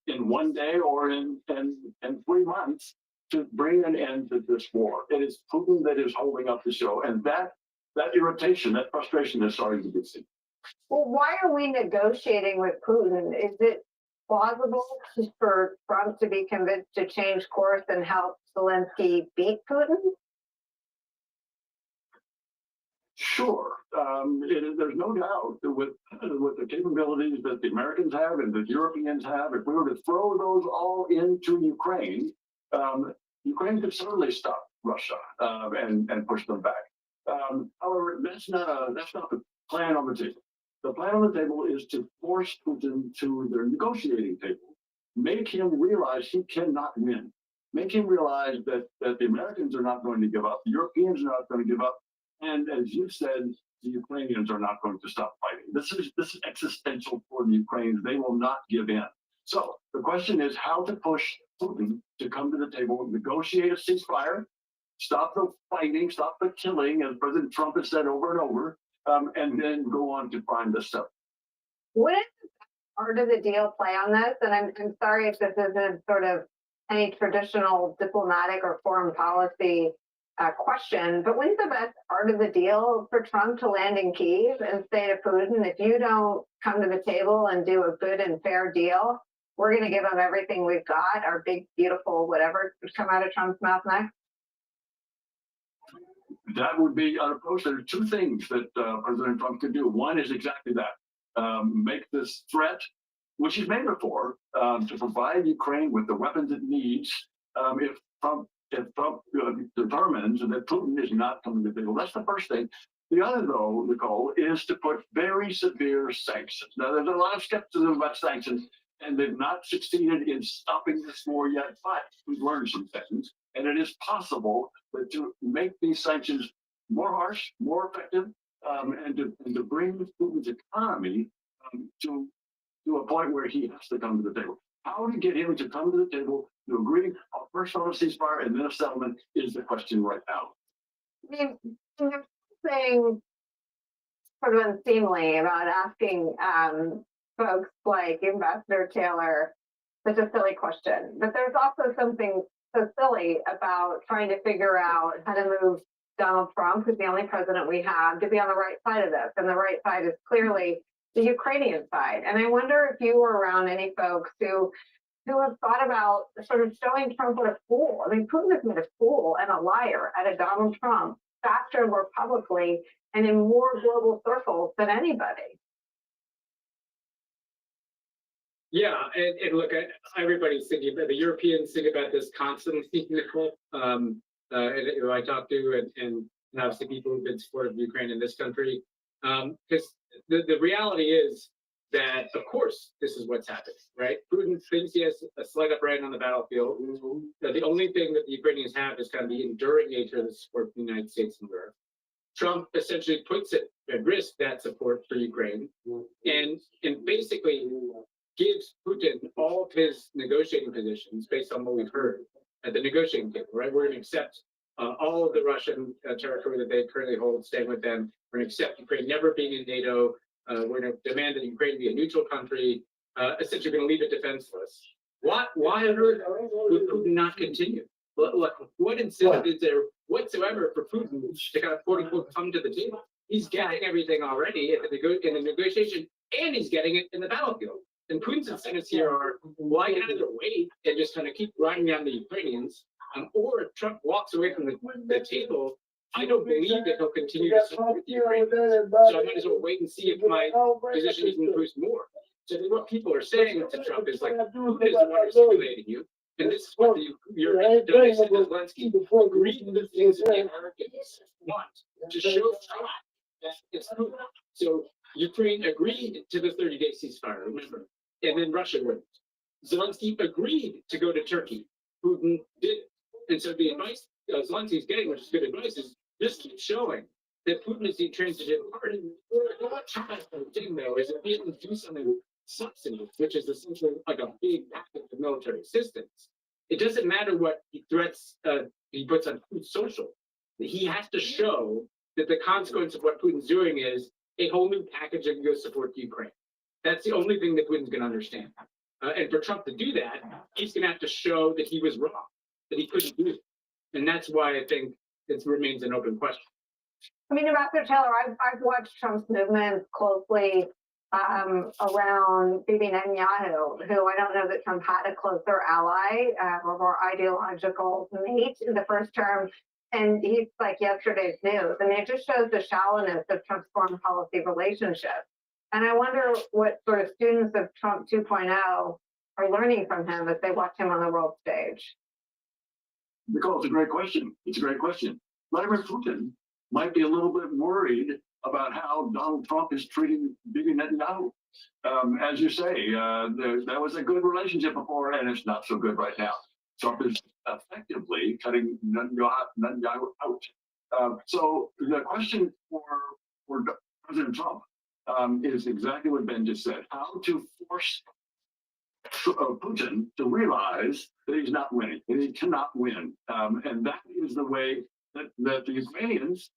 in 1 day or in 3 months to bring an end to this war. It is Putin that is holding up the show, and that irritation, that frustration is starting to be seen. Well, why are we negotiating with Putin? Is it plausible for Trump to be convinced to change course and help Zelensky beat Putin? Sure. There's no doubt that with the capabilities that the Americans have and the Europeans have, if we were to throw those all into Ukraine, Ukraine could certainly stop Russia and push them back. However, that's not the plan on the table. The plan on the table is to force Putin to their negotiating table, make him realize he cannot win, make him realize that the Americans are not going to give up, the Europeans are not going to give up, and as you said, the Ukrainians are not going to stop fighting. This is existential for the Ukrainians. They will not give in. So the question is how to push Putin to come to the table, negotiate a ceasefire, stop the fighting, stop the killing, as President Trump has said over and over, and then go on to find the stuff. What is part of the deal play on this? And I'm sorry if this isn't sort of any traditional diplomatic or foreign policy question, but when's the best part of the deal for Trump to land in Kyiv and say to Putin, if you don't come to the table and do a good and fair deal, we're going to give them everything we've got, our big, beautiful, whatever would come out of Trump's mouth next? That would be an approach. There are two things that President Trump could do. One is exactly that, make this threat, which he's made before, to provide Ukraine with the weapons it needs if Trump determines that Putin is not coming to the table. That's the first thing. The other, though, Nicole, is to put very severe sanctions. Now, there's a lot of skepticism about sanctions, and they've not succeeded in stopping this war yet, but we've learned some things, and it is possible that to make these sanctions more harsh, more effective, and to bring Putin's economy to a point where he has to come to the table. How to get him to come to the table to agree first on a ceasefire and then a settlement is the question right now. I mean, there's something sort of unseemly about asking folks like Ambassador Taylor such a silly question, but there's also something so silly about trying to figure out how to move Donald Trump, who's the only president we have, to be on the right side of this. And the right side is clearly the Ukrainian side. And I wonder if you were around any folks who have thought about sort of showing Trump what a fool. I mean, Putin has made a fool and a liar out of Donald Trump faster and more publicly and in more global circles than anybody. Yeah, and look, everybody's thinking about, the Europeans think about this constantly, Nicole. Who I talk to, and obviously people who've been supportive of Ukraine in this country. Because the reality is that, of course, this is what's happening, right? Putin thinks he has a slight upper hand on the battlefield. The only thing that the Ukrainians have is kind of the enduring nature of the support from the United States and Europe. Trump essentially puts it at risk, that support for Ukraine, and basically gives Putin all of his negotiating positions based on what we've heard at the negotiating table, right? We're going to accept all of the Russian territory that they currently hold, staying with them. We're going to accept Ukraine never being in NATO. We're going to demand that Ukraine be a neutral country. Essentially, going to leave it defenseless. Why on earth would Putin not continue? What incentive is there whatsoever for Putin to kind of quote unquote come to the table? He's getting everything already in the negotiation, and he's getting it in the battlefield. And Putin's incentives here are, well, I can either wait and just kind of keep grinding down the Ukrainians, or if Trump walks away from the table, I don't believe that he'll continue to support the Ukrainians. So I might as well wait and see if my position isn't boost more. So what people are saying to Trump is like, Putin is the one who's stimulating you. And this is what the European donors and Zelensky agreed to the things that the Americans want to show Trump that it's Putin. So Ukraine agreed to the 30-day ceasefire, remember, and then Russia wouldn't. Zelensky agreed to go to Turkey. Putin didn't. And so the advice Zelensky's getting, which is good advice, is just keep showing that Putin is the intransigent party. What Trump has to do, though, is if he doesn't do something substantive, which is essentially like a big package of military assistance, it doesn't matter what threats he puts on social. He has to show that the consequence of what Putin's doing is a whole new package of U.S. support to Ukraine. That's the only thing that Putin's going to understand. And for Trump to do that, he's going to have to show that he was wrong, that he couldn't do it. And that's why I think it remains an open question. I mean, Ambassador Taylor, I've watched Trump's movements closely around Bibi Netanyahu, who I don't know that Trump had a closer ally or more ideological mate in the first term. And he's like yesterday's news. I mean, it just shows the shallowness of Trump's foreign policy relationship. And I wonder what sort of students of Trump 2.0 are learning from him as they watch him on the world stage. Nicole, it's a great question. It's a great question. Vladimir Putin might be a little bit worried about how Donald Trump is treating Bibi Netanyahu. As you say, there was a good relationship before, and it's not so good right now. Trump is effectively cutting Netanyahu out. So the question for President Trump is exactly what Ben just said: how to force Putin to realize that he's not winning, that he cannot win, and that is the way that the Ukrainians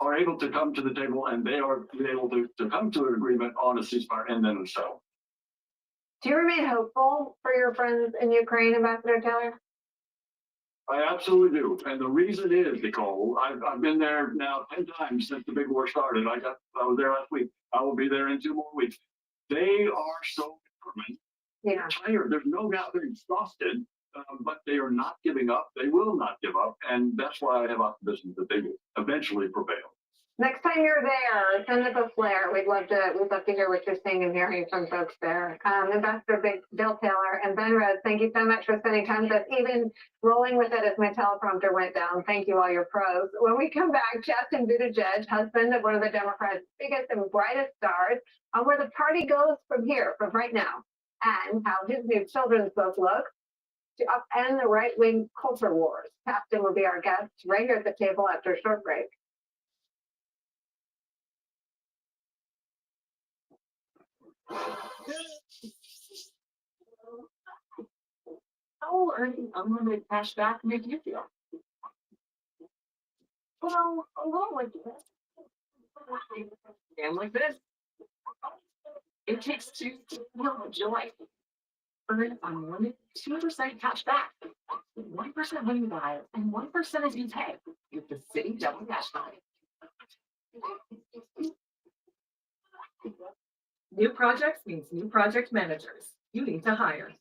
are able to come to the table, and they are able to come to an agreement on a ceasefire and then a settle. Do you remain hopeful for your friends in Ukraine, Ambassador Taylor? I absolutely do, and the reason is, Nicole, I've been there now 10 times since the big war started. I was there last week. I will be there in 2 more weeks. They are so determined. Yeah. They're tired. There's no doubt they're exhausted, but they are not giving up. They will not give up, and that's why I have optimism that they will eventually prevail. Next time you're there, send us a flare. We'd love to hear what you're seeing and hearing from folks there. Ambassador Bill Taylor and Ben Rhodes, thank you so much for spending time with us, even rolling with it as my teleprompter went down. Thank you, all your pros. When we come back, Justin Buttigieg, husband of one of the Democrats' biggest and brightest stars, on where the party goes from here, from right now, and how his new children's book looks to upend the right-wing culture wars. Captain will be our guest right here at the table after a short break. How earning unlimited cash back make you feel? Well, a little like this. And like this. It takes 2 to feel the joy. Earn unlimited 2% cash back. 1% when you buy and 1% as you pay with the City Double Cash Card. New projects means new project managers. You need to hire.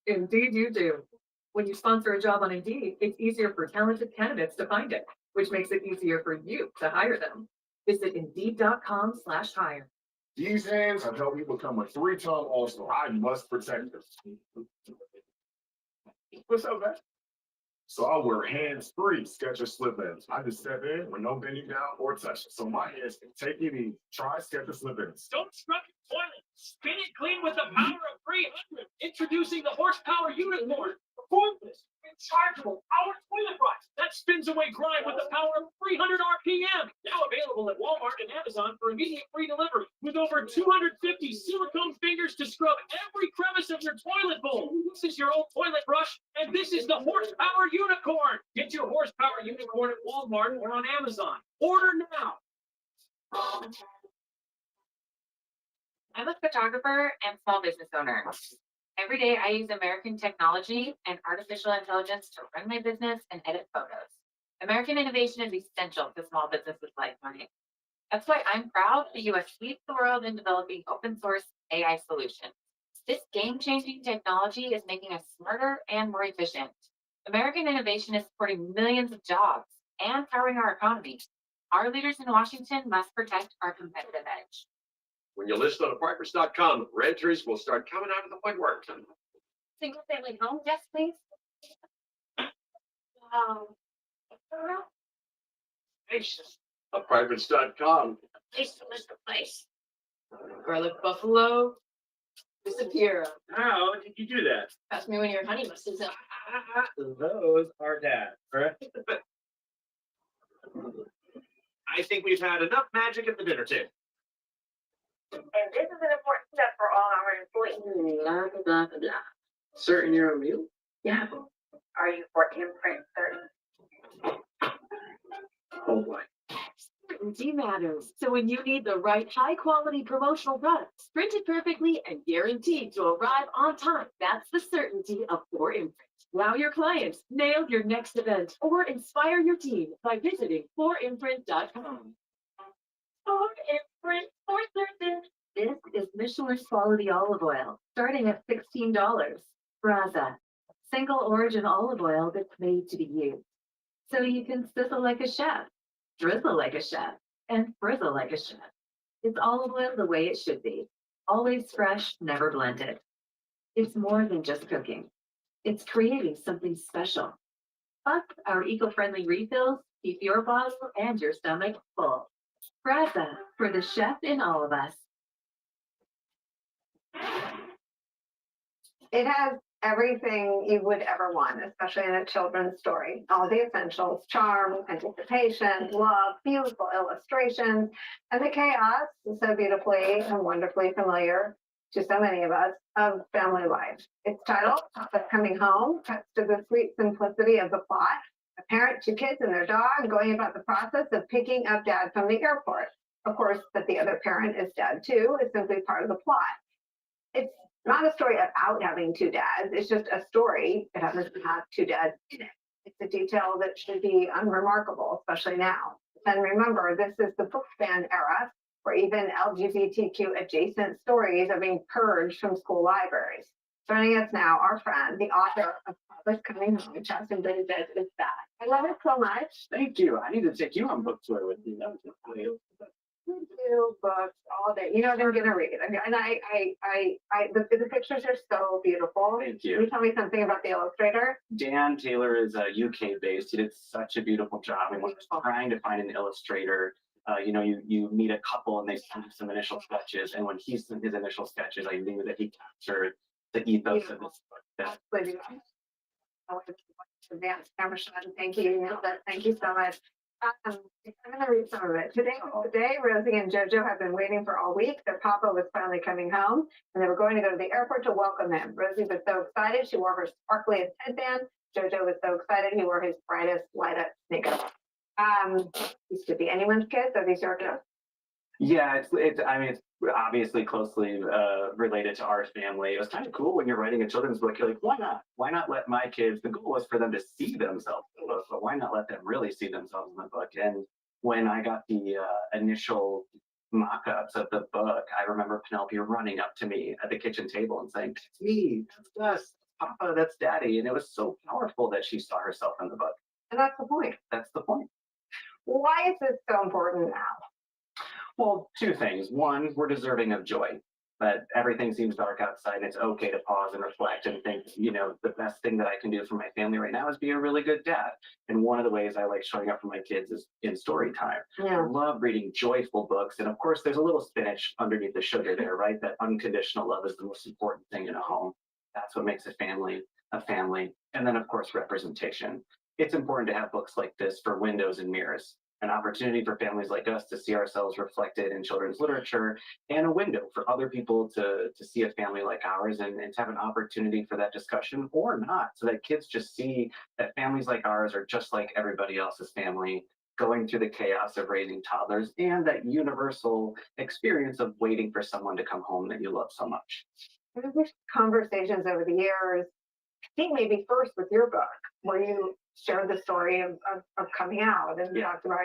Indeed, you do. When you sponsor a job on Indeed, it's easier for talented candidates to find it, which makes it easier for you to hire them. Visit Indeed.com/hire. These hands have helped me become a 3-time All-Star. I must protect them. What's up, man? So I wear hands-free Skechers slip-ins. I just step in with no bending down or touching. So my hands can take it easy. Try Skechers slip-ins. Don't scrub your toilet. Spin it clean with the power of 300. Introducing the horsepower unicorn. Cordless, rechargeable power toilet brush that spins away grime with the power of 300 RPM. Now available at Walmart and Amazon for immediate free delivery. With over 250 silicone fingers to scrub every crevice of your toilet bowl. This is your old toilet brush, and this is the horsepower unicorn. Get your horsepower unicorn at Walmart or on Amazon. Order now. I'm a photographer and small business owner. Every day I use American technology and artificial intelligence to run my business and edit photos. American innovation is essential to small businesses like mine. That's why I'm proud the US leads the world in developing open source AI solutions. This game-changing technology is making us smarter and more efficient. American innovation is supporting millions of jobs and powering our economy. Our leaders in Washington must protect our competitive edge. When you list on apartments.com, renters will start coming out of the woodwork. Single family home, yes, please. Apartments.com. Place to list the place. Garlic buffalo, disappear. How did you do that? Ask me when your honey must is up. Those are dads, correct? I think we've had enough magic at the dinner table. And this is an important step for all our employees. Blah, blah, blah, blah. Certain you're a meal? Yeah. Are you for imprint certain? Oh boy. Certainty matters. So when you need the right high quality promotional products, printed perfectly and guaranteed to arrive on time, that's the certainty of 4imprint. Wow your clients, nail your next event, or inspire your team by visiting 4imprint.com. Oh, Empress for certain. This is Michelin's quality olive oil, starting at $16. Braza, single origin olive oil that's made to be used. So you can sizzle like a chef, drizzle like a chef, and frizzle like a chef. It's olive oil the way it should be. Always fresh, never blended. It's more than just cooking. It's creating something special. Plus, our eco-friendly refills keep your bottle and your stomach full. Braza, for the chef in all of us. It has everything you would ever want, especially in a children's story. All the essentials, charm, anticipation, love, beautiful illustrations, and the chaos is so beautifully and wonderfully familiar to so many of us of family life. Its title, Papa's Coming Home, cuts to the sweet simplicity of the plot. A parent, two kids, and their dog going about the process of picking up dad from the airport. Of course, that the other parent is dad too is simply part of the plot. It's not a story about having two dads. It's just a story that happens to have two dads in it. It's a detail that should be unremarkable, especially now. And remember, this is the book ban era, where even LGBTQ adjacent stories are being purged from school libraries. Joining us now, our friend, the author of Papa's Coming Home, Justin Benedict, is back. I love it so much. Thank you. I need to take you on book tour with me. You do books all day. You know they're gonna read. And the pictures are so beautiful. Thank Can you. you tell me something about the illustrator? Dan Taylor is UK based. He did such a beautiful job. And when I was trying to find an illustrator, you meet a couple and they send you some initial sketches. And when he sent his initial sketches, I knew that he captured the ethos of this book. Absolutely. Advanced camera shot. Thank you. You nailed it. Thank you so much. I'm going to read some of it. Today was the day Rosie and JoJo have been waiting for all week. Their papa was finally coming home, and they were going to go to the airport to welcome him. Rosie was so excited she wore her sparkliest headband. JoJo was so excited he wore his brightest light up sneakers. These could be anyone's kids. Are these your kids? Yeah, it's obviously closely related to our family. It was kind of cool when you're writing a children's book. You're like, why not? Why not let my kids? The goal was for them to see themselves in the book, but why not let them really see themselves in the book? And when I got the initial mock-ups of the book, I remember Penelope running up to me at the kitchen table and saying, "That's me. That's us. Papa. That's Daddy." And it was so powerful that she saw herself in the book. And that's the point. That's the point. Why is this so important now? Well, two things. One, we're deserving of joy, but everything seems dark outside and it's okay to pause and reflect and think, the best thing that I can do for my family right now is be a really good dad. And one of the ways I like showing up for my kids is in story time. Yeah. I love reading joyful books. And of course, there's a little spinach underneath the sugar there, right? That unconditional love is the most important thing in a home. That's what makes a family a family. And then, of course, representation. It's important to have books like this for windows and mirrors. An opportunity for families like us to see ourselves reflected in children's literature, and a window for other people to see a family like ours and to have an opportunity for that discussion or not, so that kids just see that families like ours are just like everybody else's family, going through the chaos of raising toddlers and that universal experience of waiting for someone to come home that you love so much. There's conversations over the years. I think maybe first with your book, where you shared the story of coming out and talked about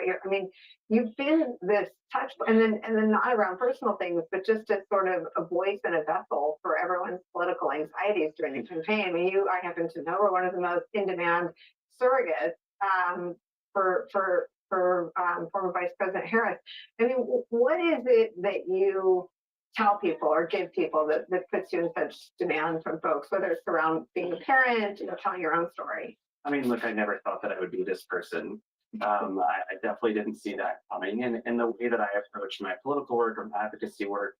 you've been this touch, and then not around personal things, but just as sort of a voice and a vessel for everyone's political anxieties during the campaign. I happen to know, were one of the most in-demand surrogates for former Vice President Harris. What is it that you tell people or give people that puts you in such demand from folks, whether it's around being a parent, telling your own story? Look, I never thought that I would be this person. I definitely didn't see that coming. And the way that I approach my political work or advocacy work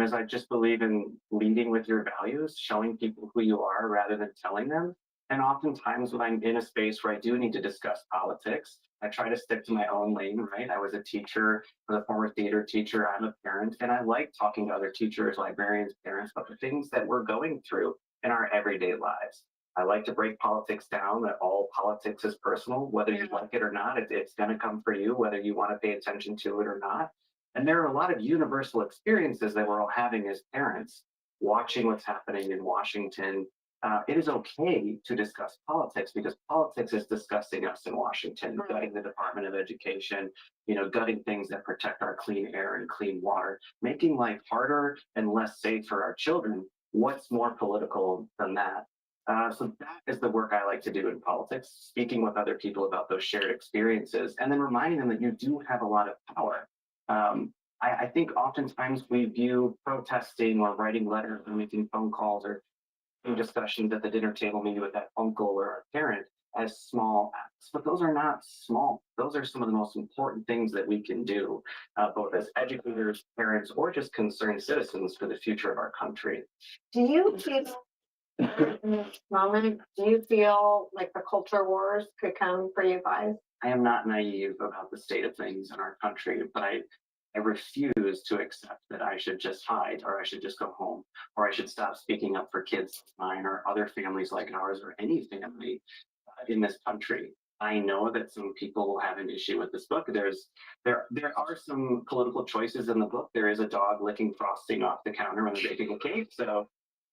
is I just believe in leading with your values, showing people who you are rather than telling them. And oftentimes when I'm in a space where I do need to discuss politics, I try to stick to my own lane, right? I was a teacher, I was a former theater teacher, I'm a parent, and I like talking to other teachers, librarians, parents about the things that we're going through in our everyday lives. I like to break politics down, that all politics is personal, whether you like it or not, it's going to come for you, whether you want to pay attention to it or not. And there are a lot of universal experiences that we're all having as parents, watching what's happening in Washington, It is okay to discuss politics because politics is discussing us in Washington, gutting the Department of Education, gutting things that protect our clean air and clean water, making life harder and less safe for our children. What's more political than that? So that is the work I like to do in politics, speaking with other people about those shared experiences, and then reminding them that you do have a lot of power. I think oftentimes we view protesting or writing letters or making phone calls or discussions at the dinner table, maybe with that uncle or a parent, as small acts. But those are not small. Those are some of the most important things that we can do, both as educators, parents, or just concerned citizens for the future of our country. Do you feel in this moment, do you feel like the culture wars could come for you guys? I am not naive about the state of things in our country, but I refuse to accept that I should just hide or I should just go home or I should stop speaking up for kids like mine or other families like ours or any family in this country. I know that some people will have an issue with this book. There are some political choices in the book. There is a dog licking frosting off the counter when they're baking a cake. So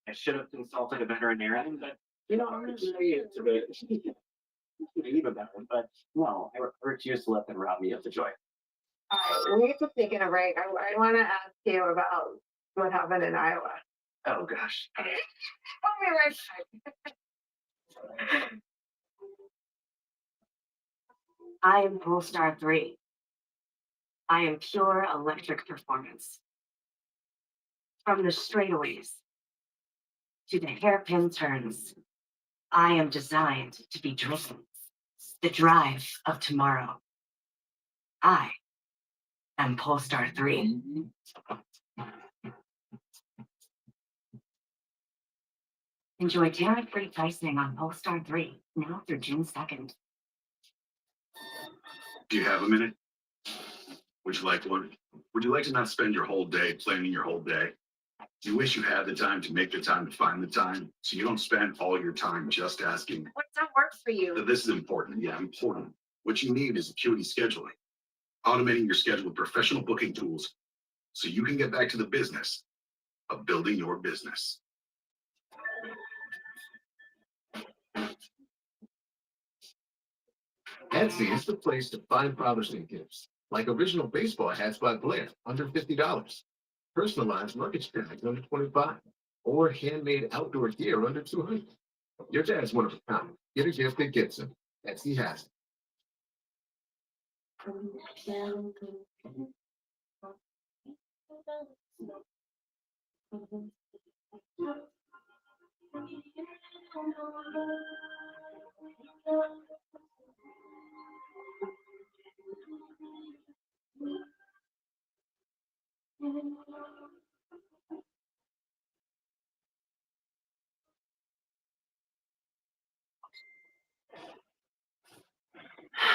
I should have consulted a veterinarian, but I'm not naive to it. Naive about it, but no, I refuse to let them rob me of the joy. All right, we get to take a break. I want to ask you about what happened in Iowa. Oh gosh. I'll be right back. I am Polestar 3. I am pure electric performance. From the straightaways to the hairpin turns, I am designed to be driven. The drive of tomorrow. I am Polestar 3. Enjoy tariff-free pricing on Polestar 3 now through June 2nd. Do you have a minute? Would you like one? Would you like to not spend your whole day planning your whole day? Do you wish you had the time to make the time to find the time so you don't spend all your time just asking? What time works for you? This is important. Yeah, important. What you need is acuity scheduling, automating your schedule with professional booking tools so you can get back to the business of building your business. Etsy is the place to find Father's Day gifts, like original baseball hats by Blair, under $50. Personalized luggage bags under $25, or handmade outdoor gear under $200. Your dad's one of a kind. Get a gift that gets him. Etsy has it.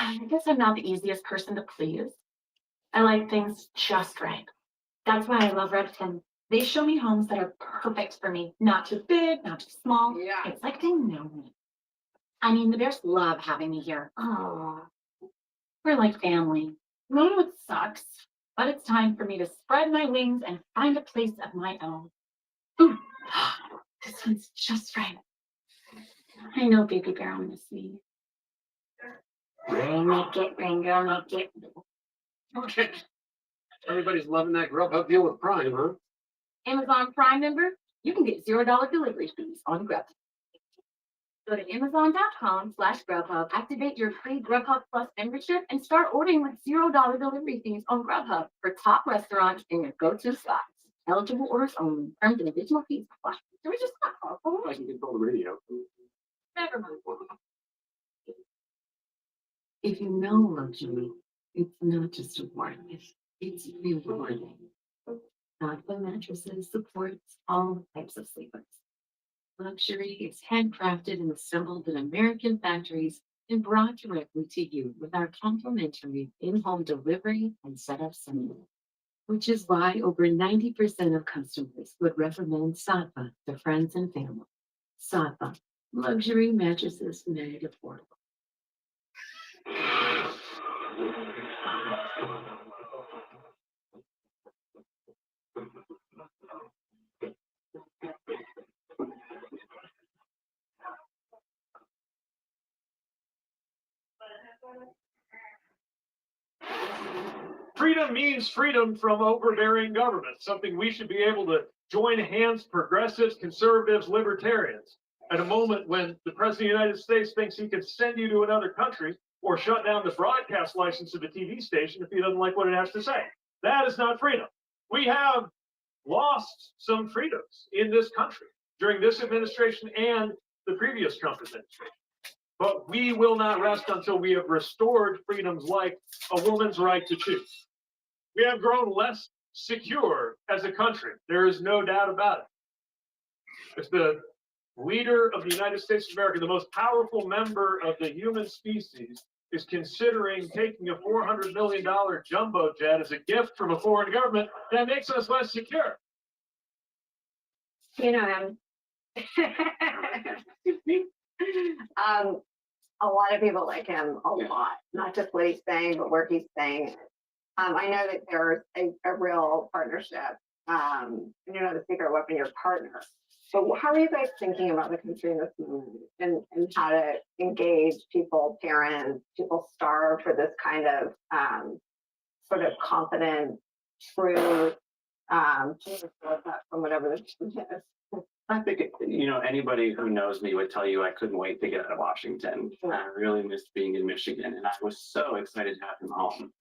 I guess I'm not the easiest person to please. I like things just right. That's why I love Redfin. They show me homes that are perfect for me. Not too big, not too small. Yeah. It's like they know me. I mean, the Bears love having me here. Oh, we're like family. I know it sucks, but it's time for me to spread my wings and find a place of my own. Ooh, this one's just right. I know Baby Bear will miss me. Bring it, make it. Okay. Everybody's loving that Grubhub deal with Prime, huh? Amazon Prime member, you can get $0 delivery fees on Grubhub. Go to Amazon.com/Grubhub, activate your free Grubhub Plus membership, and start ordering with $0 delivery fees on Grubhub for top restaurants in your go-to spots. Eligible orders only. Terms and additional fees apply. So we just not powerful. I can control the radio. Never mind. If you know luxury, it's not just a word. It's rewarding. Thoughtful mattresses supports all types of sleepers. Luxury is handcrafted and assembled in American factories and brought directly to you with our complimentary in-home delivery and setup center. Which is why over 90% of customers would recommend Satva to friends and family. Satva, luxury mattresses made affordable. Freedom means freedom from overbearing government, something we should be able to join hands, progressives, conservatives, libertarians, at a moment when the President of the United States thinks he can send you to another country or shut down the broadcast license of the TV station if he doesn't like what it has to say. That is not freedom. We have lost some freedoms in this country during this administration and the previous Trump administration. But we will not rest until we have restored freedoms like a woman's right to choose. We have grown less secure as a country. There is no doubt about it. If the leader of the United States of America, the most powerful member of the human species, is considering taking a $400 million jumbo jet as a gift from a foreign government, that makes us less secure. You know him. A lot of people like him a lot, not just what he's saying, but where he's saying it. I know that there's a real partnership. You're not a secret weapon, your partner. But how are you guys thinking about the country in this moment and how to engage people, parents, people starved for this kind of sort of confident, true, from whatever this is? I think, anybody who knows me would tell you I couldn't wait to get out of Washington. I really missed being in Michigan, and I was so excited to have him home.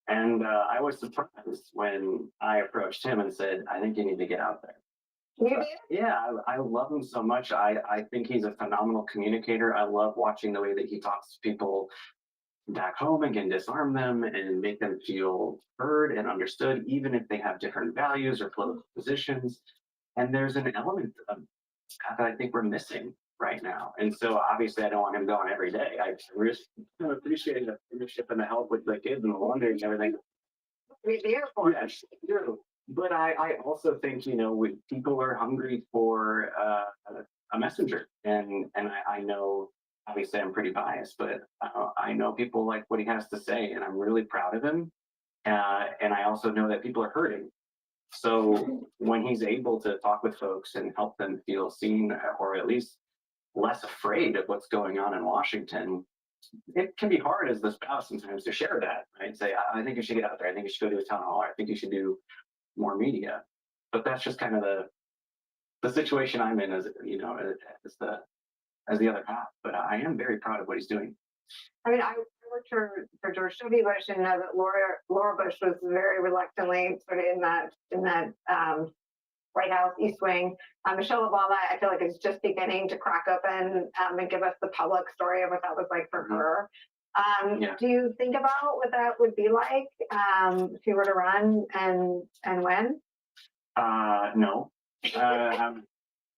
And I was surprised when I approached him and said, I think you need to get out there. Yeah, I love him so much. I think he's a phenomenal communicator. I love watching the way that he talks to people back home and can disarm them and make them feel heard and understood, even if they have different values or political positions. And there's an element of that I think we're missing right now. And so obviously I don't want him going every day. I really appreciate the leadership and the help with the kids and the laundry and everything. Yeah, true. But I also think, people are hungry for a messenger. And I know, obviously I'm pretty biased, but I know people like what he has to say, and I'm really proud of him. And I also know that people are hurting. So when he's able to talk with folks and help them feel seen, or at least less afraid of what's going on in Washington, it can be hard as the spouse sometimes to share that, right? Say, I think you should get out there. I think you should go to a town hall. I think you should do more media. But that's just kind of the situation I'm in as the other half. But I am very proud of what he's doing. I mean, I worked for George W. Bush and know that Laura Bush was very reluctantly sort of in that White House East Wing. Michelle Obama, I feel like is just beginning to crack open and give us the public story of what that was like for her. Do you think about what that would be like if you were to run and win? No. I'm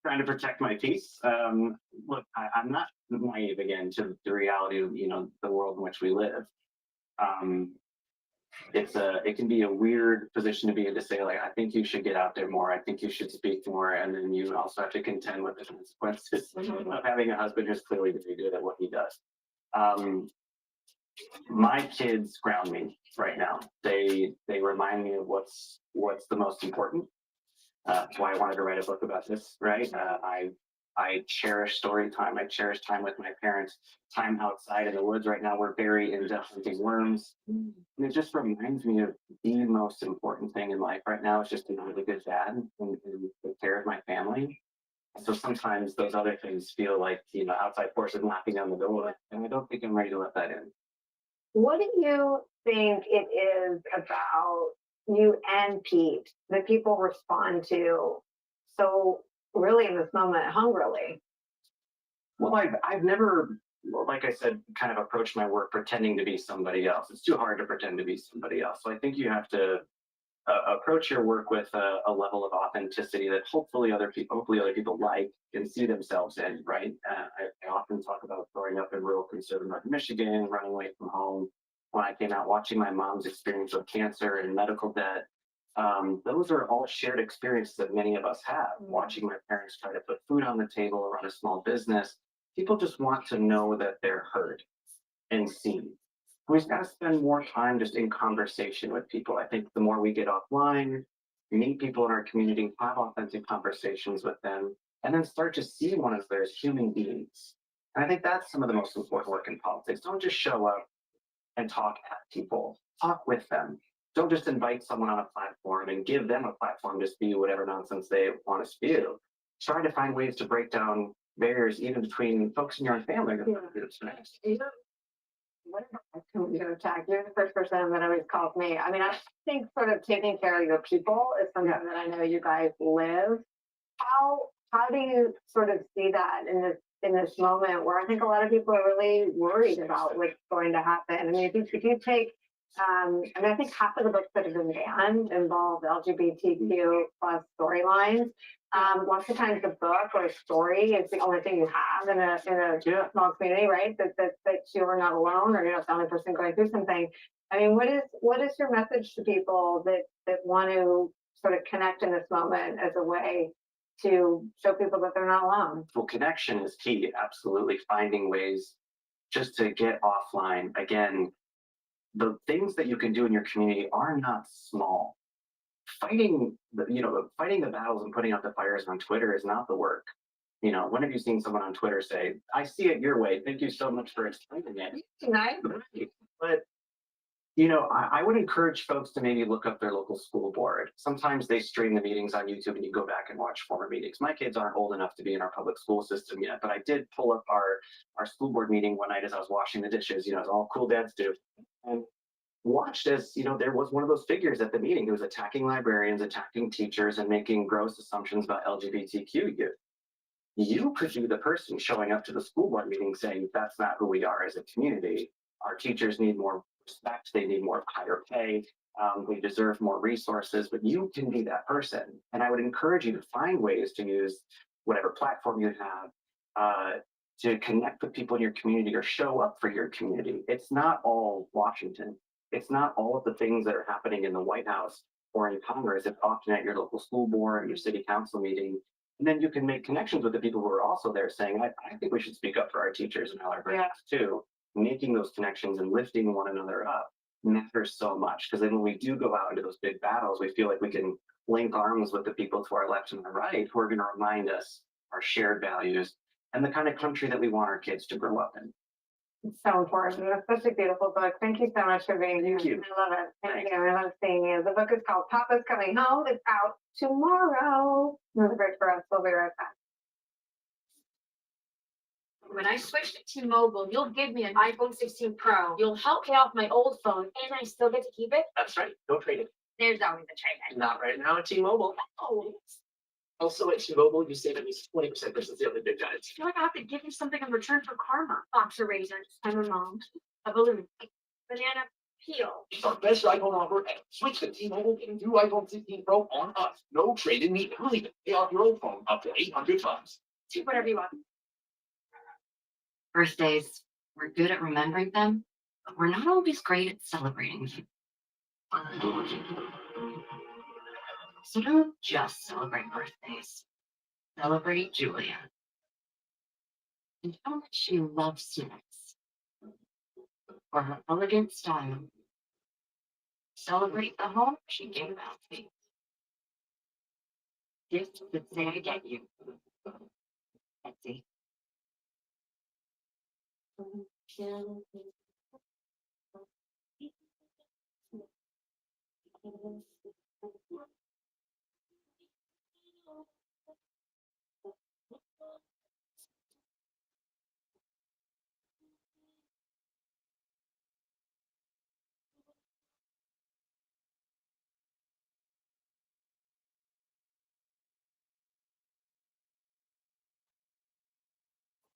trying to protect my peace. Look, I'm not naive again to the reality of the world in which we live. It can be a weird position to be in to say, like, I think you should get out there more. I think you should speak more, and then you also have to contend with the consequences of having a husband who's clearly very good at what he does. My kids ground me right now. They remind me of what's the most important. That's why I wanted to write a book about this, right? I cherish story time. I cherish time with my parents, time outside in the woods. Right now, we're very into hunting worms. And it just reminds me of the most important thing in life right now is just to be a really good dad and take care of my family. So sometimes those other things feel like, outside forces knocking down the door, and I don't think I'm ready to let that in. What do you think it is about you and Pete that people respond to so really in this moment hungrily? Well, I've never, like I said, kind of approached my work pretending to be somebody else. It's too hard to pretend to be somebody else. So I think you have to approach your work with a level of authenticity that hopefully other people like and see themselves in, right? I often talk about growing up in rural conservative North Michigan, running away from home. When I came out, watching my mom's experience with cancer and medical debt, those are all shared experiences that many of us have. Watching my parents try to put food on the table or run a small business, people just want to know that they're heard and seen. We've got to spend more time just in conversation with people. I think the more we get offline, meet people in our community, have authentic conversations with them, and then start to see one another as human beings. And I think that's some of the most important work in politics. Don't just show up and talk at people. Talk with them. Don't just invite someone on a platform and give them a platform to spew whatever nonsense they want to spew. Try to find ways to break down barriers even between folks in your own family. Computer attack. You're the first person that always calls me. I mean, I think sort of taking care of your people is something that I know you guys live. How do you sort of see that in this moment where I think a lot of people are really worried about what's going to happen? I mean, if you take I mean, I think half of the books that have been banned involve LGBTQ plus storylines. Lots of times the book or a story is the only thing you have in a small community, right? That you are not alone or you're not the only person going through something. I mean, what is your message to people that want to sort of connect in this moment as a way to show people that they're not alone? Well, connection is key. Absolutely. Finding ways just to get offline. Again, the things that you can do in your community are not small. Fighting the battles and putting out the fires on Twitter is not the work. When have you seen someone on Twitter say, I see it your way. Thank you so much for explaining it. Nice. But, I would encourage folks to maybe look up their local school board. Sometimes they stream the meetings on YouTube and you go back and watch former meetings. My kids aren't old enough to be in our public school system yet, but I did pull up our school board meeting one night as I was washing the dishes, as all cool dads do. And watched as, there was one of those figures at the meeting who was attacking librarians, attacking teachers, and making gross assumptions about LGBTQ youth. You could be the person showing up to the school board meeting saying, that's not who we are as a community. Our teachers need more respect. They need more higher pay. We deserve more resources, but you can be that person. And I would encourage you to find ways to use whatever platform you have to connect with people in your community or show up for your community. It's not all Washington. It's not all of the things that are happening in the White House or in Congress. It's often at your local school board or your city council meeting. And then you can make connections with the people who are also there saying, I think we should speak up for our teachers and our librarians too. Making those connections and lifting one another up matters so much, because then when we do go out into those big battles, we feel like we can link arms with the people to our left and our right who are going to remind us our shared values and the kind of country that we want our kids to grow up in. It's so important. It's such a beautiful book. Thank you so much for being here. Thank you. I love it. Thank you. I love seeing you. The book is called Papa's Coming Home. It's out tomorrow. Another break for us. We'll be right back. When I switch to T-Mobile, you'll give me an iPhone 16 Pro. You'll help pay off my old phone, and I still get to keep it? That's right. Don't trade it. There's always a trade-in. Not right now at T-Mobile. Oh, Also at T-Mobile, you save at least 20% versus the other big guys. I feel like I have to give you something in return for karma. Box of raisins. I'm a mom. A balloon. Banana peel. It's our best iPhone offer, and switch to T-Mobile and do iPhone 16 Pro on us. No trade-in needed. We'll even pay off your old phone up to 800 bucks. Do whatever you want. Birthdays, we're good at remembering them, but we're not always great at celebrating them. So don't just celebrate birthdays. Celebrate Julia. And how much she loves snacks. For her elegant style. Celebrate the home she gave out to. Gifts that say I get you. Betsy.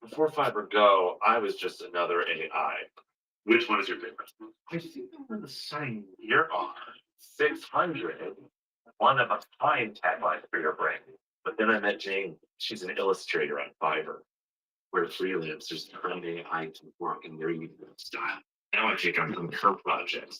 Before Fiber Go, I was just another AI. Which one is your favorite? I think they're the same. Here are 600 one of a kind taglines for your brain. But then I met Jane. She's an illustrator on Fiverr, where freelancers turn AI to work in their unique style. Now I take on some her projects.